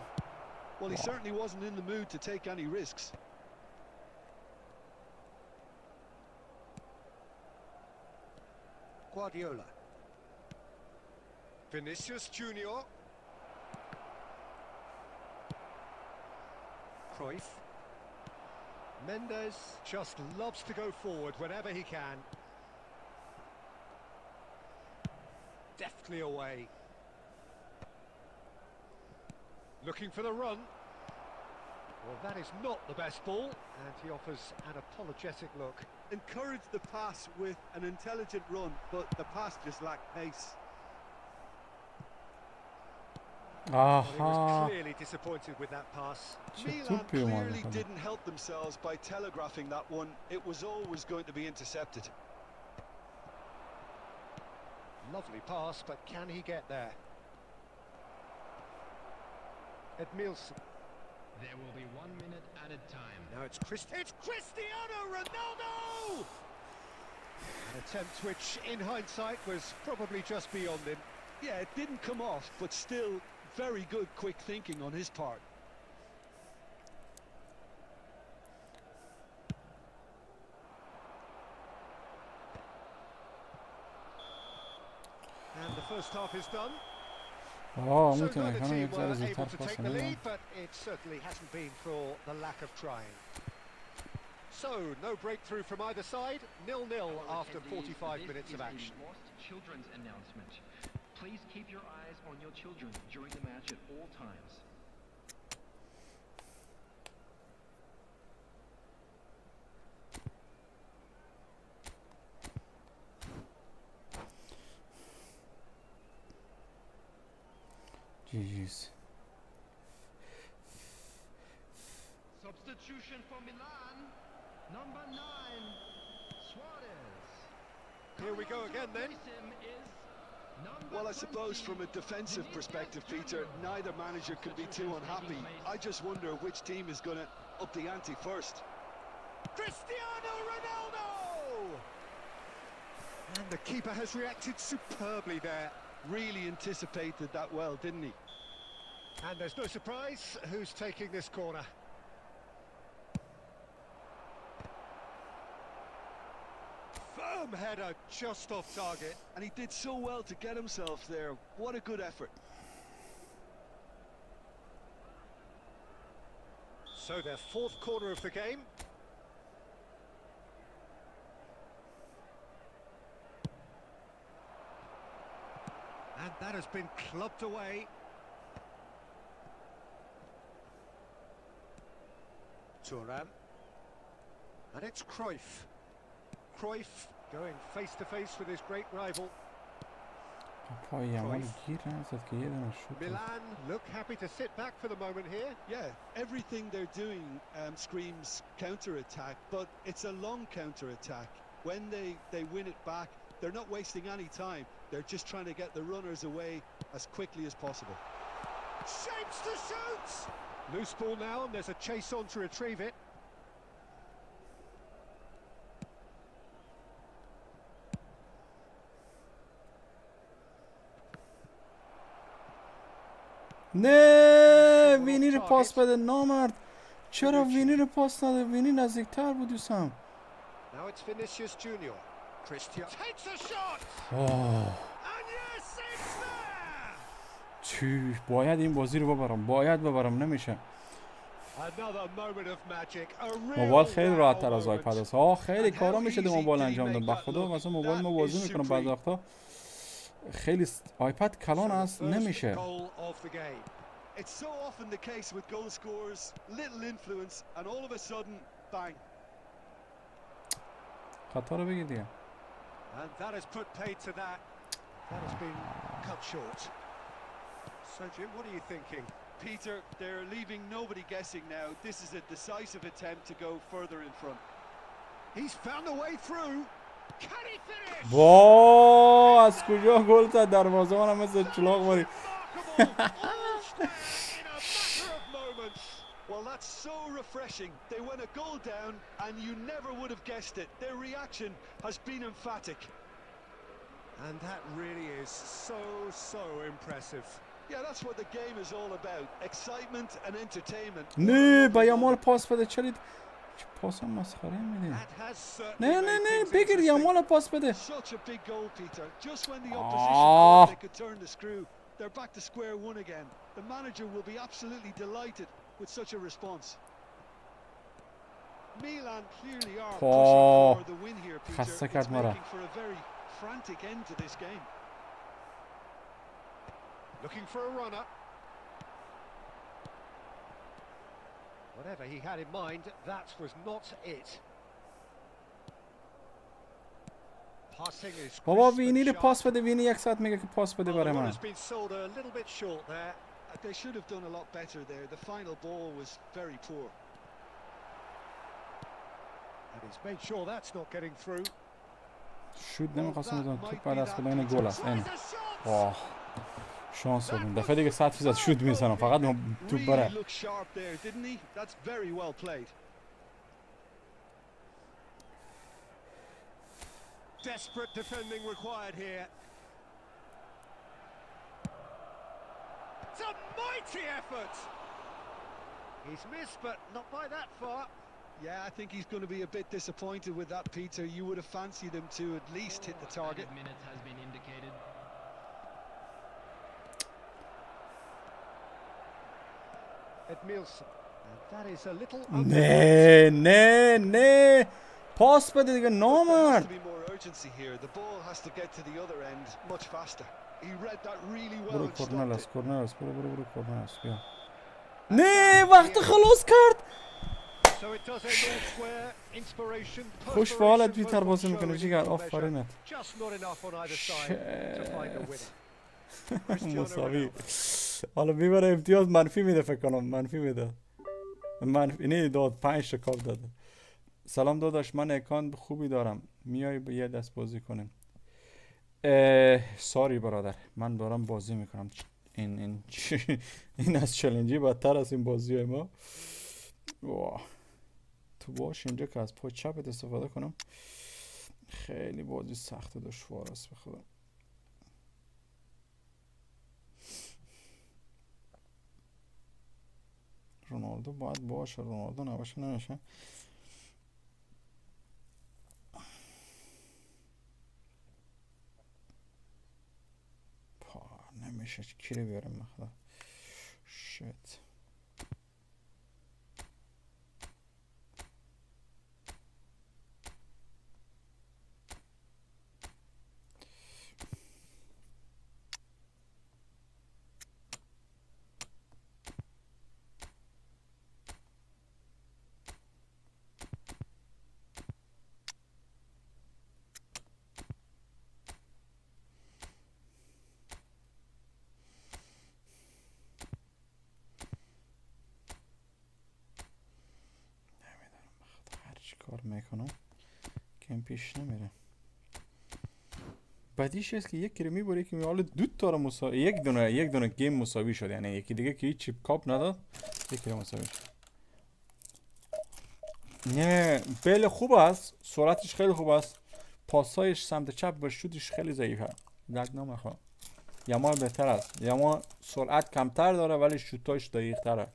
Well, he certainly wasn't in the mood to take any risks. Guardiola. Vinicius Junior. Cruyff. Mendes just loves to go forward whenever he can. Deftly away. Looking for the run. Well, that is not the best ball, and he offers an apologetic look. Encouraged the pass with an intelligent run, but the pass just lacked pace. Well, he was clearly disappointed with that pass. Milan clearly didn't help themselves by telegraphing that one. It was always going to be intercepted. Lovely pass, but can he get there? Edmilson. There will be 1 minute added time. Now it's Cristiano Ronaldo! An attempt which, in hindsight, was probably just beyond him. Yeah, it didn't come off, but still very good quick thinking on his part. And the first half is done. میتونه کنم یک ذره زودتر پاس بدم. But it certainly hasn't been for the lack of trying. So, no breakthrough from either side. 0-0 after 45 minutes of action. Children's announcement. Please keep your eyes on your children during the match at all times. GG's. Substitution for Milan. Number 9, Suarez. Here we go again then. Well, I suppose from a defensive perspective, Peter, neither manager can be too unhappy. I just wonder which team is going to up the ante first. Cristiano Ronaldo! And the keeper has reacted superbly there. Really anticipated that well, didn't he? And there's no surprise who's taking this corner. Firm header just off target. And he did so well to get himself there. What a good effort. So their fourth corner of the game. And that has been clubbed away. Thuram. And it's Cruyff. Cruyff going face to face with his great rival. پای یمال گیر نزد که یه دونه شد. Milan look happy to sit back for the moment here. Yeah, everything they're doing screams counter-attack, but it's a long counter-attack. When they win it back, they're not wasting any time. They're just trying to get the runners away as quickly as possible. Shapes to shoot! Loose ball now, and there's a chase on to retrieve it. نه وینی رو پاس بده نامرد. چرا وینی رو پاس نده؟ وینی نزدیکتر بود دوستم. Now it's Vinicius Junior. Christian Takes a shot. آه And yes, it's there. چی باید این بازی رو باید ببرم نمیشه. Another moment of magic. A real موبایل خیلی راحت تر از wow آیپد moment. است. خیلی کارا میشه در موبایل انجام داد. بخدا مثلا موبایل ما بازی میکنم بعضی وقتا خیلی آیپد کلان است نمیشه. Goal of the game. It's so often the case with goal scorers, little influence, and all of a sudden, bang. خطا رو بگید دیگه. And that has put paid to that. That has been cut short. So Jim, what are you thinking? Peter, they're leaving nobody guessing now. This is a decisive attempt to go further in front. He's found a way through. Can he finish? وا از کجا گل زد دروازه‌بانم مثل چلاق ماری. Remarkable. All staying in a matter of moments. Well, that's so refreshing. They went a goal down, and you never would have guessed it. Their reaction has been emphatic. And that really is so impressive. Yeah, that's what the game is all about. Excitement and entertainment. نه با یامال پاس بده. چه پاس مسخره میدی؟ That has certainly نه made نه نه things بگیر interesting. یامال پاس بده. Such a big goal, Peter. Just when the opposition thought they could turn the screw, they're back to square one again. The manager will be absolutely delighted with such a response. Milan clearly are pushing for the win here, Peter. خسته It's کرد مرا. making for a very frantic end to this game. Looking for a runner. Whatever he had in mind, that was not it. Passing is بابا crisp وینی and رو sharp. پاس بده. وینی یک ساعت میگه که پاس بده Well, برای the run من. has been sold a little bit short there. They should have done a lot better there. The final ball was very poor. And he's made sure that's not getting through. شوت نمیخواستم بزنم. توپ بعد از خود that این گل است. این Tries a shot. واه شانس دادم. دفعه دیگه 100% شوت میزنم فقط توپ بره. Really looked sharp there, didn't he? That's very well played. Desperate defending required here. It's a mighty effort. He's missed, but not by that far. Yeah, I think he's going to be a bit disappointed with that, Peter. You would have fancied him to at least hit the target. Minutes has been indicated. Edmilson. And that is a little نه نه نه پاس بده دیگه There has نامرد. to be more urgency here. The ball has to get to the other end much faster. He read that really well برو and stopped کورنلس it. کورنلس برو کورنلس بیا. نه وقت خلاص کرد. So it does end all square. Inspiration. خوش به حالت perspiration, بیتر both بازی on میکنه show in جیگر equal آفرینت. measure. Just not enough on either side to find a winner. Cristiano مساوی. Ronaldo. حالا میبره امتیاز منفی میده فکر کنم. منفی میده. منفی نه داد 5 تا کار داده. سلام داداش من اکانت خوبی دارم. میای به یه دست بازی کنیم. ساری برادر من دارم بازی میکنم. این از چالنجی بدتر از این بازی های ما. واه. تو باش اینجا که از پای چپت استفاده کنم خیلی بازی سخت و دشوار است به خدا. رونالدو باید باشه. رونالدو نباشه نمیشه. نمیشه کی رو بیارم مخدا. شت میکنم که این پیش نمیره. بعدیش است که یکی رو میبره که حالا دو تا رو مساوی، یک دونه گیم مساوی شد، یعنی یکی دیگه که هیچ چیپ کاپ نداد یکی رو مساوی شد. نه بله خوب است، سرعتش خیلی خوب است، پاسایش سمت چپ و شوتش خیلی ضعیفه. درد نمیخوام. یامال بهتر است. یامال سرعت کمتر داره ولی شوتاش دقیق تره.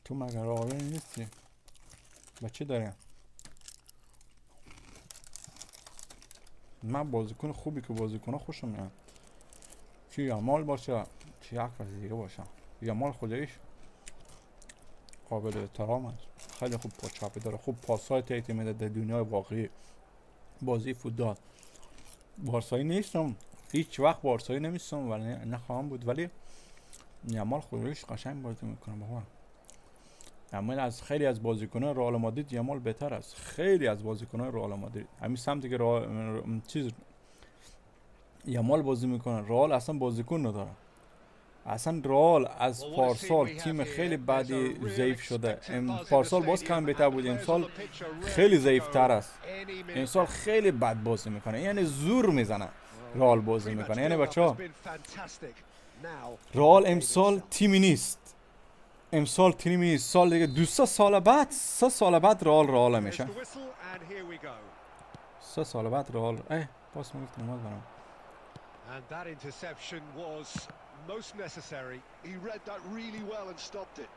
تو مگر راوی نیستی؟ بچه داریم. من بازیکن خوبی که بازیکن‌ها خوشم میاد. چه یامال باشه چه یک کسی دیگه باشه. یامال خودش قابل احترام است. خیلی خوب پاچاپی داره، خوب پاس‌های تهیه میده در دنیای واقعی بازی فوتبال. بارسایی نیستم، هیچ وقت بارسایی نمیستم ولی نخواهم بود، ولی یامال خودش قشنگ بازی میکنه بابا. یامال از خیلی از بازیکنان رئال مادرید یامال بهتر است، خیلی از بازیکنان رئال مادرید. همین سمتی که یامال بازی میکنه رئال اصلا بازیکن نداره. اصلا رئال از پارسال تیم خیلی بعدی ضعیف شده. پارسال باز کم بهتر بود، امسال خیلی ضعیف تر است. امسال خیلی بد بازی میکنه، یعنی زور میزنه رئال بازی میکنه. یعنی بچه‌ها رئال امسال تیمی نیست. امسال تیمی نیست. سال دیگه 2 سال بعد 3 سال بعد رئال میشه. 3 سال بعد رئال پاس میگفتم اومد برام. And that interception was most necessary. He read that really well and stopped it.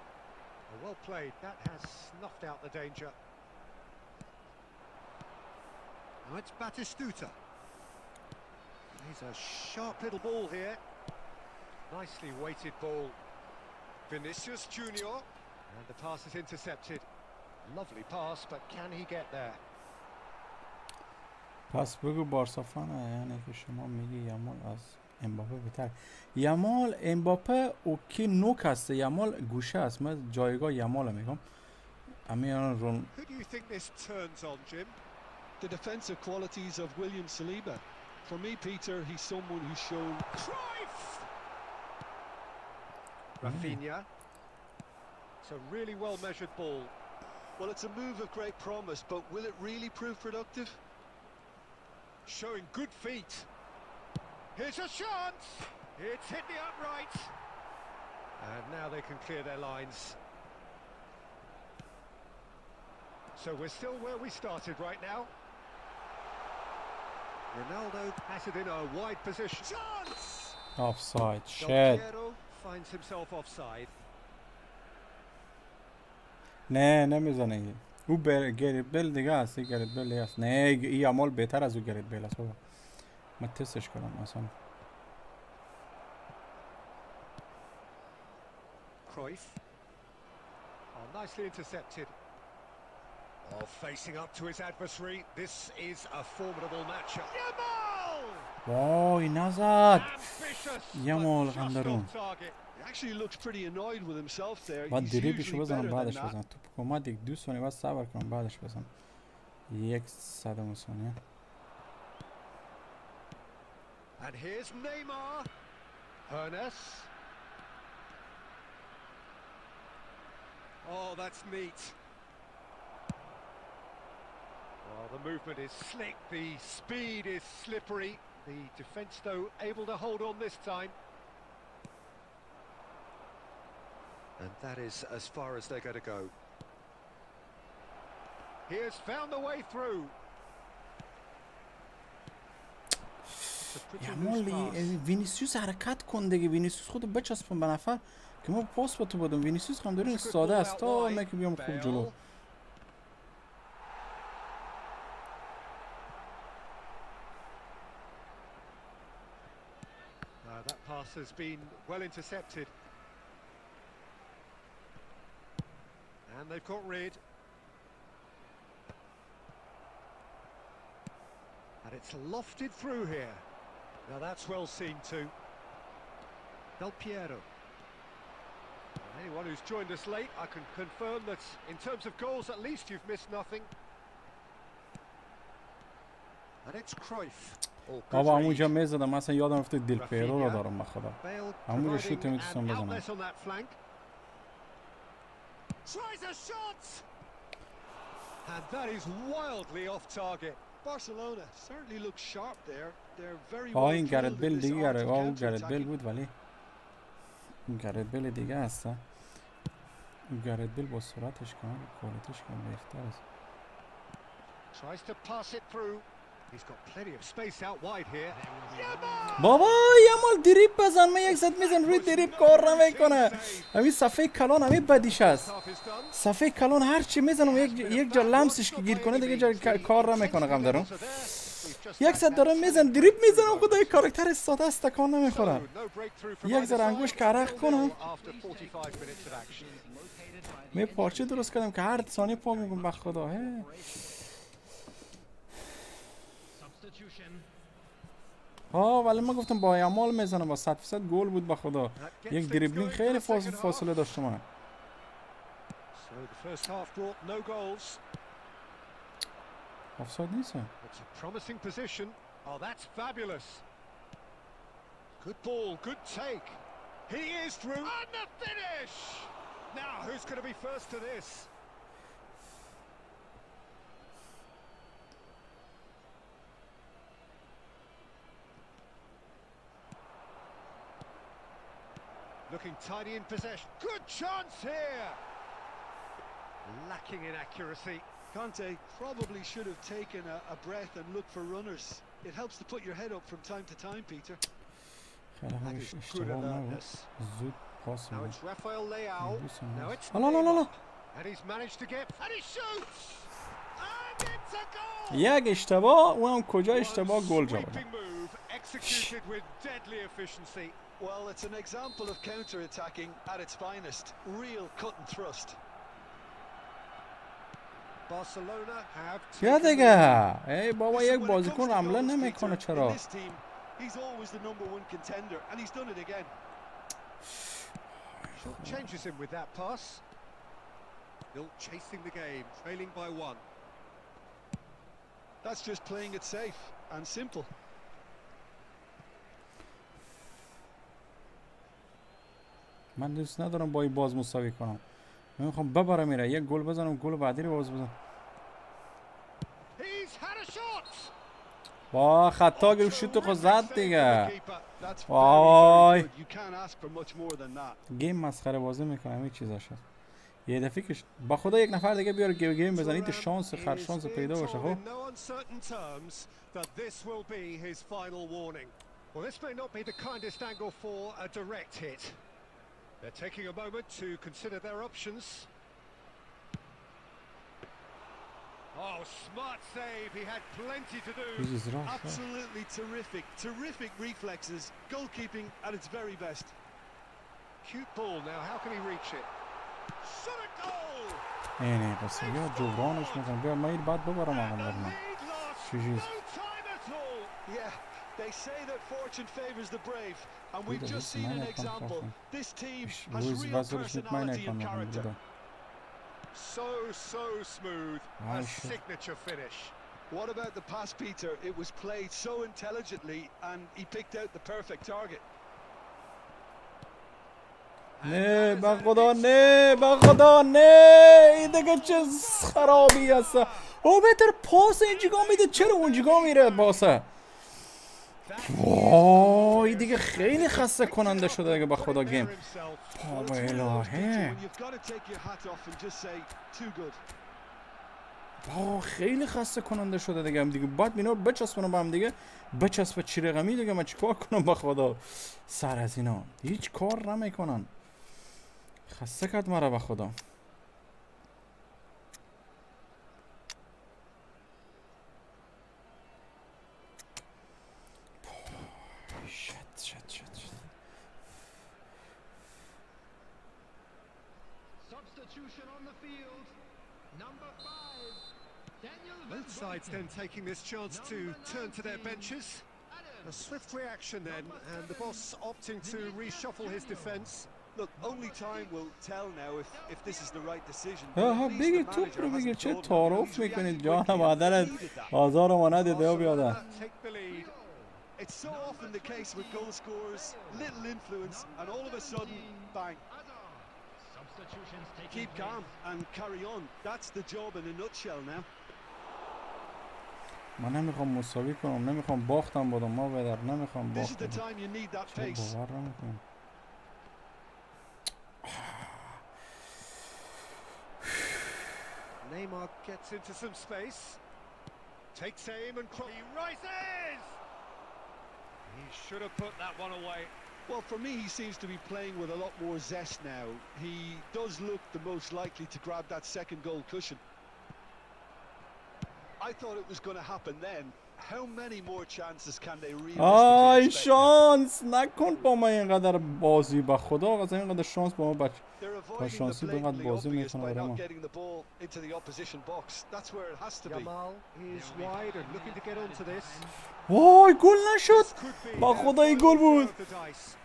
Well played. That has snuffed out the danger. Now it's Batistuta. He's a sharp little ball here. Nicely weighted ball. Vinicius Junior. And the pass is intercepted. Lovely pass, but can he get there? پس بگو بارسا فانه، یعنی که شما میگی یامال از امباپه بهتر. یامال امباپه اوکی نوک هسته، یامال گوشه است. من جایگاه یامال میگم. همین رون. Who do you think this turns on, Jim? The defensive qualities of William Saliba. For me, Peter, he's someone who's shown. Cruyff! Rafinha. It's a really well-measured ball. Well, it's a move of great promise, but will it really prove productive? Showing good feet. Here's a chance. It's hit the upright. And now they can clear their lines. So we're still where we started right now. Ronaldo has it in a wide position. Chance! Offside. Shit. Del Piero finds himself offside. نه نمیزنه. او گریت بیل دیگه است. گریت بیل دیگه است. نه این یامال بهتر از او گریت بیل است بابا. من تستش کنم اصلا. Cruyff. Oh, nicely intercepted. Oh, facing up to his adversary. This is a formidable matchup. Yamal! وای نزد. Ambitious, یامال but just قندرون. off target. He actually looks pretty annoyed with himself there. بعد He's دریبلشو usually بزنم better than بعدش that. بزنم. توپ اومد یک 2 ثانیه بعد صبر کنم بعدش بزنم. 1 ثانیه. And here's Neymar. Hernes. Oh, that's neat. Well, the movement is slick, the speed is slippery. The defence, though, able to hold on this time. And that is as far as they're going to go. He has found the way through. یامال وینیسیوس حرکت کن دیگه. وینیسیوس خودو بچسبون به نفر که ما پاس با تو بدم. وینیسیوس هم داره ساده است تا من که بیام خوب جلو. That pass has been well intercepted. And they've got rid. And it's lofted through here. Now that's well seen too. Del Piero. Anyone who's joined us late, I can confirm that in terms of goals, at least you've missed nothing. And it's Cruyff. بابا همونجا میزدم مثلا یادم افتاد دل پیرو رو دارم بخدا همونجا شوت میتونستم بزنم. Tries a shot. And that is wildly off target. Barcelona certainly looks sharp there. They're very این گرت بیل دیگه اون گرت بیل بود ولی این گرت بیل دیگه هست. این گرت بیل با سرعتش کم کوالیتیش کم بهتر است. Tries to pass it through. He's got plenty of space out wide here. بابا یه مال دریب بزن من یک زد میزن روی دریب کار نمیکنه. همین صفحه کلان همین بدیش است. صفحه کلان هر چی میزنم یک جا لمسش که گیر کنه دیگه جا کار نمیکنه غم دارم. یک زد دارم میزن دریب میزنم خدای کاراکتر ساده است تکان نمیخوره. یک ذره انگوش کرخ کنم. می پارچه درست کردم که هر ثانیه پا میگم به خدا. ولی من گفتم با اعمال میزنم با 100% گل بود به خدا. یک دریبلینگ خیلی فاصله داشتم من. آفساید نیست. Good ball, good take. He is through. And the finish! Now, who's going to be first to this? Looking tidy in possession. Good chance here! Lacking in accuracy. Conte probably should have taken a breath and looked for runners. It helps to put your head up from time to time, Peter. That is good alertness. Now it's Rafael Leao. Now it's and he's managed to get and he shoots. And it's a goal. یک اشتباه اونم کجا اشتباه گل جا بود. Executed with deadly efficiency. Well, it's an example of counter-attacking at its finest. Real cut and thrust. Barcelona have یا دیگه ای بابا یک بازیکن حمله نمیکنه چرا؟ He's always the number one contender and he's done it again. Changes him with that pass. Still chasing the game, trailing by 1. That's just playing it safe and simple. من دوست ندارم با این باز مساوی کنم. من میخوام ببرم میره یک گل بزنم گل بعدی رو باز بزنم. با خطا گرفت شوت خود زد دیگه. وای گیم مسخره بازی میکنه همین چیزاش هست. یه دفعه که با خدا یک نفر دیگه بیار گیم بزنید تا شانس خر شانس پیدا باشه. خب They're taking a moment to consider their options. Oh, smart save. He had plenty to do. Absolutely terrific. Terrific reflexes. Goalkeeping at its very best. Cute ball. Now, how can he reach it? Shot a goal! اینه بس یا جبرانش میکنم بیا مایل بعد ببرم آقا برنامه چیزی Yeah, they say that fortune favors the brave, and we've just seen an example. This team has real personality and character. So smooth, a signature finish. What about the pass, Peter? It was played so intelligently, and he picked out the perfect target. نه بخدا نه بخدا نه این دیگه چه خرابی هست. او بهتر پاس اینجا میده چرا اونجا میره پاسه. وای دیگه خیلی خسته کننده شده دیگه بخدا گیم. بابا الهه با خیلی خسته کننده شده دیگه باید اینا رو بچسبونم با هم دیگه بچسبه چی رقمی دیگه من چیکار کنم بخدا سر از اینا هیچ کار نمیکنن خسته کرد مرا بخدا. Substitution on the field. Number 5. Both sides then taking this chance to turn to their benches. A swift reaction then, and the boss opting to reshuffle his defence. Look, only time will tell now if this is the right decision. ها بگیر توپ رو بگیر چه تعارف میکنید جان مادرت آزار ما ندیده و بیادر. Take the lead. It's so often the case with goal scorers, little influence, and all of a sudden, bang. Substitutions taking Keep calm and carry on. That's the job in a nutshell now. من نمیخوام مساوی کنم، نمیخوام باختم بدم ما بدر، نمیخوام This is باخت the بدم. time you need that چرا pace. باور نمیکنم. Neymar gets into some space. Takes aim and he rises! He should have put that one away. Well, for me, he seems to be playing with a lot more zest now. He does look the most likely to grab that second goal cushion. I thought it was going to happen then. How many more chances can they آی realistically expect? شانس نکن با ما اینقدر بازی با خدا قسم اینقدر شانس با ما بچه. They're avoiding the شانسی بقدر blatantly بازی obvious میکنه by برای ما. not getting the ball into the opposition box. That's where it has to be. Yamal is wide and looking to get onto this. وای گل نشد. This could be با their خدا این final گل throw بود. of the dice.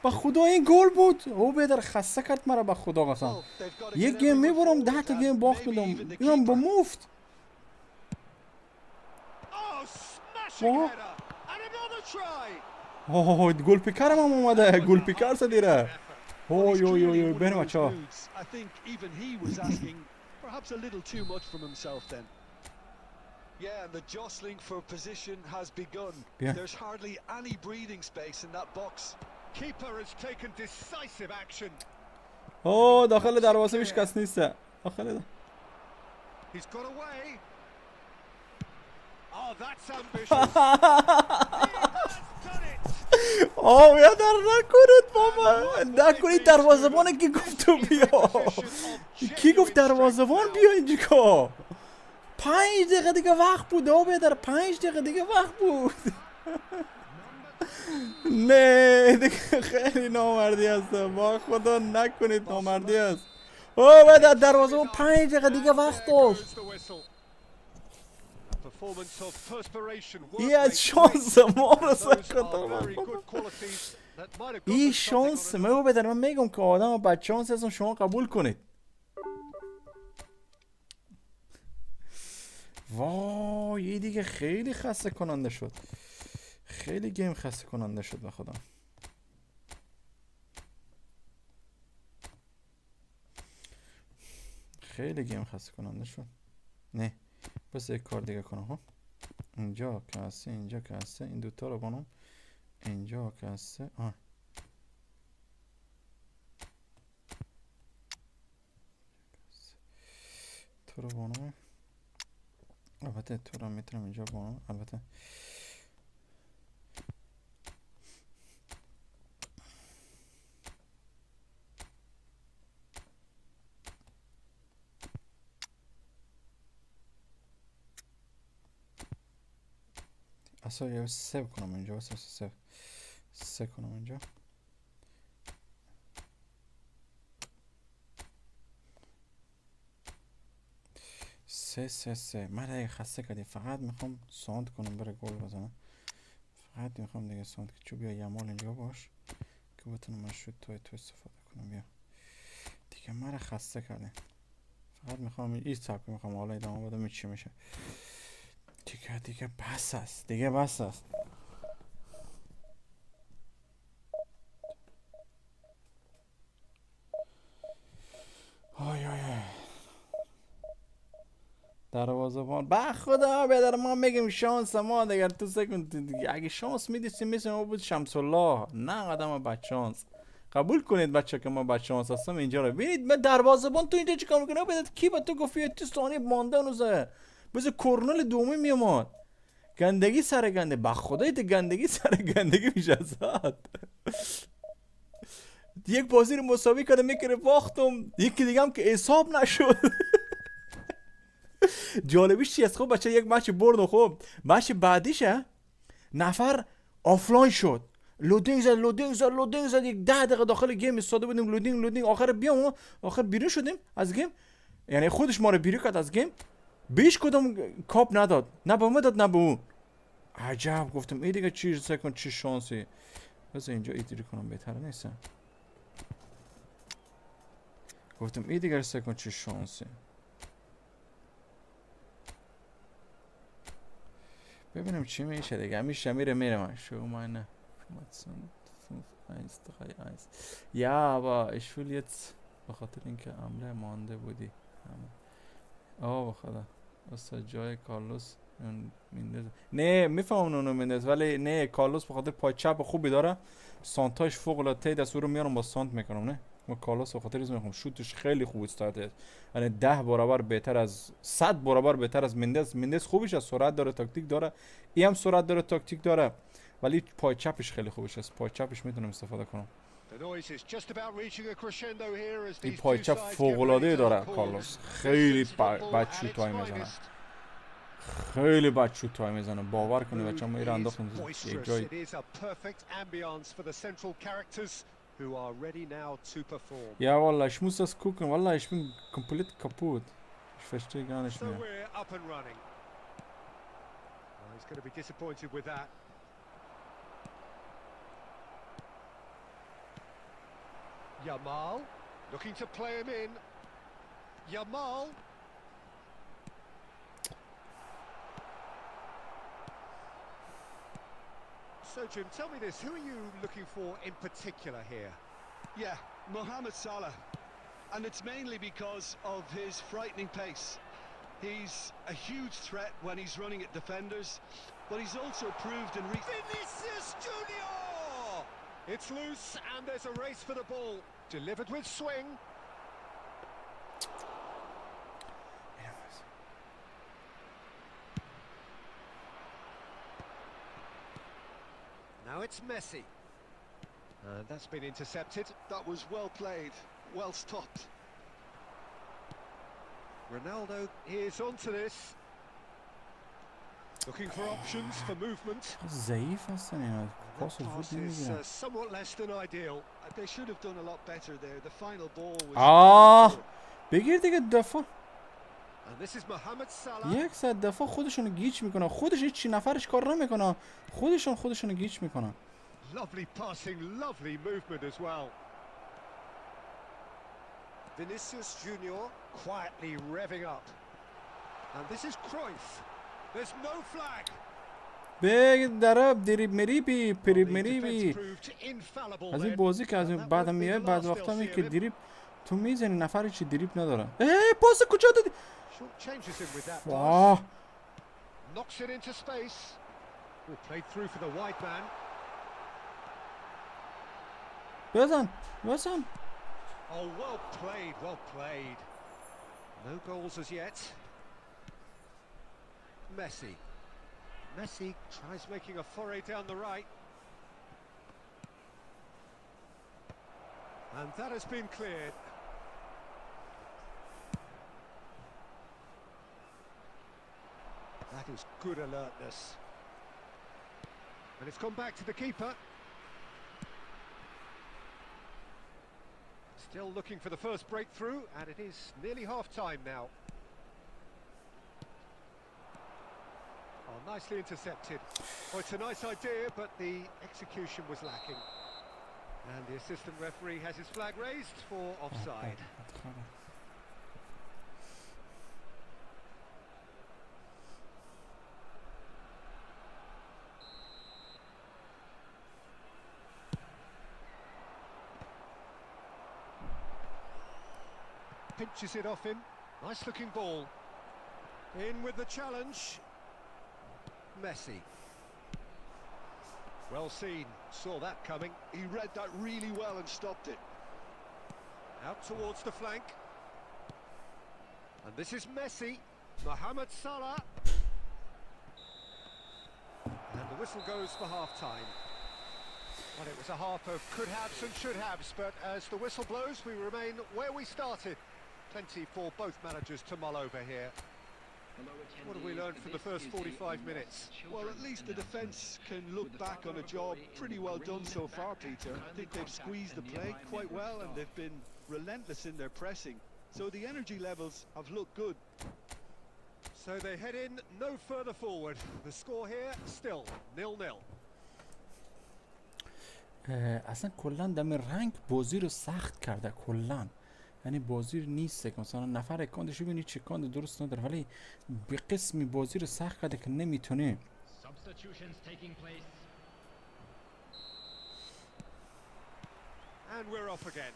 با خدا این گل بود. او بدر خسته کرد مرا با خدا قسم. Well, they've got to یک get گیم everyone میبرم forward 10 تا and گیم باخت maybe میدم. even the اینم با keeper. مفت. Oh, smashing What? header! And another try! اوه گل پیکرم هم اومده. گل پیکر سدیره. اوه He's یو یو clearly یو in one بریم of those بچه‌ها. moods. I think even he was asking perhaps a little too much from himself then. Yeah, and the jostling for position has begun. Yeah. There's hardly any breathing space in that box. Keeper has taken decisive action. اوه داخل دروازه هیچ کس نیست. داخل He's got away. Oh, that's ambitious. He has done it. آه بیادر نکنید بابا. نکنید دروازه‌بانه کی گفت تو بیا. کی گفت دروازه‌بان بیا اینجا. 5 دقیقه دیگه وقت بود. آه بیادر 5 دقیقه دیگه وقت بود. نه دیگه خیلی نامردی هست. با خدا نکنید نامردی هست. اوه بیادر دروازه‌بان 5 دقیقه دیگه وقت داشت. Goes the whistle. A performance of perspiration. work این از rate, شانس ما رو those are سکت very good qualities that might have got این them something شانس on a ما بدن. من میگم که آدم بد شانس هستن شما قبول کنید. وای این دیگه خیلی خسته کننده شد. خیلی گیم خسته کننده شد به خدا. خیلی گیم خسته کننده شد. نه بس یک کار دیگه کنم ها. اینجا که هسته اینجا که هسته این دوتا رو بانم اینجا که هسته تو رو بانم. البته تو رو میتونم اینجا بانم. البته اصلا یه سیو کنم اینجا. اصلا سیو کنم اینجا. سه من دیگه خسته کردی. فقط میخوام ساند کنم برای گل بزنم. فقط میخوام دیگه ساند که چون بیا یمال اینجا باش که بتونم من شد تو استفاده کنم. بیا دیگه من خسته کردی. فقط میخوام این سبک میخوام حالا ادامه بدم چی میشه. دیگه بس است. دیگه بس است. آی دروازه‌بان با خدا بدر ما میگیم شانس ما دیگه تو سکن دیگه. اگه شانس میدیستیم مثل ما بود شمس الله. نه آدم بد شانس. قبول کنید بچه که ما بد شانس هستم. اینجا رو ببینید من دروازه‌بان تو اینجا چیکار میکنه؟ بدید کی با تو گفتی تو ثانیه مانده نوزه بذار کرنل دومی میومد. گندگی سر گنده. با خدای تو گندگی سر گندگی میشه ازاد. یک بازی رو مساوی کردم میکره باختم. یکی دیگه هم که حساب نشد. جالبیش چی است؟ خب بچه یک مچ برد. خب مچ بعدیشه نفر آفلاین شد. لودینگ زد یک 10 دقیقه داخل گیم ایستاده بودیم. لودینگ آخر بیام آخر بیرون شدیم از گیم. یعنی خودش ما رو بیرون کرد از گیم. بیش کدوم کاپ نداد، نه به ما داد نه به اون. عجب. گفتم این دیگه چی سکن چی شانسی. بذار اینجا ایتری کنم بهتره نیستم. گفتم این دیگه سکن چی شانسی. ببینم چی میشه دیگه. میشه میره من شو meine ja aber ich will jetzt به خاطر اینکه عمله مانده بودی به خدا واسه جای کارلوس میندازه. نه میفهمم اونو میندازه ولی نه کارلوس به خاطر پای چپ خوبی داره. سانتاش فوق العاده دست رو میارم با سانت میکنم. نه ما کارلوس به خاطر از میخوام شوتش خیلی خوب استاد. یعنی 10 برابر بهتر از 100 برابر بهتر از مندز خوبش از سرعت داره تاکتیک داره. این هم سرعت داره تاکتیک داره ولی پای چپش خیلی خوبش است. پای چپش میتونم استفاده کنم. این پای چپ فوق العاده داره کارلوس. خیلی بد شوتای میزنه. خیلی بد شوتای میزنه. باور کنید بچه‌ها میره انداختم یه جای. Ja, wallah, ich muss das gucken. Wallah, ich bin komplett kaputt. Ich verstehe gar nicht mehr. He's going to be disappointed with that. Yamal looking to play him in. Yamal. So Jim, tell me this, who are you looking for in particular here? Yeah, Mohamed Salah. And it's mainly because of his frightening pace. He's a huge threat when he's running at defenders, but he's also proved in Vinicius Junior! It's loose and there's a race for the ball. Delivered with swing. Now it's Messi. And that's been intercepted. That was well played, well stopped. Ronaldo is onto this. Looking for options for movement. ضعیف هستن اینا. پاس Pass is somewhat less than ideal. They should have done a lot better there. The final ball was بگیر دیگه دفاع. And this is Mohamed Salah. یک ساعت دفاع خودشونو گیج میکنن. خودش هیچ نفرش کار نمیکنه. خودشونو گیج میکنن. Lovely passing, lovely movement as well. Vinicius Junior quietly revving up. And this is Cruyff. There's no flag. بگ درب دریب مریبی پریب مریبی. از این بازی که از بعد میای بعد وقتا می که دریب تو میزنی نفر چی دریب نداره. پاس کجا دادی؟ واه. Knocks it into space. Played through for the wide man. بزن. Oh, well played. No goals as yet. Messi tries making a foray down the right. And that has been cleared. That is good alertness. And it's gone back to the keeper. Still looking for the first breakthrough, and it is nearly half-time now. Oh, nicely intercepted. Well, it's a nice idea, but the execution was lacking. And the assistant referee has his flag raised for offside. Pinches it off him. Nice looking ball. In with the challenge. Messi. Well seen. Saw that coming. He read that really well and stopped it. Out towards the flank. And this is Messi. Mohamed Salah. And the whistle goes for half-time. Well, it was a half of could-haves and should-haves, but as the whistle blows, we remain where we started. Plenty for both managers to mull over here. What have we learned from the first 45 minutes? Well, at least the defence can look back on a job pretty well done so far, Peter. I think they've squeezed the play quite well and they've been relentless in their pressing. So the energy levels have looked good. So they head in no further forward. The score here still 0-0. اصلا کلا دم رنگ بازی رو سخت کرده کلا. یعنی بازی نیست که مثلا نفر اکاندش ببینی چه کاند درست نداره، ولی به قسمی بازی رو سخت کرده که نمیتونه. Substitutions taking place. And we're off again.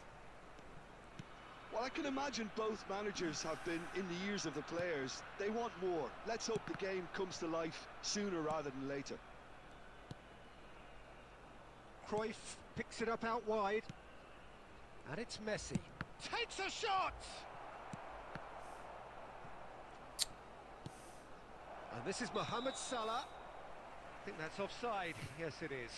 Well, I can imagine both managers have been in the ears of the players. They want more. Let's hope the game comes to life sooner rather than later. Cruyff picks it up out wide. And it's Messi. Takes a shot! And this is Mohamed Salah. I think that's offside. Yes, it is.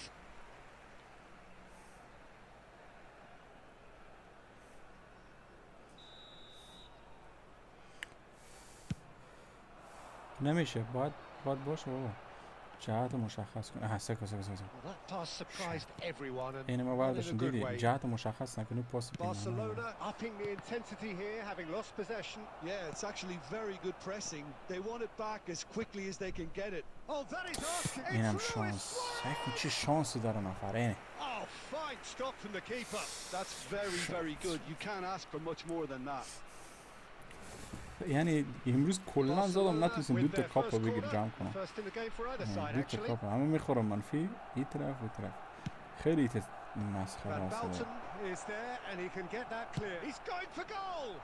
نمیشه، باید باشه بابا، جهت مشخص کنه. سکو Well, that pass surprised everyone and اینه ما not in a برداشتیم good دیدی way. جهت مشخص نکنی پاس بینه. Barcelona upping the intensity here, having lost possession. Yeah, it's actually very good pressing. They want it back as quickly as they can get it. Oh, that is asking. اینم It's شانس. Luis چه شانسی داره نفر اینه. Oh, fine stop from the keeper. That's very, very good. You can't ask for much more than that. یعنی امروز کلا زدم نتونستم دو تا کاپ رو بگیر جمع کنم. First in the game for either side دو تا actually. کاپ همه میخورم منفی این طرف این طرف. خیلی ایت مسخره Van است. Balten is there and he can get that clear. He's going for goal.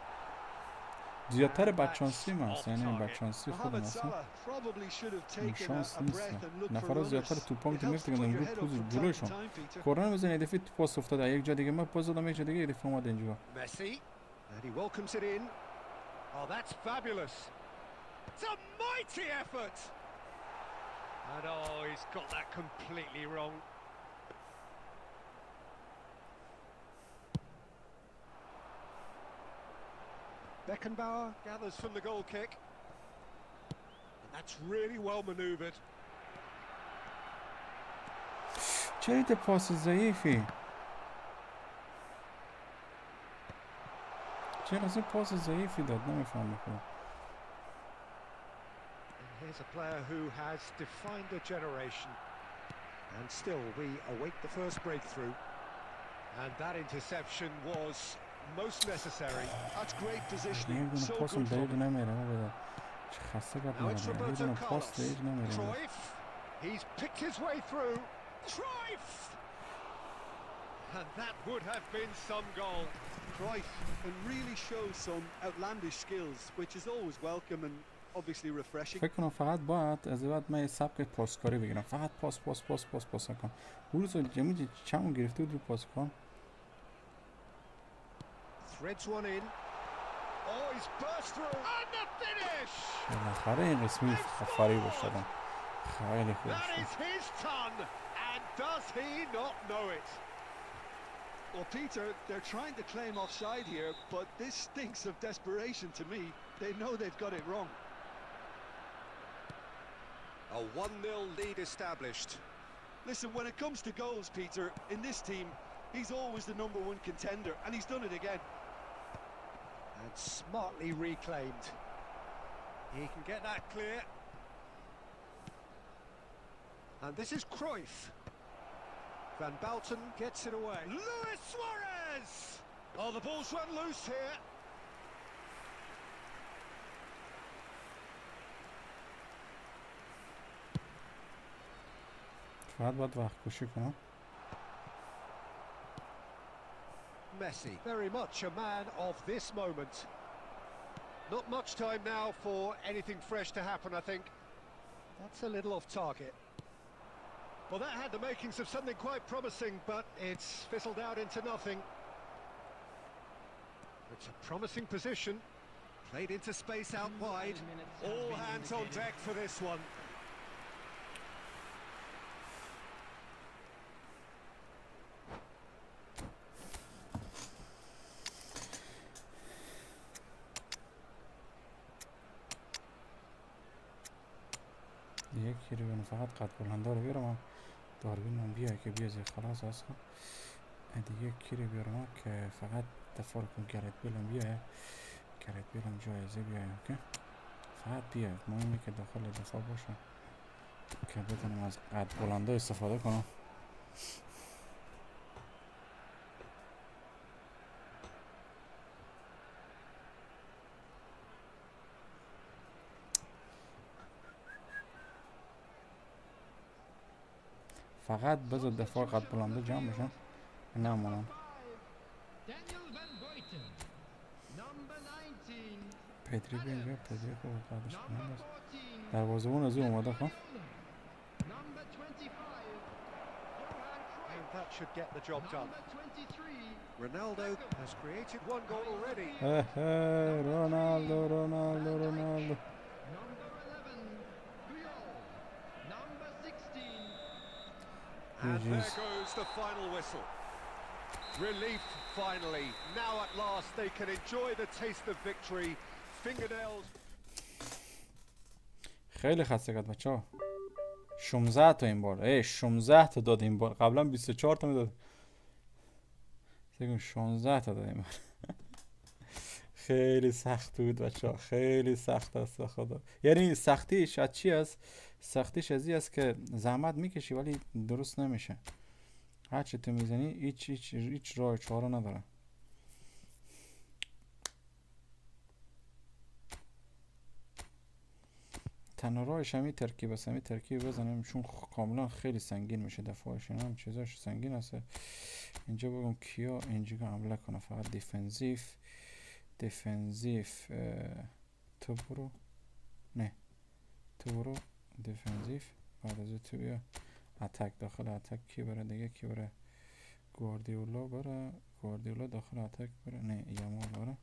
زیادتر بچانسی من است، یعنی بچانسی خودم Mohamed هستم. Salah probably should have taken شانس a نیست. breath and looked for نفرات زیادتر runners. توپام It که helps میرفت to put که your رو head up پوز from time جلوشون. to time, Peter. کورن میزنه دفعه پاس افتاد یک جا دیگه، من پاس دادم یک جا دیگه، دفعه اومد اینجا. Messi and he welcomes it in. Oh, that's fabulous. It's a mighty effort. And oh, he's got that completely wrong. Beckenbauer gathers from the goal kick. And that's really well manoeuvred. چرا این پاس ضعیفی؟ چرا اصلا پاس ضعیفی داد؟ نمیفهمم خودم. And here's a player who has defined a generation. And still, we await the first breakthrough. And that interception was most necessary. That's great positioning. یه دونه So پاسم good دقیق from نمیره بابا. چه خسته کرد Now it's نمیره. یه Roberto دونه پاس Carlos. دقیق نمیره. Cruyff. He's picked his way through. Cruyff! And that would have been some goal. Cruyff can really show some outlandish skills, which is always welcome and obviously refreshing. فکر کنم فقط باید از بعد من یه سبک پاسکاری بگیرم، فقط پاس کنم. روز جمعی چمون گرفته بود رو پاس کنم. Threads one in. Oh, he's burst through. And the finish! بالاخره این قسمی فاری باشدم. خیلی خوب That شد. is his ton. And does he not know it? Well, Peter, they're trying to claim offside here, but this stinks of desperation to me. They know they've got it wrong. A 1-0 lead established. Listen, when it comes to goals, Peter, in this team, he's always the number one contender, and he's done it again. And smartly reclaimed. He can get that clear. And this is Cruyff. Van Balten gets it away. Luis Suarez! Oh, the ball's run loose here. فقط باید وقت کشی کنم. Messi, very much a man of this moment. Not much time now for anything fresh to happen, I think. That's a little off target. Well, that had the makings of something quite promising, but it's fizzled out into nothing. It's a promising position. Played into space out wide. All hands on deck for this one. دیگه کی رو بیارم؟ فقط قد بلنده رو بیارم. داروین بیا که بیا زیر خلاص اصلا. دیگه کی رو بیارم که فقط دفاع کن. گرت بیلم بیا. گرت بیلم جایزه بیا. اوکی فقط بیا مهمه که داخل دفاع باشه که بتونم از قد بلنده استفاده کنم. فقط بذار دفاع قد بلنده جمع بشن نمونم. پدری به اینجا، پدری که قدش کنند است دروازه‌بان از این اومده. خب And that should get the job done. Ronaldo has created one goal already. رونالدو. And there goes the final whistle. Relief finally. Now at last they can enjoy the taste of victory. Fingernails. خیلی خسته کرد بچه‌ها. 16 تا این بار. 16 تا داد این بار. قبلا 24 تا میداد. فکر 16 تا داد این بار. خیلی سخت بود بچه‌ها. خیلی سخت است خدا. یعنی سختیش از چی است؟ سختیش از این است که زحمت میکشی ولی درست نمیشه. هر چی تو میزنی هیچ راه چاره نداره. تنها راهش همین ترکیب است. همین ترکیب بزنم چون کاملا خیلی سنگین میشه دفاعش. اینا هم چیزاش سنگین است. اینجا بگم کیا اینجا حمله کنه. فقط دیفنسیف تو برو. نه تو برو دیفنسیف. بعد از تو بیا اتک. داخل اتک کی بره دیگه؟ کی بره؟ گواردیولا بره. گواردیولا داخل اتک بره. نه یامال بره.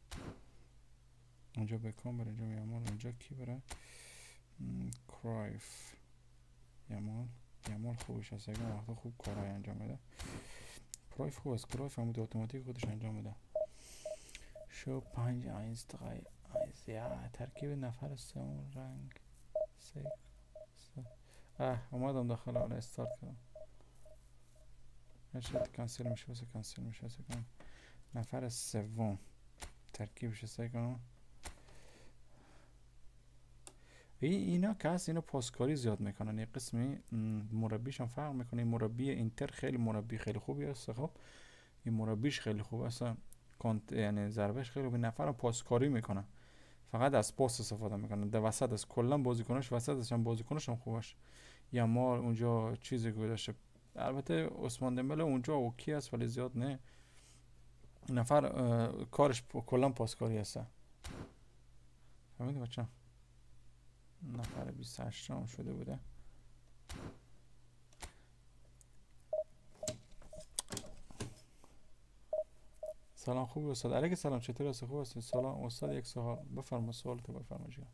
اونجا بکام بره. اینجا یامال. اونجا کی بره؟ کرایف. یامال خوبش هست. اگه وقتا خوب کارهای انجام میده. کرایف خوب است. کرایف هم اتوماتیک خودش انجام میده. شو 5 1 3 1 ترکیب نفر سوم رنگ سه. اومدم داخل حالا استارت کردم. هرچی کنسل میشه کنم. نفر سوم ترکیبش سعی کنم. اینا که هست اینا پاسکاری زیاد میکنن. یه قسمی مربیش هم فرق میکنه. مربی اینتر خیلی مربی خیلی خوبی است. خب این مربیش خیلی خوب است. یعنی ضربش خیلی خوبه. نفر پاسکاری میکنه. فقط از پاس استفاده میکنه. در وسط از کلا بازیکناش وسطش هم بازیکناش هم خوبش. یامال اونجا چیزی گذاشته. البته عثمان دمبله اونجا اوکی است ولی زیاد نه. نفر کارش کلا پاسکاری است. فهمیدی بچه‌ها؟ نفر 28 هم شده بوده. سلام خوبی استاد؟ علیک سلام. چطور هستی؟ خوب هستی؟ سلام استاد. یک سوال بفرما. سوالتو بفرما جان.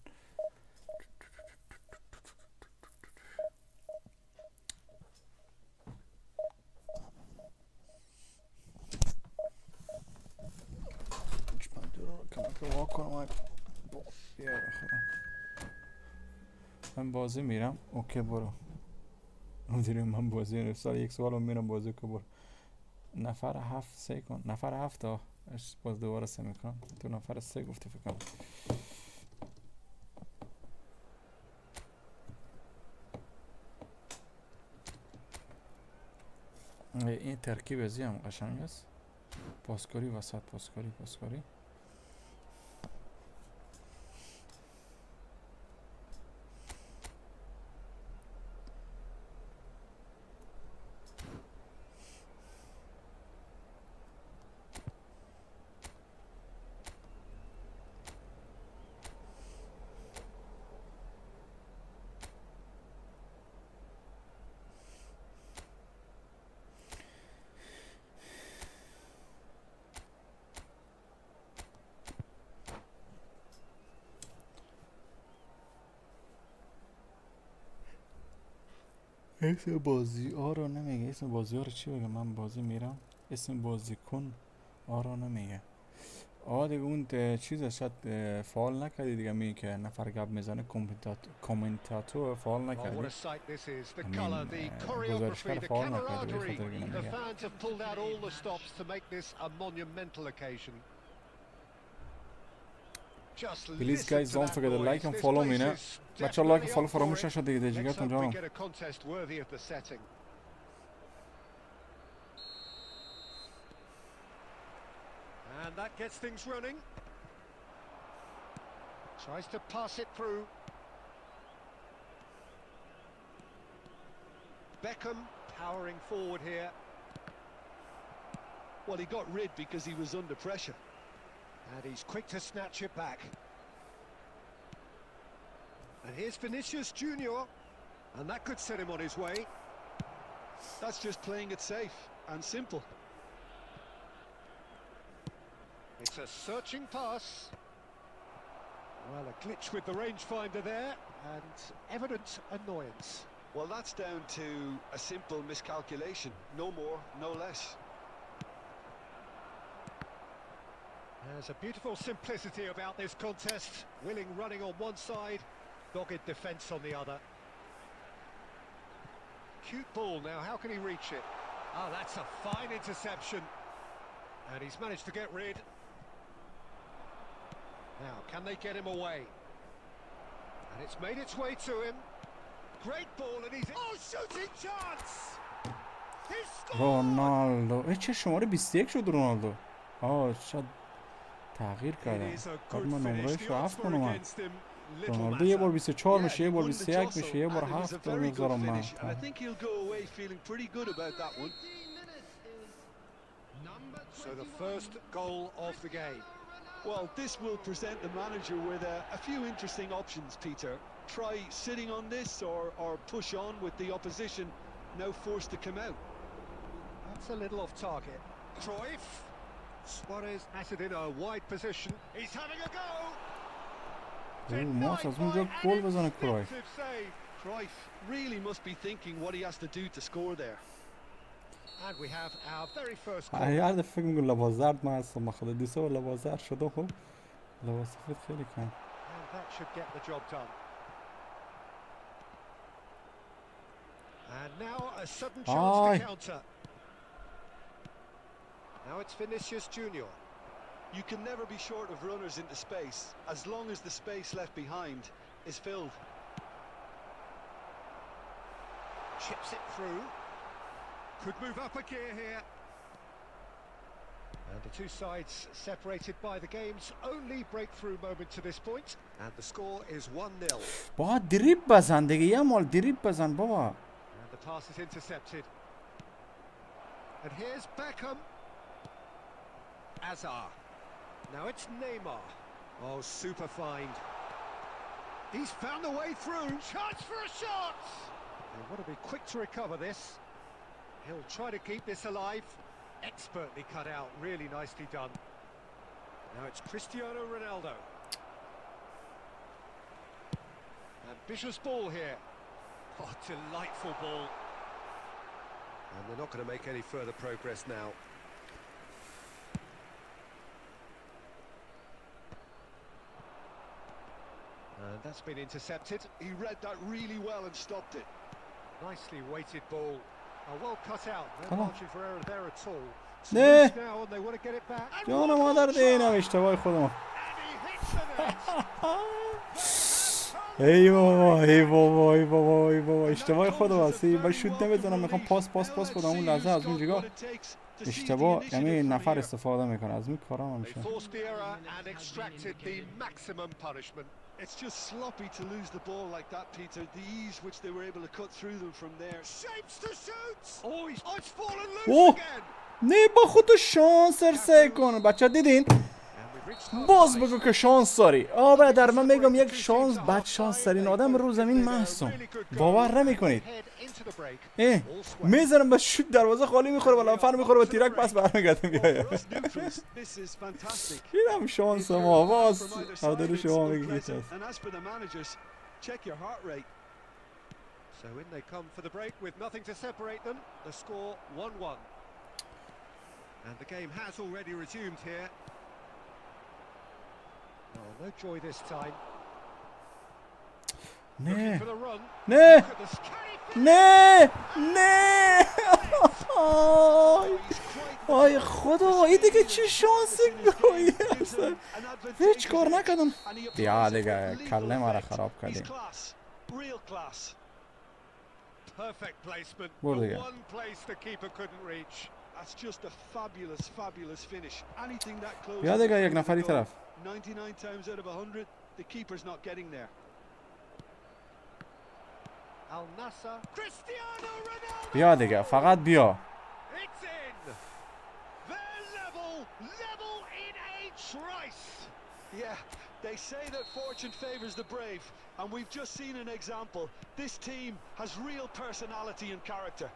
من بازی میرم. اوکی برو. مدیرم من بازی میرم. سال یک سوال میرم بازی که برو. نفر 7 سه کن. نفر 7 تا باز دوباره سه میکنم. تو نفر 3 گفتی فکر کنم. این ترکیب ازی هم قشنگ است. پاسکاری وسط. پاسکاری. اسم بازی ها رو نمیگه. اسم بازی ها رو چی بگم؟ من بازی میرم. اسم بازیکن ها رو نمیگه. دیگه اون چیز شاید فعال نکردی دیگه. میگه که نفر گپ میزنه کومنتاتور فعال نکردی. گزارشگر فعال نکردی. به خاطر اینو میگه. Just Please listen guys to don't that forget to noise. like and This follow me place نه is بچه ها لایک definitely فالو up for فراموش it. نشد دیگه Let's جیگرتون hope we جانم get a contest worthy of the setting. And that gets things running. Tries to pass it through. Beckham powering forward here. Well, he got rid because he was under pressure. And he's quick to snatch it back. And here's Vinicius Junior. And that could set him on his way. That's just playing it safe and simple. It's a searching pass. Well, a glitch with the rangefinder there, and evident annoyance. Well, that's down to a simple miscalculation. No more, no less. There's a beautiful simplicity about this contest. Willing running on one side, dogged defence on the other. Cute ball now, how can he reach it? Oh, that's a fine interception. And he's managed to get rid. Now, can they get him away? And it's made its way to him. Great ball and he's... Oh, shooting chance! He scored! رونالدو چه شماره 21 شد رونالدو شاید تغییر It کردم is a بعد good من finish. نمرهش The رو odds 7 were کنم against him. Little رونالدو یه بار matter. 24 Yeah, میشه یه he بار won the 21 jostle, میشه یه بار and it was a 7 very good میذارم من finish, and I think he'll go away feeling pretty good about that one. Number So the 21. first goal of the game. Well, this will present the manager with a few interesting options, Peter. Try sitting on this or push on with the opposition now forced to come out. That's a little off target. Cruyff. Suarez has it in a wide position. He's having a go. ماست از اونجا گل بزنه کرایف Instinctive save. Cruyff really must be thinking what he has to do to score there. And we have our very first goal. هر دفعه فکر میکنم لباس زرد من هستم خدا دوسته و لباس زرد شده خب لباس سفید خیلی کم And that should get the job done. And now a sudden chance Aye. to counter. Now it's Vinicius Junior. You can never be short of runners into space as long as the space left behind is filled. Chips it through. Could move up a gear here. And the two sides separated by the game's only breakthrough moment to this point. And the score is 1-0. با دریب بزن دیگه یه مال دریب بزن بابا And the pass is intercepted. And here's Beckham. Azar. Now it's Neymar. Oh, super find. He's found the way through. Chance for a shot! They want to be quick to recover this. He'll try to keep this alive. Expertly cut out. Really nicely done. Now it's Cristiano Ronaldo. Ambitious ball here. Oh, delightful ball. And they're not going to make any further progress now. And that's been intercepted. He read that really well and stopped it. Nicely weighted ball. Oh, well cut out. No Come on. margin for error there at all. It's Ne? loose now and they want to get it back. And جان what a مادر try! دینم اشتباه خودم And he hits the net. ای بابا ای بابا ای بابا ای بابا اشتباه خودم هستی من شوت نمیزنم میخوام پاس کنم اون لحظه از اون جگاه اشتباه یعنی نفر استفاده میکنه از این کارا They میشه forced the error and extracted the maximum punishment. It's just sloppy to lose the ball like that, Peter. The ease which they were able to cut through them from there. Shapes to shoot. Oh, it's fallen loose Oh. again. نه با خودتو شانس سرسه کن بچه دیدین And we've reached باز half-time. بگو که شانس داری برادر من میگم یک شانس بد شانس ترین آدم رو زمین من هستم باور نمیکنید Head into the break. اه میزنم بس شوت دروازه خالی میخوره بالا فر میخوره با تیرک پس برمیگرده میایه For us neutrals, this is fantastic. اینم شانس ما باز From either side, آدر it's شما میگید unpleasant. And as for the managers, check your heart rate. So in they come for the break with nothing to separate them. The score 1-1. And the game has already resumed here. Oh, no joy this time. Looking نه for the run. نه Look at the carry. نه نه He's quite آی خدا این دیگه چی شانسی گویی هستن هیچ کار نکردم بیا دیگه کله مرا خراب کردی Perfect placement. What are they The got? one place the keeper couldn't reach. That's just a fabulous finish. Anything that close. بیا دیگه یک نفری طرف 99 times out of 100, the keeper's not getting there. Al Nassr. Cristiano Ronaldo. بیا دیگه فقط بیا It's in. They're level in a trice. Yeah, they say that fortune favors the brave, and we've just seen an example. This team has real personality and character.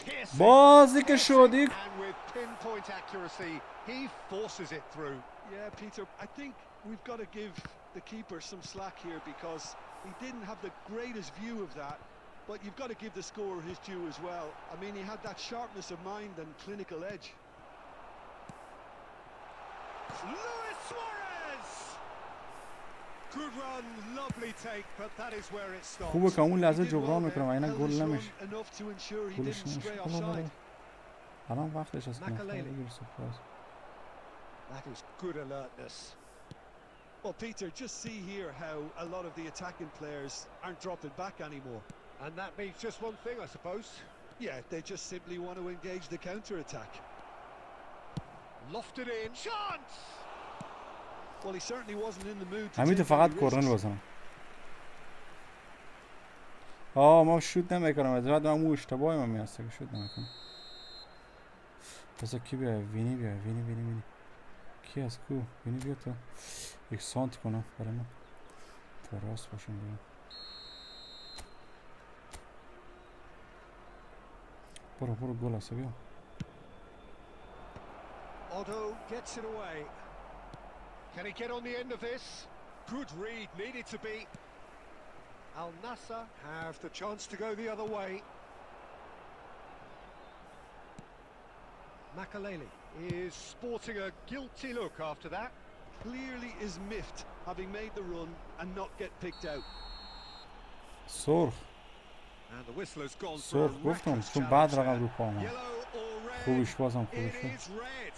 Piercing. بازی که شدی And with pinpoint accuracy, he forces it through. Yeah, Peter, I think we've got to give the keeper some slack here because he didn't have the greatest view of that, but you've got to give the scorer his due as well. I mean, he had that sharpness of mind and clinical edge. Luis Suarez. Good run, lovely take, but that is where it stops. خوبه که اون لحظه He did جبران well میکنم there, اینا held گل his نمیشه run enough to ensure he گلش didn't stray نمیشه offside. الان وقتش هست که Makalele. بگیر سپاس That is good alertness. Well, Peter, just see here how a lot of the attacking players aren't dropping back anymore. And that means just one thing, I suppose. Yeah, they just simply want to engage the counter-attack. Lofted in. Chance! Well, he certainly wasn't in the mood to همین تو take فقط any کورنر risks. بزنم ما شوت نمیکنم از بعد من اشتباهی من میاسته که شوت نمیکنم پس کی بیا وینی بیا وینی کی از کو وینی بیا تو یک سانت کنم برای من پراست باشم بیا برو گل هسته بیا Otto gets it away. Can he get on the end of this? Good read, needed to be. Al Nassr have the chance to go the other way. Makalele is sporting a guilty look after that. Clearly is miffed, having made the run and not get picked out. سرخ And the whistler's gone for a سرخ گفتم reckless چون challenge بعد there. رقم رو پا من Yellow or red? خوبش بازم It خوبش is red.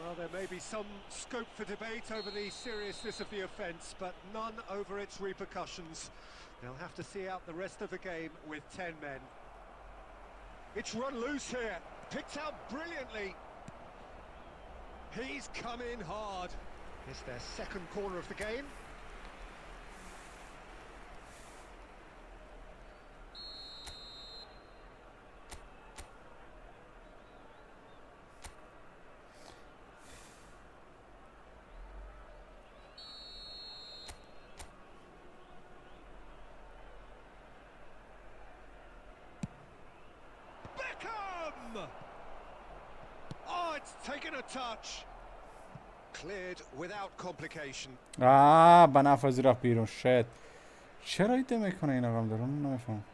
Well, there may be some scope for debate over the seriousness of the offence, but none over its repercussions. They'll have to see out the rest of the game with 10 men. It's run loose here. Picked out brilliantly. He's come in hard. It's their second corner of the game. Oh, it's taken a touch. Cleared without complication. بنفذی رفت بیرون شت چرا ایده میکنه این آقام دارم نمیفهم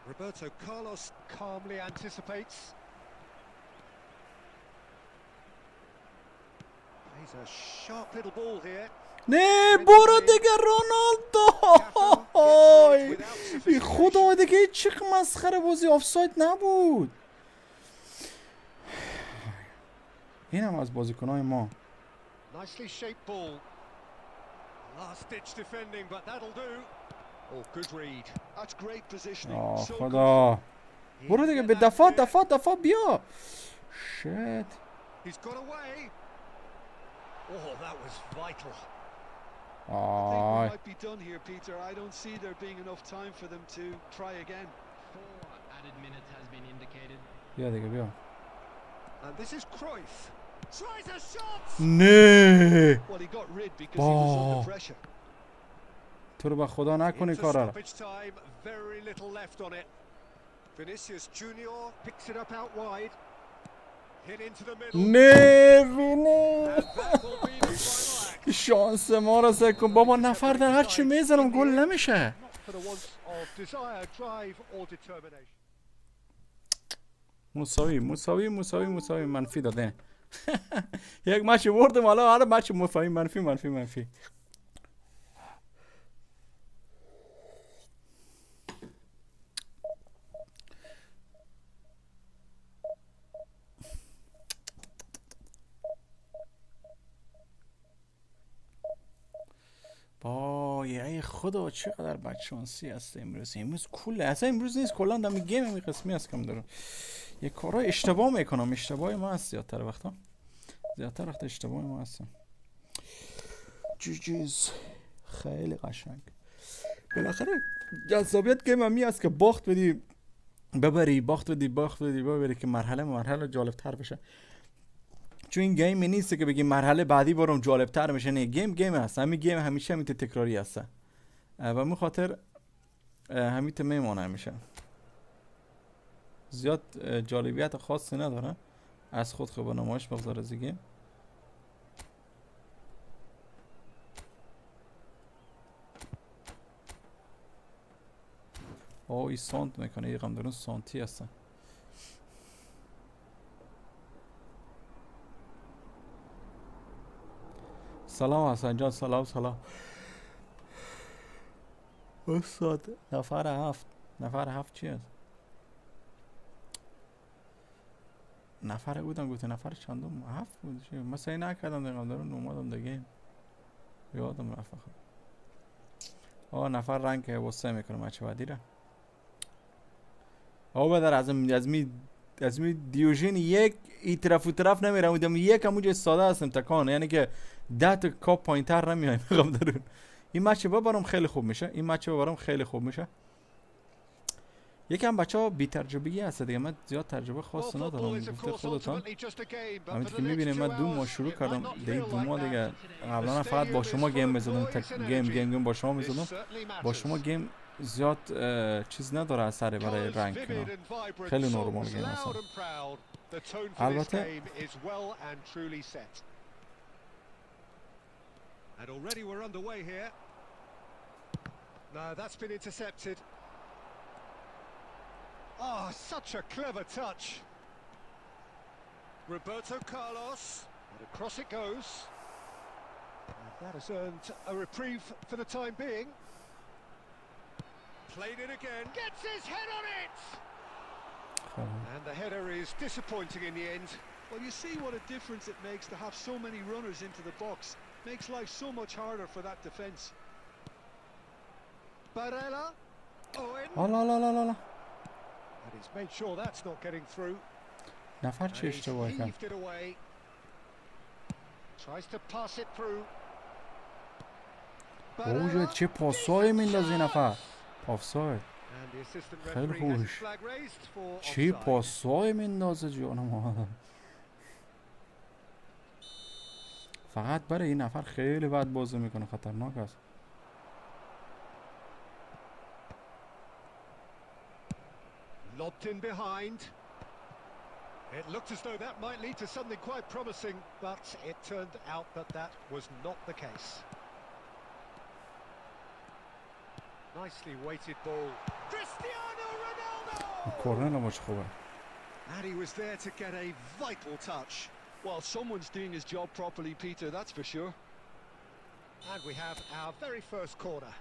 Roberto Carlos calmly anticipates. He's a sharp little ball here. نه برو دیگه رونالدو ای خدا دیگه چه مسخره بازی آفساید نبود این هم از بازیکنهای ما Nicely shaped ball. Last ditch defending, but that'll do. Oh, good read. That's great positioning. آه So good. خدا برو دیگه به دفاع بیا شت He's got away. Oh, that was vital. I think we آی might be done here, Peter. I don't see there being enough time for them to try again. 4 added minutes has been indicated. بیا دیگه بیا And this is Cruyff. Tries a shot. نه Well, he got rid because he was Oh. under pressure. تو رو به خدا نکنی Into کارا رو stoppage time. Very little left on it. Vinicius Junior picks it up out wide. Hit into the middle. نه وینی And that will be the final act. شانس ما رو سکن بابا نفر در هر چی میزنم گل نمیشه Not for the want of desire, drive or determination. مساوی منفی داده یک مچ بردم حالا هر مچ مساوی منفی خدا چقدر بدشانسی است امروز کله اصلا امروز نیست کلا دم گیم می قسمی است کم دارم یه کارا اشتباه میکنم اشتباه ما است زیادتر وقت اشتباه ما هستم چیز خیلی قشنگ بالاخره جذابیت گیم هم است که باخت بدی ببری که مرحله جالب تر بشه چون این گیم نیست که بگی مرحله بعدی برام جالب تر میشه نه گیم هست همین گیم همیشه همین تکراری هست و من خاطر همین میمونه میشه زیاد جالبیت خاصی نداره از خود خوب نمایش بگذار از گیم این سانت میکنه یه قم درون سانتی هستن سلام حسن جان سلام استاد نفر هفت چی هست نفر بودم گفته نفر چندم 7 بود چی مثلا نکردم دقیقا دارم اومدم دیگه یادم رفت نفر رنگ که واسه میکنم بچه بعدی را بدر از می دیوژن یک ای طرف نمیرم یک همونجا ساده هستم تکان یعنی که 10 تا کاپ پوینتر نمیایم میگم درون این مچ برام خیلی خوب میشه یکم بچه‌ها بی تجربگی هست دیگه من زیاد تجربه خاصی ندارم گفته خودتان همینطور که میبینید من 2 ماه شروع کردم دیگه 2 ماه دیگه قبلا فقط با شما گیم میزدم گیم با شما میزدم با شما گیم زیاد چیز نداره اثر برای رنگ خیلی نرمال گیم هستم البته And already we're underway here. No, that's been intercepted. Oh, such a clever touch. Roberto Carlos, and across it goes. And that has earned a reprieve for the time being. Played it again, gets his head on it! And the header is disappointing in the end. Well, you see what a difference it makes to have so many runners into the box. Makes life so much harder for that defense. Barella, Owen. لا And he's made sure that's not getting through. نفر چه اشتباهی کرد Heaved it away. Tries to pass it through. اوه چه پاسای میندازه نفر آفساید And the assistant خیلی referee has his خوبش flag raised for چه offside. پاسای میندازه جانم آدم فقط برای این نفر خیلی بد بازی میکنه خطرناک است Lobbed in behind. It looked as though that might lead to something quite promising, but it turned out that that was not the case. Nicely weighted ball. Cristiano Ronaldo! کورنر باش خوبه And he was there to get a vital touch. Well, someone's doing his job properly, Peter, that's for sure. And we have our very first corner.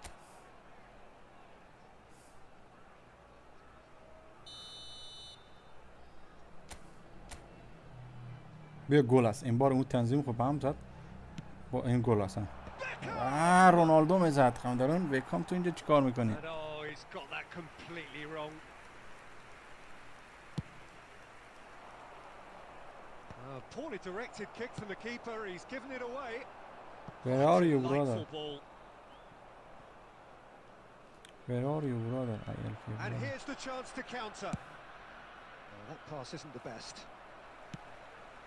بیا گل است این بار اون تنظیم خوب هم زد با این گل است رونالدو میزد خم دارون ویکام تو اینجا چیکار میکنی And oh, he's got that completely wrong. Poorly directed kick from the keeper. He's given it away. Where are you, brother? Delightful ball. Where are you, brother? And here's the chance to counter. That pass isn't the best.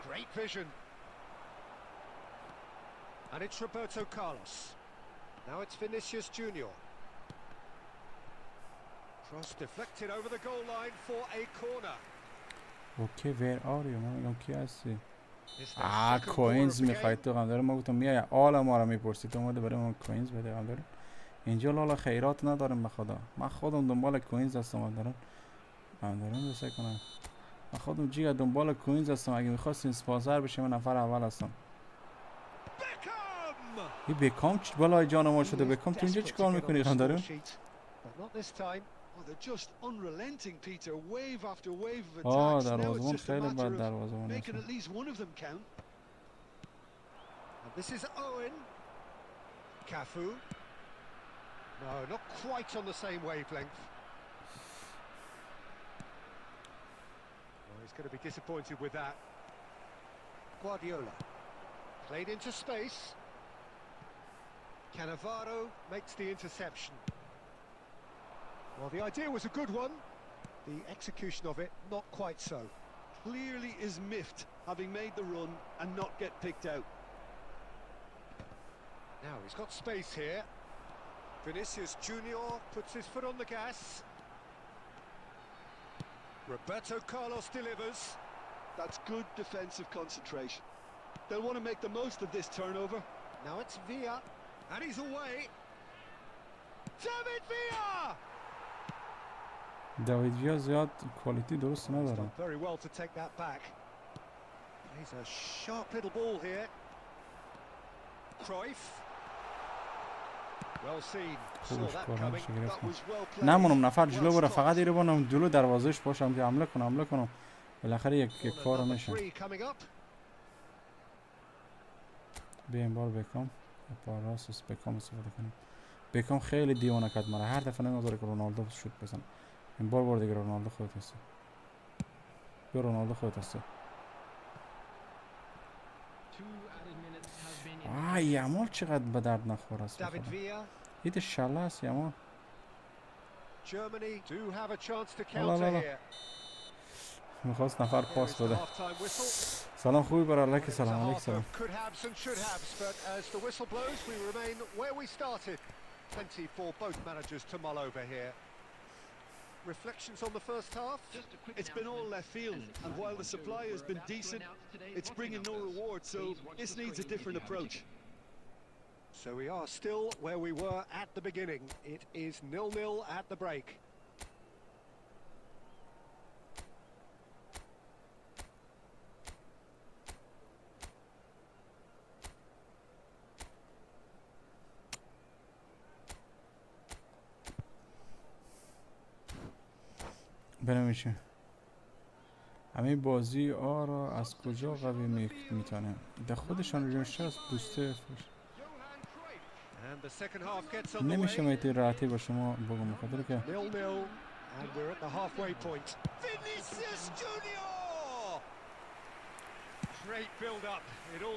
Great vision. And it's Roberto Carlos. Now it's Vinicius Junior. Cross deflected over the goal line for a corner. Okay, where are you? من میگم کی هستی؟ It's their second کوینز corner of the میخواید game. تو قم دارم ما گفتم میای آل ما رو میپرسی تو اومده برای من کوینز بده قم دارم اینجا لالا خیرات ندارم به خدا من خودم دنبال کوینز هستم قم دارم بسه کنم من خودم جیگه دنبال کوینز هستم اگه میخواستین اسپانسر بشه من نفر اول هستم Beckham! این بیکام بالای جان ما شده He is بیکام تو اینجا desperate چیکار to get on میکنی the قم score دارم sheet, but not this time. Oh, they're just unrelenting, Peter. Wave after wave of آه attacks. Now it's دروازه‌بان just a خیلی matter بد of دروازه‌بان making at least one of them count. And this is Owen. Cafu. No, not quite on the same wavelength. Oh, he's going to be disappointed with that. Guardiola. Played into space. Cannavaro makes the interception. Well, the idea was a good one. The execution of it, not quite so. Clearly is miffed, having made the run and not get picked out. Now he's got space here. Vinicius Junior puts his foot on the gas. Roberto Carlos delivers. That's good defensive concentration. They'll want to make the most of this turnover. Now it's Villa, and he's away. David Villa! داوید ویا زیاد کوالیتی درست نداره. Very well to take that back. He's a sharp little ball here. Cruyff. Well seen. Saw that coming. That was well played. نمونم نفر جلو بره فقط ایره بانم جلو دروازهش باشم که حمله کنم بالاخره یک کار میشه. بیایم بار بکام بار راست بکام استفاده کنیم. بکام خیلی دیوانه کرد مرا هر دفعه نمیذاره که رونالدو شوت بزنه. این بار دیگه رونالدو خودت هستی. بیا رونالدو خودت هستی. یامال چقدر به درد نخور است. هیت شله است یامال. میخواست نفر پاس بده. سلام خوبی برای الله که سلام علیک سلام. Reflections on the first half? It's been all left field, and while the supply has been decent, it's bringing no reward, so this needs a different approach. So we are still where we were at the beginning. It is 0-0 at the break. بنویشه همه بازی را از کجا قوی میتونه در خودشان رجوشتر از بوسته نمیشه میتی راحتی با شما بگم بخاطر که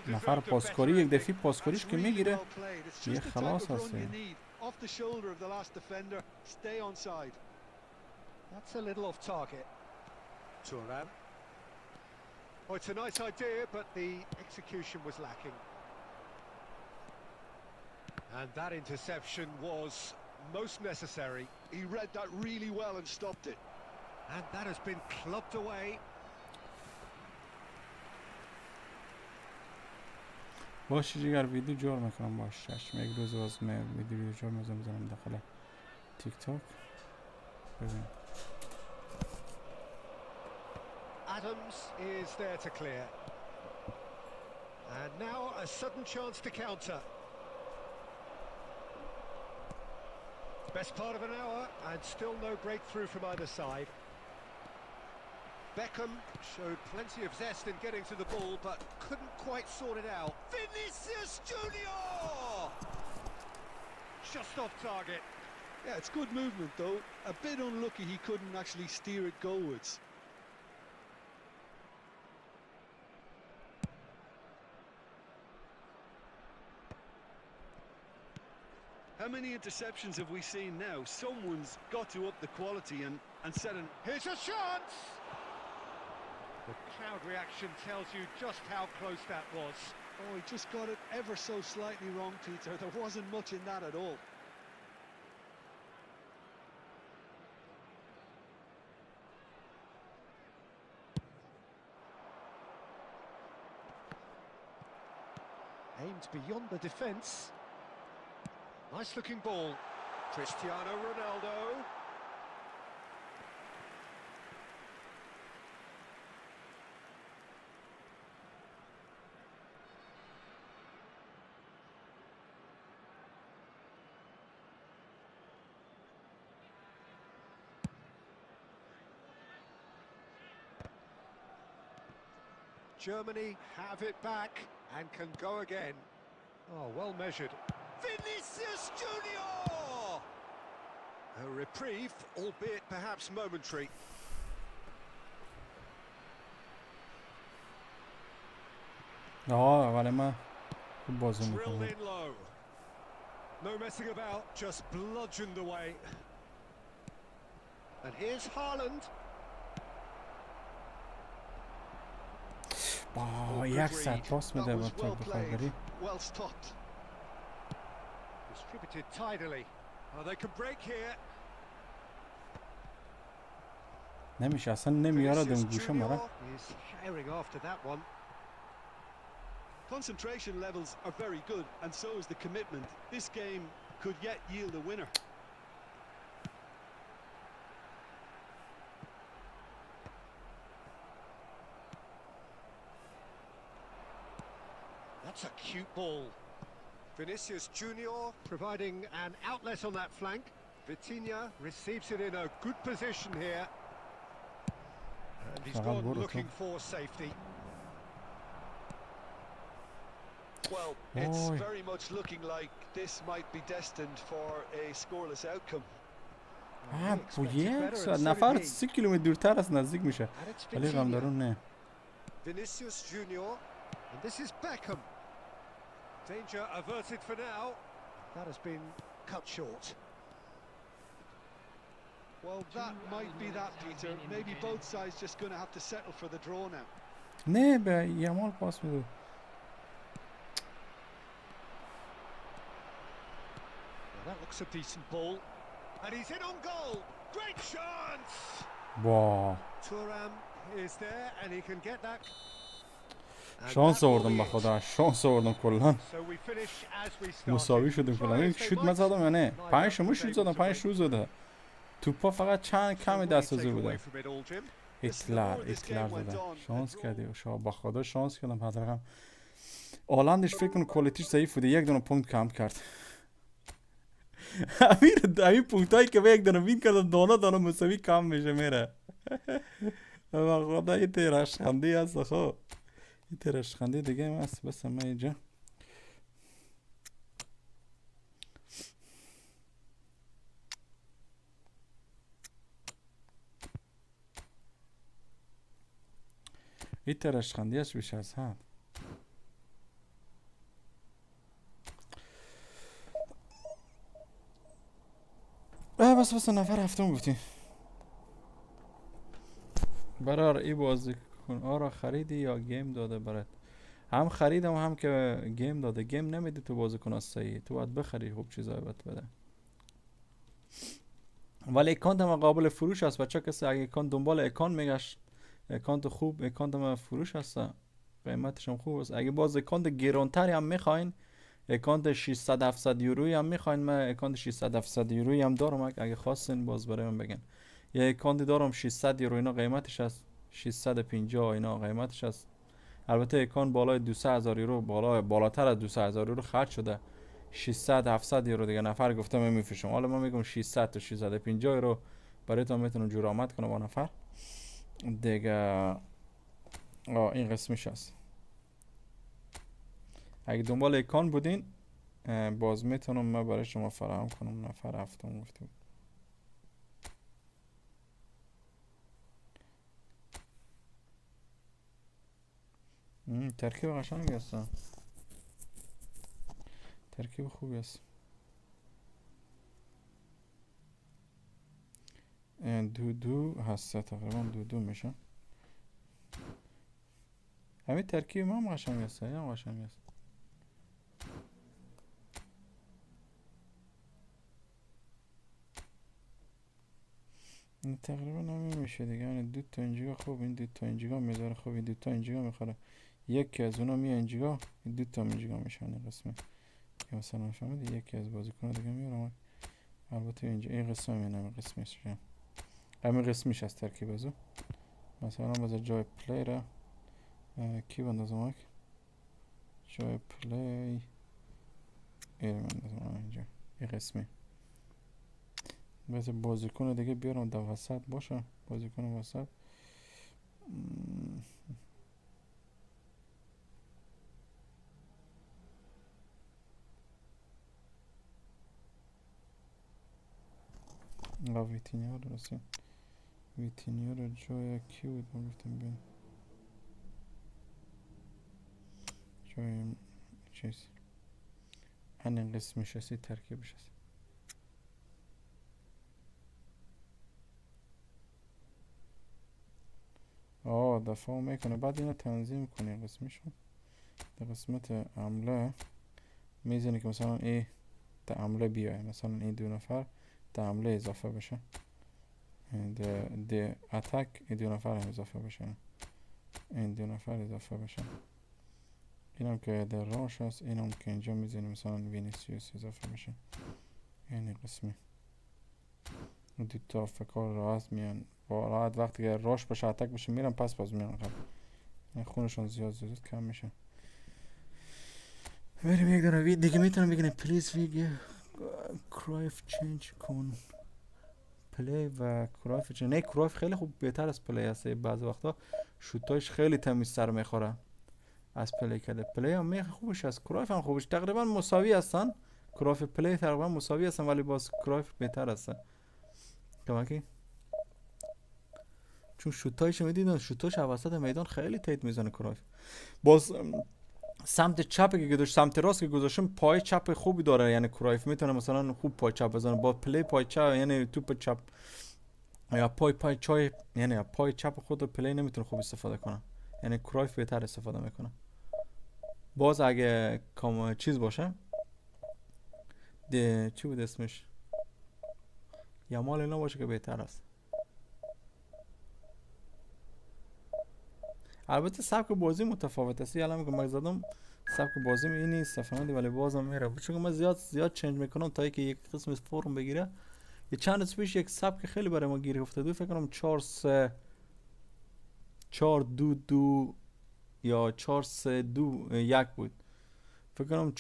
نفر پاسکاری یک دفعه پاسکاریش که میگیره یه خلاص هسته. That's a little off target. Turan. Oh, it's a nice idea, but the execution was lacking. And that interception was most necessary. He read that really well and stopped it. And that has been clubbed away. باشه جگر ویدیو جور میکنم باشه چشم یک روز باز ویدیو جور میزنم داخل تیک تاک ببین. Adams is there to clear. And now a sudden chance to counter. Best part of an hour and still no breakthrough from either side. Beckham showed plenty of zest in getting to the ball but couldn't quite sort it out. Vinicius Junior! Just off target. Yeah, it's good movement though. A bit unlucky he couldn't actually steer it goalwards. How many interceptions have we seen now? Someone's got to up the quality and set an... Here's a chance! The crowd reaction tells you just how close that was. Oh, he just got it ever so slightly wrong, Peter. There wasn't much in that at all. Aimed beyond the defence. Nice looking ball. Cristiano Ronaldo. Germany have it back and can go again. Oh, well measured. Vinicius Junior! A reprieve, albeit perhaps momentary. ولی من خوب بازی Drilled میکنم. in low. No messing about, just bludgeoned away. And here's Haaland. با یک ساعت پاس میده با تو بخوای بری. Well stopped. Distributed tidily. Oh, they can break here. نمیشه اصلا نمیارد اون گوشه مرا. Is firing after that one. Concentration levels are very good, and so is the commitment. This game could yet yield a winner. That's a cute ball. Vinicius Junior providing an outlet on that flank. Vitinha receives it in a good position here. And he's gone looking for safety. Well, it's very much looking like this might be destined for a scoreless outcome. با یک ساعت نفر 30 کیلومتر دورتر از نزدیک میشه. ولی غمدارون نه. Vinicius Junior, and this is Beckham. Danger averted for now. That has been cut short. Well, that might be that, Peter. Maybe both sides just going to have to settle for the draw now. نه به یمال پاس میده. That looks a decent ball. And he's in on goal. Great chance. با Thuram is there and he can get that. شانس آوردم به خدا. شانس آوردم کلا. So we finish as we started. مساوی شدیم کلا. این شوت من زدم یا نه؟ 5 شما شوت زدم، 5 شوت زده. توپا فقط چند کمی دست از او بوده. هیتلر زده. شانس کردی شما با خدا شانس کردم حداقل. آلندش فکر کنم کوالیتیش ضعیف بوده، یک دونه پونت کم کرد. همین پونتایی که به یک دونه وین کردن دانه مساوی کم میشه میره. با خدا این تیرش خندی هست خب. این تیرش خندی دیگه هم هست. بس من اینجا این تیرش خندی هست بیش از حد. بس نفر هفتم گفتیم. برار ای بازی کن آرا خریدی یا گیم داده برات؟ هم خریدم هم که گیم داده. گیم نمیده تو بازی کن صحیح، تو باید بخری خوب چیزای بهت بده. ولی اکانت ما قابل فروش است بچه. کسی اگه اکانت دنبال اکانت میگشت، اکانت خوب، اکانت ما فروش هست، قیمتش هم خوب است. اگه باز اکانت گرانتری هم میخواین، اکانت 600 700 یورویی هم میخواین، من اکانت 600 700 یورویی هم دارم. اگه خواستین باز برای من بگین. یه اکانتی دارم 600 یورو اینا قیمتش است، 650 اینا قیمتش است. البته اکانت بالای 200000 یورو، بالاتر از 200000 یورو خرج شده. 600 700 یورو دیگه نفر گفتم من میفروشم. حالا من میگم 600 تا 650 یورو برایتون میتونم جور آمد کنم با نفر دیگه. این قسمش است. اگه دنبال اکانت بودین باز میتونم من برای شما فراهم کنم. نفر هفتم گفتم. ترکیب قشنگی است. ترکیب خوبی است. دو هسته تقریبا دو میشه. همین ترکیب ما هم قشنگ است. هم قشنگ است. این تقریبا همین میشه دیگه. یعنی دو تا اینجا خوب، این دو تا اینجا میذاره خوب، این دو تا اینجا میخوره. یکی از اونا میاد اینجا، این دو تا اینجا میشن این قسمه. یا مثلا فهمید یکی از بازیکن دیگه میارم. البته اینجا این قسمه میاد، قسمش همین قسمش از ترکیب ازو. مثلا باز جای پلی را کی بندازم؟ جای پلی این بندازم اینجا. این قسمه باز بازیکن دیگه بیارم در وسط باشه. بازیکن وسط ویتینیا رو رسیم. ویتینیا رو جای کی بود ما گفتم بین جای چیز این قسمش هستی ترکیبش هست. دفاع میکنه بعد اینو تنظیم کنی قسمشو. در قسمت عمله میزنی که مثلا این در عمله بیای، مثلا این 2 نفر در عمله اضافه بشه، در اتک این 2 نفر هم اضافه بشه، این 2 نفر اضافه بشه. اینم که در راش هست، اینم که اینجا میزنی مثلا وینیسیوس اضافه بشه. یعنی قسمی دو تا فکر راحت میان با راحت، وقتی که راش بشه اتک بشه میرن پس باز میان قبل خونشون زیاد کم میشه. بریم یک دونه دیگه میتونم بگم پلیز ویگه کرایف چینج کن پلی و کرایف چینج. نه کرایف خیلی خوب بهتر از پلی هست، بعضی وقتا شوتاش خیلی تمیز سر میخوره از پلی کرده. پلی هم خوبش است، کرایف هم خوبش، تقریبا مساوی هستن. کرایف پلی تقریبا مساوی هستن ولی باز کرایف بهتر است. کمکی چون شوتایش میدیدن، شوتاش وسط میدان خیلی تیت میزنه کرایف. باز سمت چپی که گذاشت، سمت راست که گذاشتم پای چپ خوبی داره، یعنی کرایف میتونه مثلا خوب پای چپ بزنه با پلی پای چپ، یعنی توپ چپ یا پای چای، یعنی پای چپ خود پلی نمیتونه خوب استفاده کنه، یعنی کرایف بهتر استفاده میکنه. باز اگه کام چیز باشه چی بود اسمش، یا مال اینا باشه که بهتر است. البته سبک بازی متفاوت است. الان که من زدم سبک بازی این نیست فهمیدی، ولی بازم میره چون من زیاد چنج میکنم تا اینکه یک قسم فرم بگیره. یه چند روز پیش یک سبک خیلی برای ما گیر افتاد، فکر کنم 4-3-4-2-2 یا 4-3-2-1 بود، فکر کنم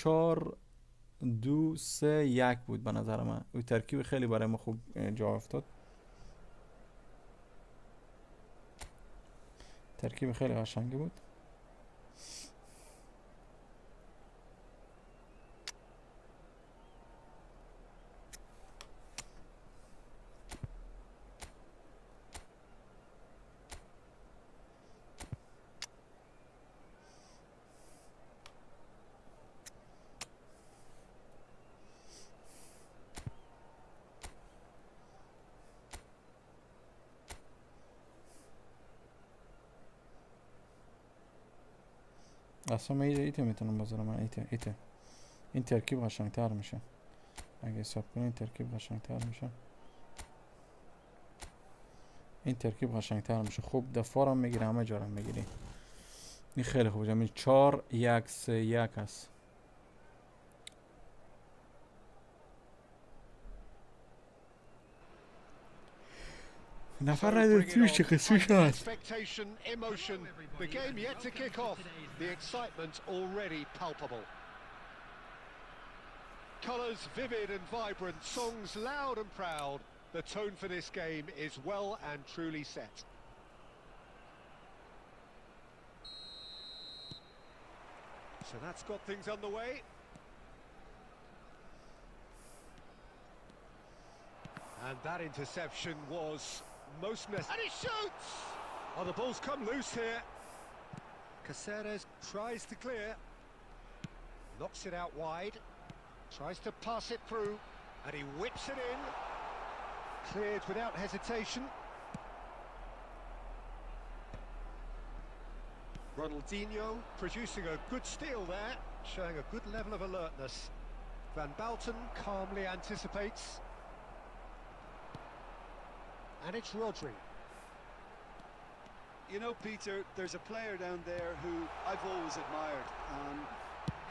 4-2-3-1 بود به نظر من. اون ترکیب خیلی برای ما خوب جا افتاد، ترکیب خیلی قشنگی بود. اصلا من ایته میتونم بذارم، من ایته این ترکیب قشنگتر میشه اگه حساب کنی، این ترکیب قشنگتر میشه، این ترکیب قشنگتر میشه. خوب دفاع هم میگیره، همه جا هم میگیره، این خیلی خوبه. همین 4-1-3-1 است. نفر نداره تویش چه قسمی شد. Expectation, emotion, the game yet to kick off, the excitement already palpable. Colours vivid and vibrant, songs loud and proud. The tone for this game is well and truly set. So that's got things underway. And that interception was most necessary. And he shoots! Oh, the ball's come loose here. Caceres tries to clear. Knocks it out wide. Tries to pass it through. And he whips it in. Cleared without hesitation. Ronaldinho producing a good steal there, showing a good level of alertness. Van Balten calmly anticipates. And it's Rodri. You know, Peter, there's a player down there who I've always admired,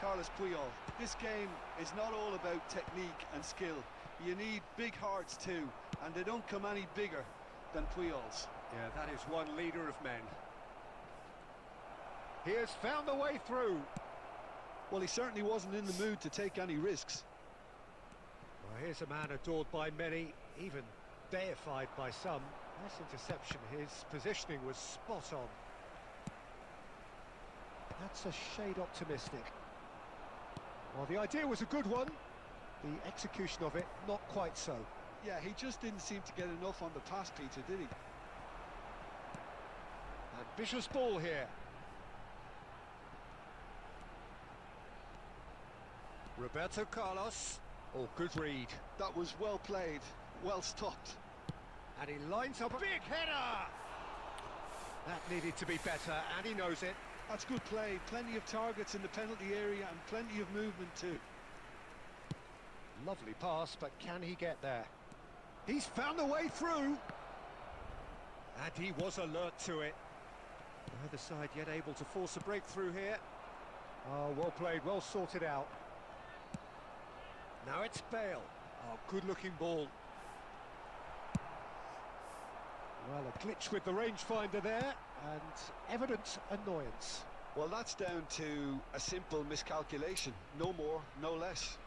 Carlos Puyol. This game is not all about technique and skill. You need big hearts too, and they don't come any bigger than Puyol's. Yeah, that is one leader of men. He has found a way through. Well, he certainly wasn't in the mood to take any risks. Well, here's a man adored by many, even deified by some. Nice interception. His positioning was spot on. That's a shade optimistic. Well, the idea was a good one. The execution of it, not quite so. Yeah, he just didn't seem to get enough on the pass, Peter, did he? Ambitious ball here. Roberto Carlos. Oh, good read. That was well played, well stopped. And he lines up a big header. That needed to be better, and he knows it. That's good play. Plenty of targets in the penalty area and plenty of movement too. Lovely pass, but can he get there? He's found a way through. And he was alert to it. Neither side yet able to force a breakthrough here. Oh, well played, well sorted out. Now it's Bale. Oh, good-looking ball. Well, a glitch with the rangefinder there, and evident annoyance. Well, that's down to a simple miscalculation. No more, no less.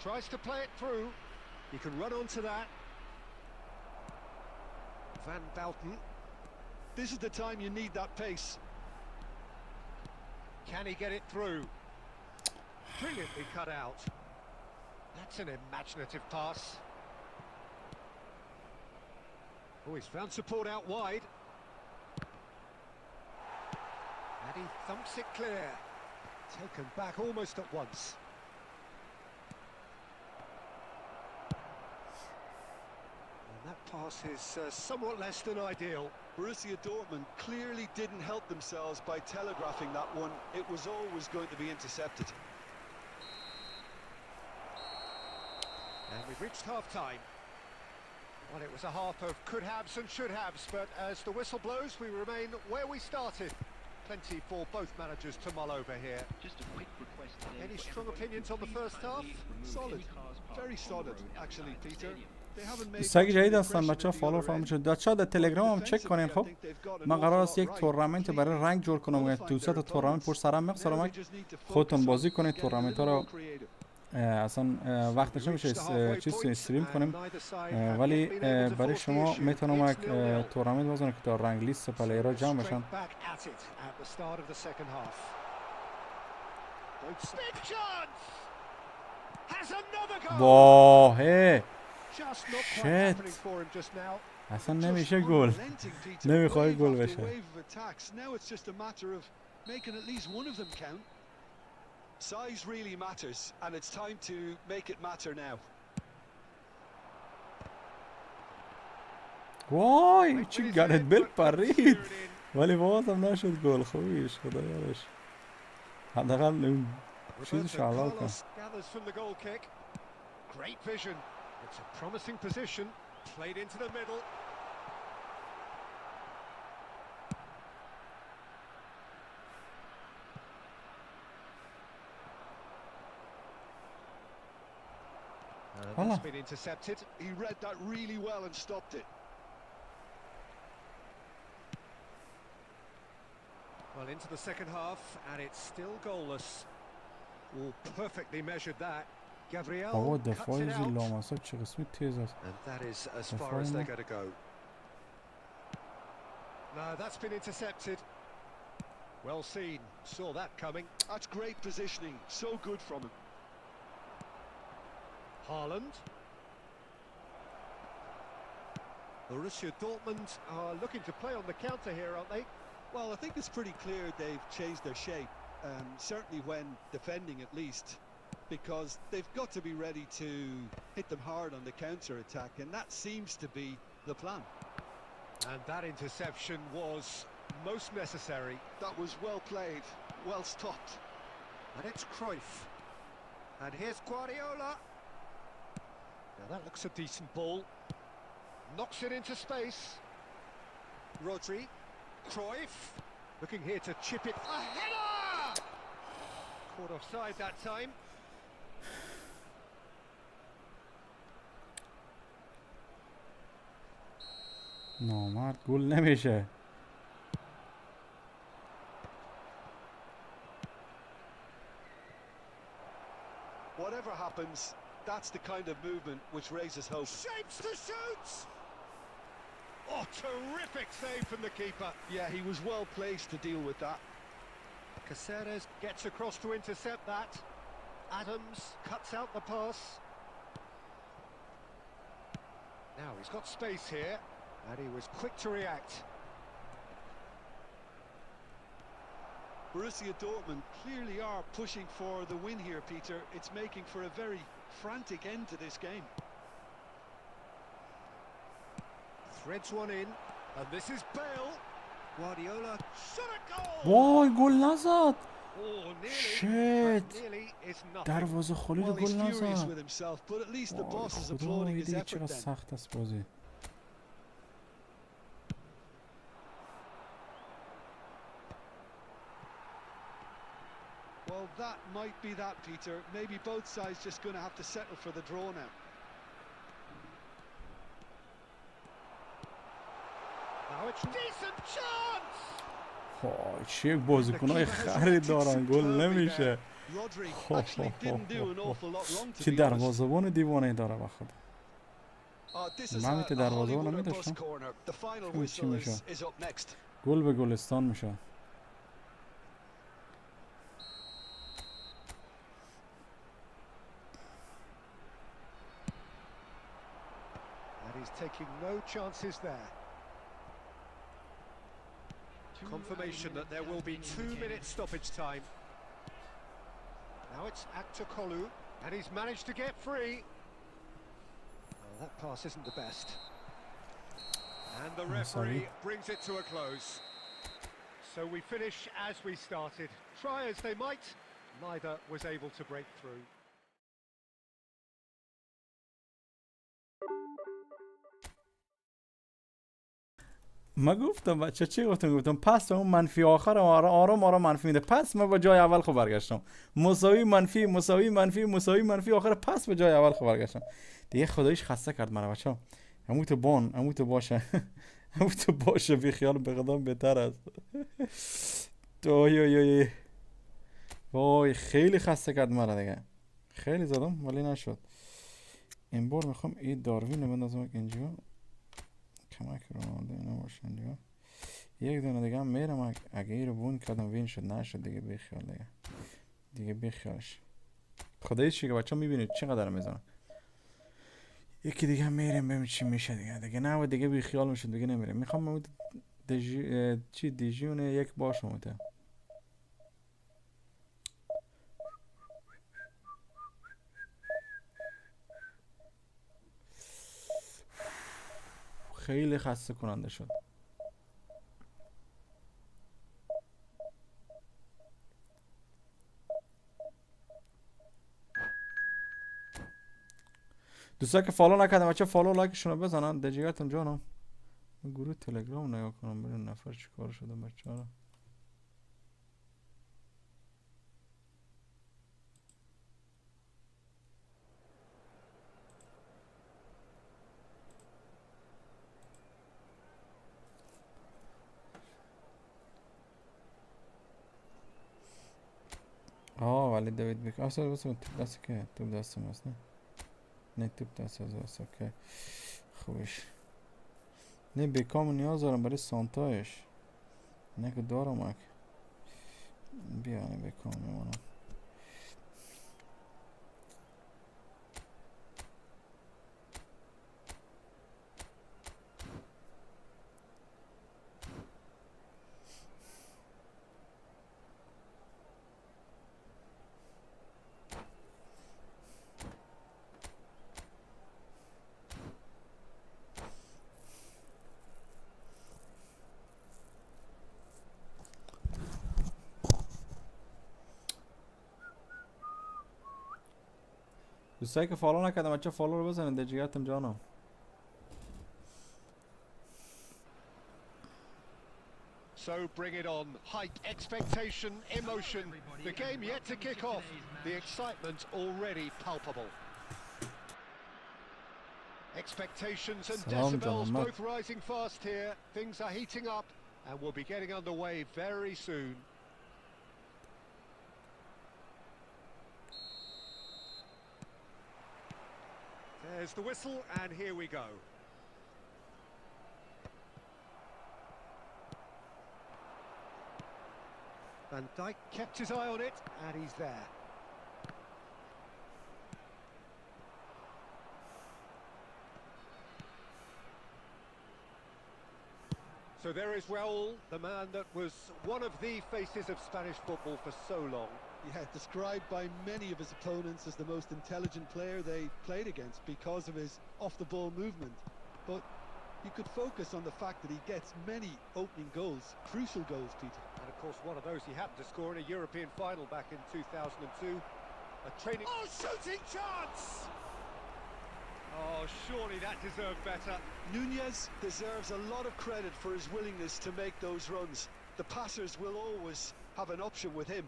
Tries to play it through. He can run onto that. Van Bouten. This is the time you need that pace. Can he get it through? Brilliantly cut out. That's an imaginative pass. Oh, he's found support out wide. And he thumps it clear. Taken back almost at once. And that pass is somewhat less than ideal. Borussia Dortmund clearly didn't help themselves by telegraphing that one. It was always going to be intercepted. And we've reached half-time. Well, it was a half of could-haves and should-haves, but as the whistle blows, we remain where we started. Plenty for both managers to mull over here. Just a quick request today. Any strong opinions on the first half? Solid. Very solid, actually, Peter. They haven't made سگ much جدید of an هستن impression بچه ها at the فالو other فرام end. شد بچه ها در تلگرام هم چک کنین. خب Defensively, I think they've got an من قرار awful است یک lot right. تورنمنت برای رنگ جور کنم و تو سطح تورنمنت پر سرم میخسارم خودتون بازی کنید تورنمنت ها رو اصلا وقتش نمیشه چیز استریم کنیم ولی برای شما میتونم یک تورنمنت بزنم که تا رنگ لیست پلیرها جمع بشن. واه شت اصلا نمیشه گل نمیخوای گل بشه. Size really matters, and it's time to make it matter now. وای چی گرت بیل پرید ولی بازم نشد گل. خوبیش خدا یارش حداقل اون چیزش حلال کن. Great vision. It's a promising position. Played into the middle. That's been intercepted. He read that really well and stopped it. Well, into the second half, and it's still goalless. Oh, perfectly measured that. Gabriel cuts it out. And that is as far as they're going to go. No, that's been intercepted. Well seen. Saw that coming. That's great positioning. So good from him. Haaland. Borussia Dortmund are looking to play on the counter here, aren't they? Well, I think it's pretty clear they've changed their shape, certainly when defending at least, because they've got to be ready to hit them hard on the counter-attack, and that seems to be the plan. And that interception was most necessary. That was well played, well stopped. And it's Cruyff. And here's Guardiola. Now that looks a decent ball. Knocks it into space. Rodri. Cruyff. Looking here to chip it. A header! Caught offside that time. نامرد گل نمیشه. Whatever happens, that's the kind of movement which raises hope. Shapes to shoot! Oh, terrific save from the keeper. Yeah, he was well placed to deal with that. Caceres gets across to intercept that. Adams cuts out the pass. Now he's got space here, and he was quick to react. Borussia Dortmund clearly are pushing for the win here, Peter. It's making for a very frantic end to this game. Threads one in, and this is Bale. Guardiola shot a goal. وای گل نزد. Oh, nearly. شت. But nearly is nothing. دروازه خالی Well, رو he's گل furious نزد. with himself, but at least the وای boss is خدا applauding his دیگه effort چقدر then. سخت است بازی. Well, that might be that, Peter. Maybe both sides just going to have to settle for the draw now. Now it's decent chance. وای چه بازیکنای خری دارن گل نمیشه. Rodri actually didn't do an awful lot wrong to چه be honest. دروازه‌بان دیوانه‌ای داره بخدا. This is من a که دروازه‌بان Hollywood bus نمی‌داشتم. corner. The final چی whistle میشه؟ is up next. گل به گلستان میشه. And he's taking no chances there. Confirmation that there will be 2-minute stoppage time. Now it's Aktokolu, and he's managed to get free. Oh, that pass isn't the best. And the referee brings it to a close. So we finish as we started. Try as they might, neither was able to break through. ما گفتم بچه چی گفتم پس اون منفی آخر آرام منفی میده. پس ما با جای اول خو برگشتم. مساوی منفی آخر پس به جای اول خو برگشتم. دیگه خداییش خسته کرد منو بچه‌ها. عمو تو باشه بی خیال به قدم بهتر است. وای خیلی خسته کرد منو دیگه. خیلی زدم ولی نشد. این بار میخوام این داروین رو بندازم اینجا. کمک رونالدو اینا باشن دیگه. یک دونه دیگه هم میرم اگه این رو بون کردم وین شد نشد دیگه بیخیال دیگه بیخیالش. خدایی چی که بچه ها میبینید چقدر میزنم. یکی دیگه هم میریم ببینیم چی میشه دیگه نه دیگه بیخیال میشد دیگه نمیریم. میخوام دیژیون یک باشم خیلی خسته کننده شد. دوستان که فالو نکردم بچه فالو لایکشون رو بزنن. دجیگرتون جانم گروه تلگرام نگاه کنم ببینم نفر چی کار شده بچه ها. ولی دوید بیک اصلا بس توپ دستی که توپ دستم هست نه توپ دست از هست اوکی خوبش نه بیکامو نیاز دارم برای سانتایش نه که دارم اک بیا نه بیکام میمونم. دوستایی که فالو نکردم بچه فالو رو بزنید دجیگرتم جانم. So bring it on. Hype, expectation, emotion. The game yet to kick off. The excitement already palpable. Expectations and decibels both rising fast here. Things are heating up and we'll be getting underway very soon. There's the whistle and here we go. Van Dijk kept his eye on it and he's there. So there is Raul, the man that was one of the faces of Spanish football for so long. Yeah, described by many of his opponents as the most intelligent player they played against because of his off-the-ball movement. But you could focus on the fact that he gets many opening goals, crucial goals, Peter. And of course, one of those he happened to score in a European final back in 2002. A training... Oh, shooting chance! Oh, surely that deserved better. Nunez deserves a lot of credit for his willingness to make those runs. The passers will always have an option with him.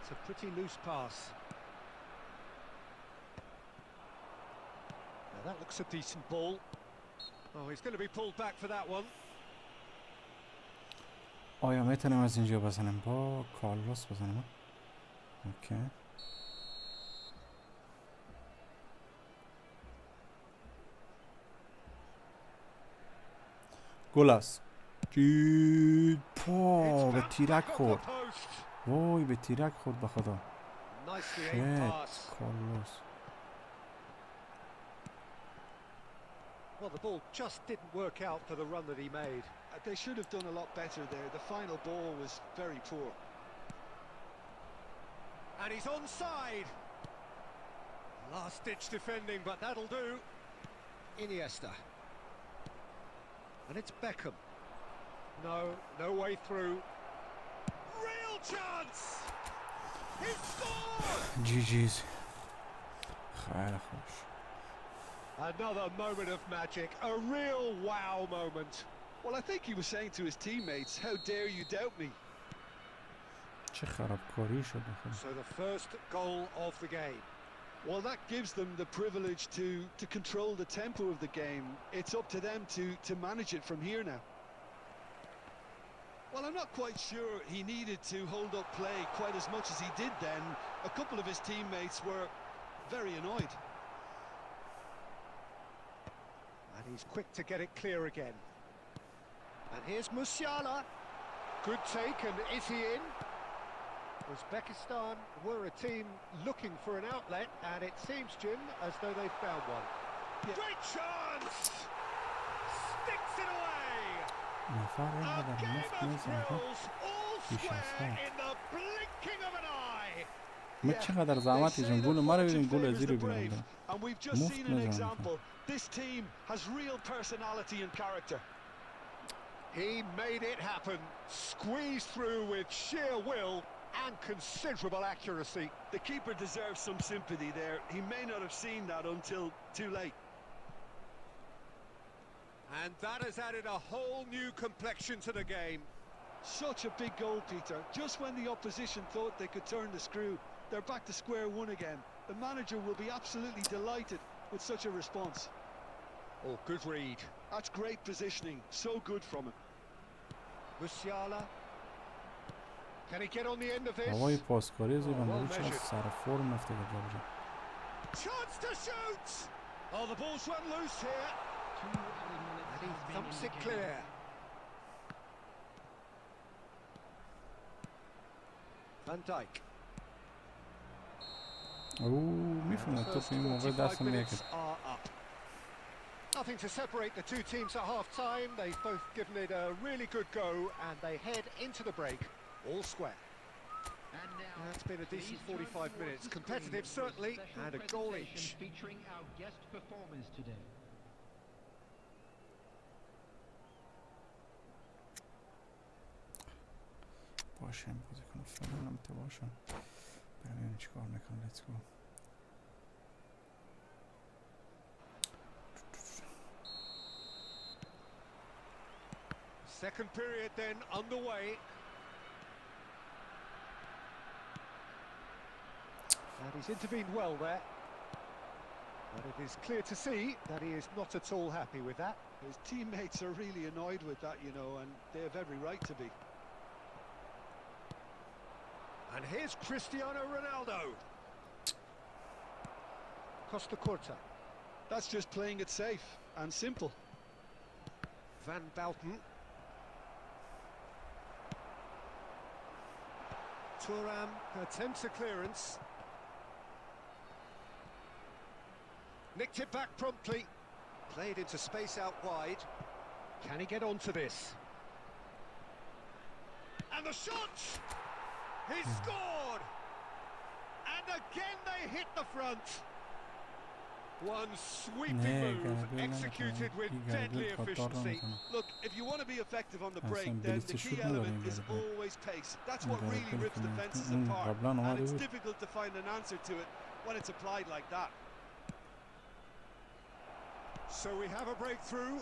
It's a pretty loose pass. Now that looks a decent ball. Oh, he's going to be pulled back for that one. آیا میتونم از اینجا بزنم با کارلوس بزنم؟ اوکی. گل است. پا به تیرک خورد. وای به تیرک خورد به خدا. شت کارلوس. Well, the ball just didn't work out for the run that he made. They should have done a lot better there. The final ball was very poor. And he's onside. Last-ditch defending, but that'll do. Iniesta. And it's Beckham. No way through. Real chance! He scored! GG's. خیلی خوش. Another moment of magic, a real wow moment. Well, I think he was saying to his teammates, how dare you doubt me? چه خرابکاری شد بخیر. So the first goal of the game. Well, that gives them the privilege to control the tempo of the game. It's up to them to manage it from here now. Well, I'm not quite sure he needed to hold up play quite as much as he did then. A couple of his teammates were very annoyed. And he's quick to get it clear again. And here's Musiala. Good take, and is he in? Uzbekistan were a team looking for an outlet, and it seems, Jim, as though they've found one. Yeah. Great chance! Sticks it away! A game of thrills, all square in the blinking of an eye! ما چقدر زحمت کشیدیم گل ما رو ببینیم گل زیر بیرون. And we've just seen an example. This team has real personality and character. He made it happen, squeezed through with sheer will and considerable accuracy. The keeper deserves some sympathy there. He may not have seen that until too late. And that has added a whole new complexion to the game. Such a big goal, Peter. Just when the opposition thought they could turn the screw, they're back to square one again. The manager will be absolutely delighted with such a response. Oh, good read. That's great positioning. So good from him. Musiala. Can he get on the end of this? هوای پاسکاری زیبان رو چه سر فرم افته بجا. Chance to shoot! Oh, the ball's run loose here. And he thumps it clear. Van Dijk. اوه میفهمه توپ این موقع دستم میکرد. Nothing to separate the two teams at half-time. They've both given it a really good go, and they head into the break, all square. And now, It's been a decent 45 minutes. Competitive, certainly, and a goal each. Featuring our guest performers today. باشم بازی کنم فعلا تو باشم ببینیم چیکار میکنم. لیتس گو. Second period then underway. And he's intervened well there. But it is clear to see that he is not at all happy with that. His teammates are really annoyed with that, you know, and they have every right to be. And here's Cristiano Ronaldo. Costa Curta. That's just playing it safe and simple. Van Bouten. Thuram attempts a clearance. Nicked it back promptly. Played into space out wide. Can he get onto this? And the shot! He scored! And again they hit the front. One sweeping move, executed with deadly efficiency. Look, if you want to be effective on the break, then the key element is always pace. That's what really rips defenses apart. And it's difficult to find an answer to it when it's applied like that. So we have a breakthrough.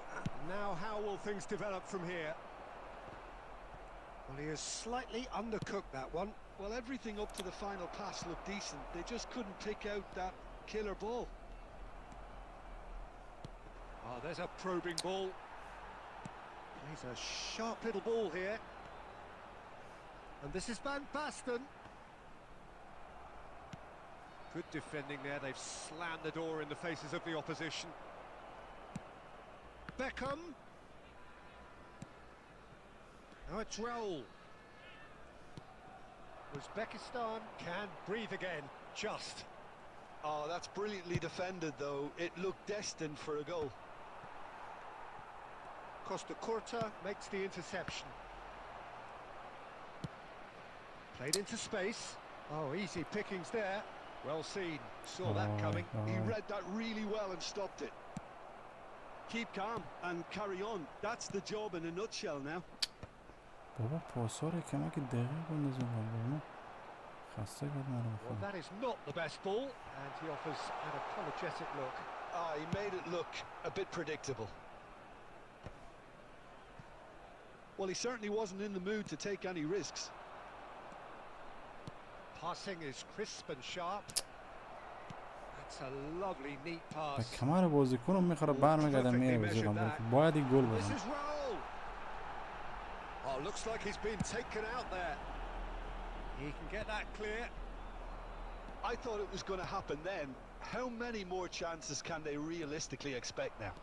Now how will things develop from here? Well, he has slightly undercooked that one. Well, everything up to the final pass looked decent. They just couldn't pick out that killer ball. Oh, there's a probing ball. He's a sharp little ball here. And this is Van Basten. Good defending there. They've slammed the door in the faces of the opposition. Beckham. Now it's Raul. Uzbekistan can breathe again, just. Oh, that's brilliantly defended, though. It looked destined for a goal. Costa Curta makes the interception. Played into space. Oh, easy pickings there. Well seen. Saw that coming. He read that really well and stopped it. Keep calm and carry on. That's the job in a nutshell now. بابا پاساره کمک دقیق بندازم بابا خسته کرد منو Well, بخورم. that is not the best ball, and he offers an apologetic look. He made it look a bit predictable. Well, he certainly wasn't in the mood to take any risks. Passing is crisp and sharp. That's a lovely, neat به pass. کمر بازیکنم میخوره برمیگردم میره به زیرم باید این گل This بزنم. is Raul. Oh, looks like he's been taken out there. He can get that clear. I thought it was going to happen then. How many more chances can they realistically expect now?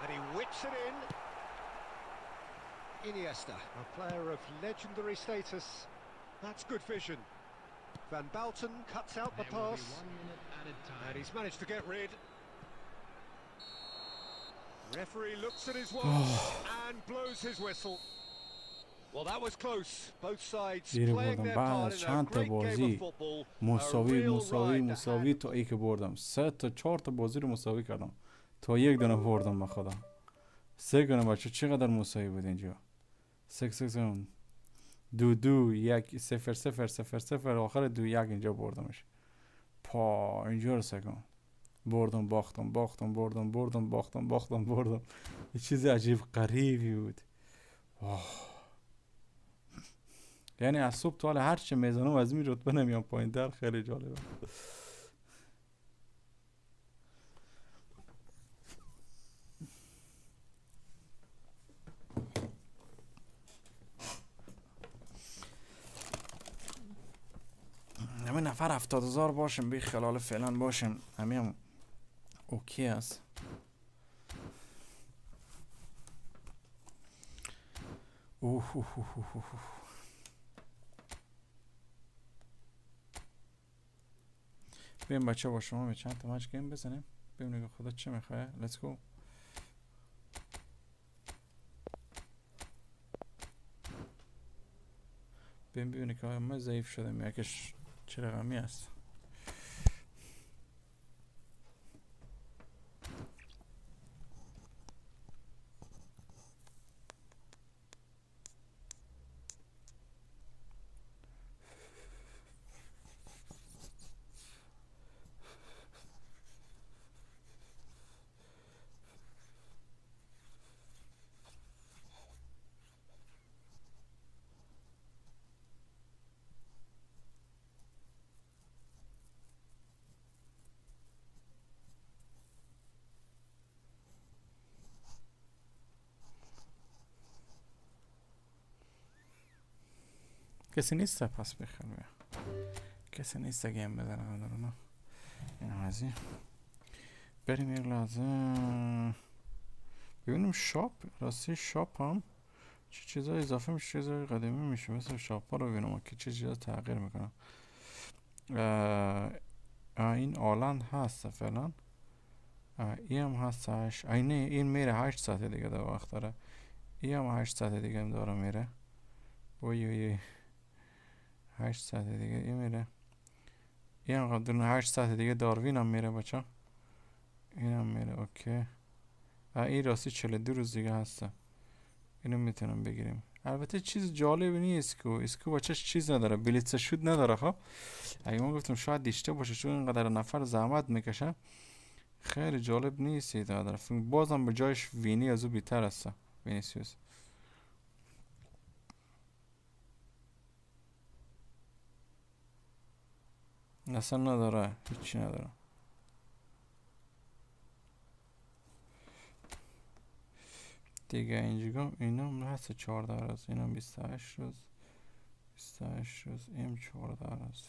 And he whips it in. Iniesta, a player of legendary status. That's good vision. Van Balten cuts out the There will pass. be 1 minute added time. And he's managed to get rid. Referee looks at his watch and blows his whistle. Well, that was close. Both sides دیره playing بردم their بعد part از in a چند تا great game of بازی football. مساوی A real مساوی ride to مساوی hand. تا ای که بردم 3 تا 4 تا بازی رو مساوی کردم تا یک دونه بردم به خدا 3 گونه بچه چقدر مساوی بود اینجا 6 دو دو یک 0 0 0 0 آخر 2 1 اینجا بردمش پا اینجا رو سکم بردم باختم باختم بردم بردم باختم باختم بردم یه چیز عجیب غریبی بود یعنی از صبح تا حالا هر چه میزنم از این رتبه نمیام پایین تر خیلی جالبه همین نفر 70,000 باشیم بی خلال فعلا باشیم همین اوکی است بیم بچه با شما به چند تا مچ گیم بزنیم ببینیم که خدا چه میخواه let's go ببینیم که ما ضعیف شدیم یکیش چه رقمی است کسی نیست پس بخیر بیا کسی نیست گیم بزنه نه این همازی بریم یک لحظه ببینیم شاپ راستی شاپ هم چه چیزای اضافه میشه چیزای قدیمی میشه مثل شاپ ها رو ببینم که چه چیزا تغییر میکنم این آلند هست فعلا. این هم هستش. نه این میره 8 ساعت دیگه در وقت داره. این هم 8 ساعت دیگه هم داره میره. اوی 8 ساعت دیگه این میره. این هم قدرون 8 ساعت دیگه داروین هم میره بچه. این هم میره. اوکی. این راستی 42 روز دیگه هسته. اینو میتونم بگیریم. البته چیز جالبی نیست که اسکو بچهش چیز نداره، بلیت شود نداره. خب اگه من گفتم شاید دیشته باشه چون اینقدر نفر زحمت میکشه، خیلی جالب نیست این داره. بازم به جایش وینی از او بیتر هسته. وینیسیوس اصلا نداره، هیچی نداره. دیگه اینجا اینا هست 14 روز، اینا 28 روز. 28 روز این 14 روز.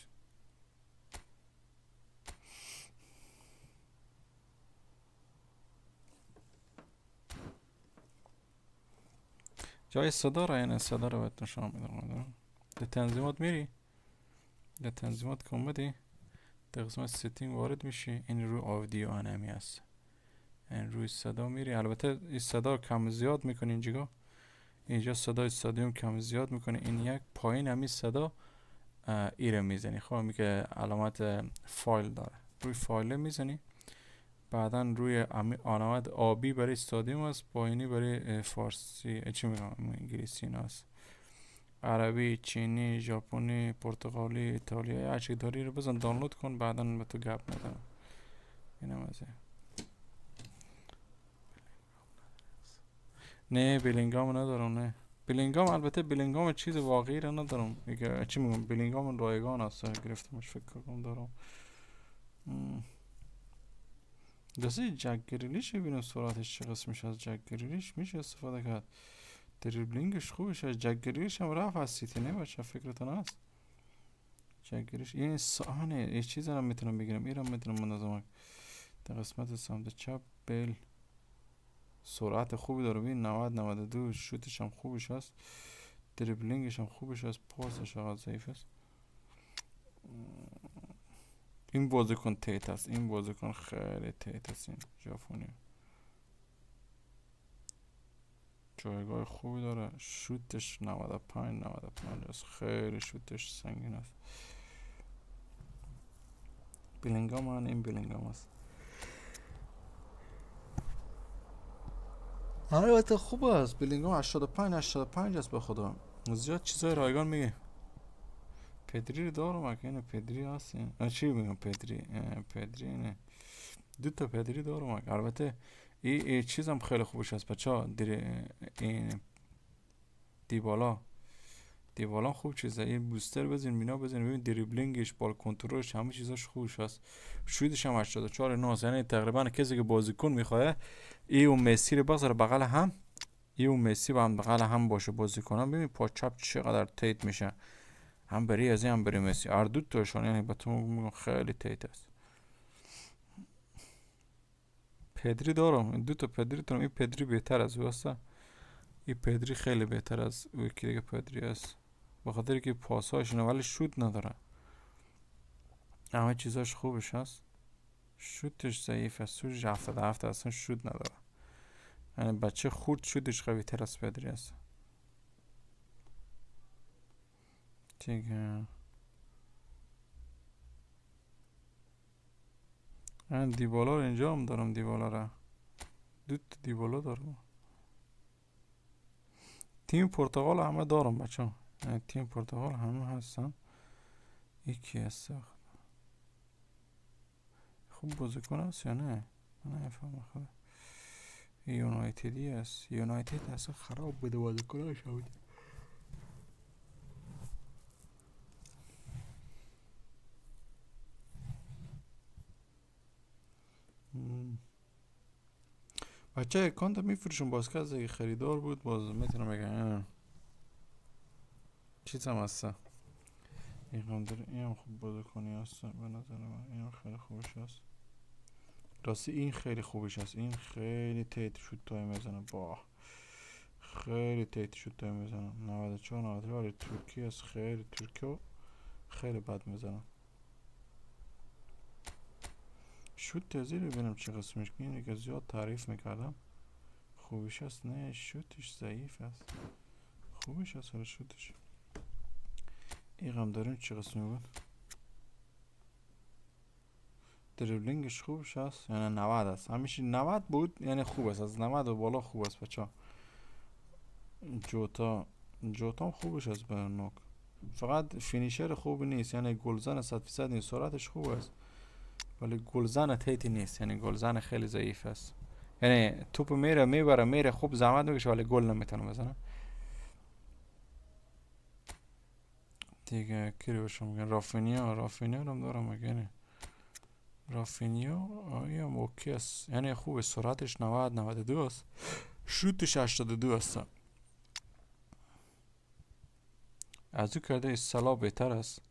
جای صدا را این صدا رو باید نشان میدم. در تنظیمات میری، در تنظیمات که اومدی در قسمت ستینگ وارد میشی، این روی آودیو انمی هست، این روی صدا میری. البته این صدا کم زیاد میکنی اینجا صدای استادیوم کم زیاد میکنه. این یک پایین همی صدا ایره میزنی. خب میگه علامت فایل داره، روی فایل میزنی. بعدا روی علامت آبی برای استادیوم است، پایینی برای فارسی چی میگم انگلیسی هست، عربی، چینی، ژاپنی، پرتغالی، ایتالیایی، هر چی داری رو بزن دانلود کن، بعدا به تو گپ میزنم. اینم از این. نه بلینگام ندارم. نه بلینگام، البته بلینگام چیز واقعی رو ندارم. میگه چی میگم بلینگام رایگان است، گرفتمش فکر کنم دارم. دسته جک گریلیش ببینم سرعتش چه قسمش از جک گریلیش میشه استفاده کرد. دریبلینگش خوبش از جک گریلیش هم رفت از سیتی. نه بچه فکرتون هست جک گریلیش این سانه یه چیز هم میتونم بگیرم. اینم میتونم منظمه در قسمت سمت چپ. بیل سرعت خوبی داره، ببین 90-92. شوتش هم خوبش هست، دریبلینگش هم خوبش هست، پاسش هم ضعیف است. این بازیکن تیت است، این بازیکن خیلی تیت است. این ژاپنی جایگاه خوبی داره، شوتش 95 است، خیلی شوتش سنگین است. بلینگام این بلینگام است. البته خوب است بلینگام. 85 است به خدا. زیاد چیزای رایگان میگه. پدری رو دارم اگه پدری هست. چی میگم پدری نه، دو تا پدری دارم. البته این چیزم خیلی خوبش هست بچه ها. این دیبالا خوب چیزه. این بوستر بزن مینا بزن ببین دریبلینگش، بال کنترلش، همه چیزاش خوبش هست. شوتش هم 84 9. یعنی تقریبا کسی که بازیکن میخواد ای و مسی رو بذاره بغل هم، ای و مسی با هم بغل هم باشه بازیکنان. ببین پا چپ چقدر تیت میشه، هم بری از این هم بری مسی، هر دو تاشون. یعنی با تو میگم خیلی تیت است. پدری دارم، دو تا پدری دارم. این پدری بهتر از واسه، این پدری خیلی بهتر از اون که دیگه پدری است، بخاطر که پاساش نه ولی شوت نداره. همه چیزاش خوبش هست، شوتش ضعیف است. شوتش 77 اصلا شوت نداره. یعنی بچه خورد شوتش قوی تر از پدری است دیگه. من دیبالا رو اینجا هم دارم، دیبالا رو دو تا دیبالا دارم. تیم پرتغال همه دارم بچه ها، یعنی تیم پرتغال همه هستن. یکی هست خوب بازیکن هست یا نه؟ من نفهم خدا. یونایتدی هست، یونایتد اصلا خراب بوده بازیکناش بود. بچه اکانت میفروشم باز که از اگه خریدار بود باز میتونم بگم چیز هم هسته. این هم خوب بازیکنی هست به نظر من. این هم خیلی خوبش هست راستی. این خیلی خوبش هست، این خیلی تیت شد تای میزنه، با خیلی تیت شد تای میزنه. 94 ترکی هست، خیلی ترکی و خیلی بد میزنه. شوت تازی رو ببینم چه قسمش که اینه که زیاد تعریف میکردم خوبش هست. نه شوتش ضعیف است. خوبش هست حالا شوتش. این هم داریم چه قسمی بود؟ دریبلینگش خوبش هست یعنی 90 است. همیشه 90 بود یعنی خوب است. از 90 و بالا خوب است بچه. جوتا هم خوبش هست برای نوک. فقط فینیشر خوب نیست یعنی گلزن 100% نیست. سرعتش خوب است ولی گلزن تیتی نیست یعنی گلزن خیلی ضعیف است. یعنی توپ میبره خوب زحمت میکشه ولی گل نمیتونه بزنه. دیگه کی رو بشم میگن؟ رافینیا رو هم دارم مگه. رافینیا آیا اوکی است یعنی خوبه. سرعتش 92 است. شوتش 82 است. از او کرده سلا بهتر است.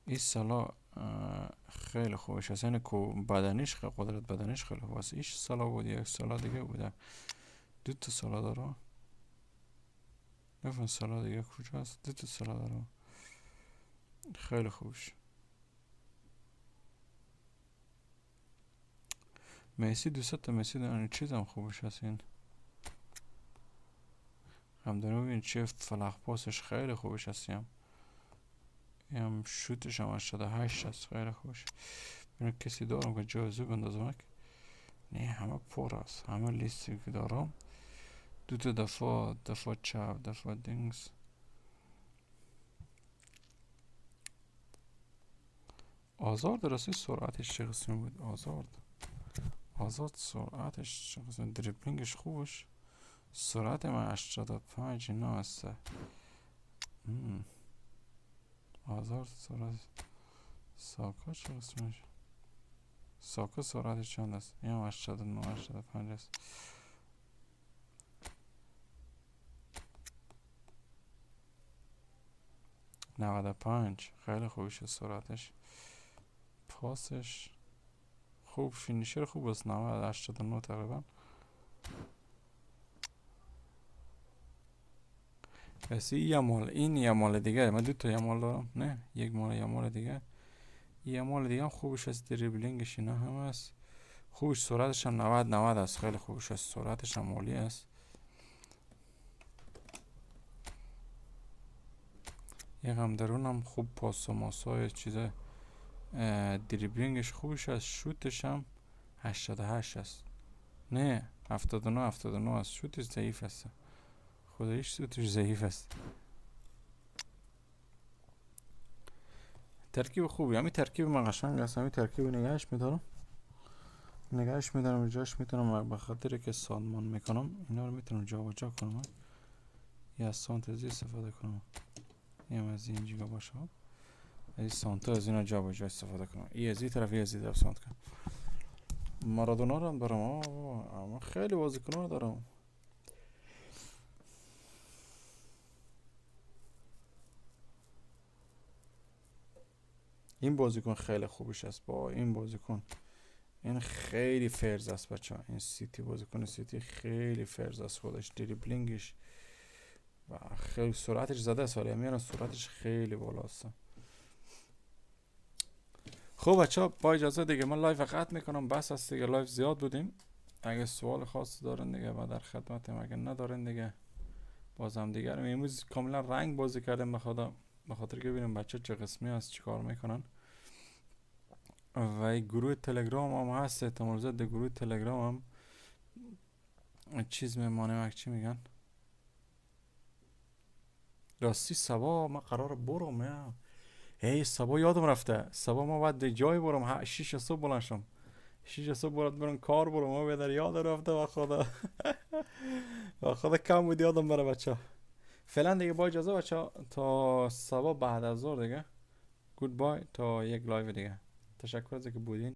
این سلا خیلی خوبش است یعنی بدنش قدرت بدنش خیلی خوب است. ایش سلا بود یک سلا دیگه بوده. 2 تا سلا داره. نفهم سلا دیگه کجاست. 2 تا سلا داره. خیلی خوبش. مسی 200 تا مسی داره. چیز هم خوبش هست. این هم داره ببین چه فلق پاسش خیلی خوبش هست. هم شوتش هم 88 هست. خیلی خوبش. ببین کسی دارم که جایزه بندازم. نه همه پر است. همه لیستی که دارم 2 تا دفاع چپ دفاع دینگز. آزارد راستی سرعتش چه قسمی بود؟ آزاد سرعتش چه قسمی؟ دریبلینگش خوبش. سرعت من 85 اینا هست. آزارد سرعت. ساکا چه قسمش؟ ساکا سرعتش چند است؟ این هم 89 85 است. $95 خیلی خوبش سرعتش. پاسش خوب. فینیشر خوب است. 89 تقریبا. پس این یه مال دیگه. من 2 تا یمال دارم. نه یک مال یمال دیگه. یمال دیگه هم خوبش است. دریبلینگش اینا هم است. خوبش. سرعتش هم 90 است. خیلی خوبش است. سرعتش هم عالی است. یک هم درون هم خوب پاس و ماسای چیزه. دریبلینگش خوبش است. شوتش هم 88 است. نه 79 است. شوتش ضعیف است. خودش شوتش ضعیف است. ترکیب خوبی. همین ترکیب من قشنگ است. همین ترکیب نگهش میدارم جاش میتونم. به خاطر که سانمان میکنم اینا رو میتونم جا و جا کنم. یا از سانت ازی استفاده کنم. یا از این جیگا باشه. از سانتا از اینا جا و جا استفاده کنم. ای از این طرف سانت کنم. مارادونا رو هم دارم. اما خیلی بازیکن‌ها دارم. این بازیکن خیلی خوبش است. با این بازیکن این خیلی فرز است بچه ها. این سیتی بازیکن سیتی خیلی فرز است. خودش دریبلینگش و خیلی سرعتش زده است ولی میارن سرعتش خیلی بالا است. خب بچه ها با اجازه دیگه من لایو قطع میکنم. بس است دیگه. لایو زیاد بودیم. اگه سوال خاصی دارن دیگه ما در خدمتیم. اگه ندارن دیگه بازم دیگه رو امروز کاملا رنگ بازی کردم به خاطر که ببینیم بچه چه قسمی هست چی کار میکنن. و گروه تلگرام هم هست. احتمال زیاد گروه تلگرام هم چیز میمانه. چی میگن؟ راستی سبا ما قرار برم. سبا یادم رفته. سبا ما باید جای برم. 6 صبح بلند شم. 6 صبح برم کار برم. ما بیادر یاد رفته و خدا کم بود یادم بره بچه. فعلا دیگه با اجازه بچه تا سبا بعد از ظهر دیگه. گود بای تا یک لایو دیگه. تشکر از اینکه بودین.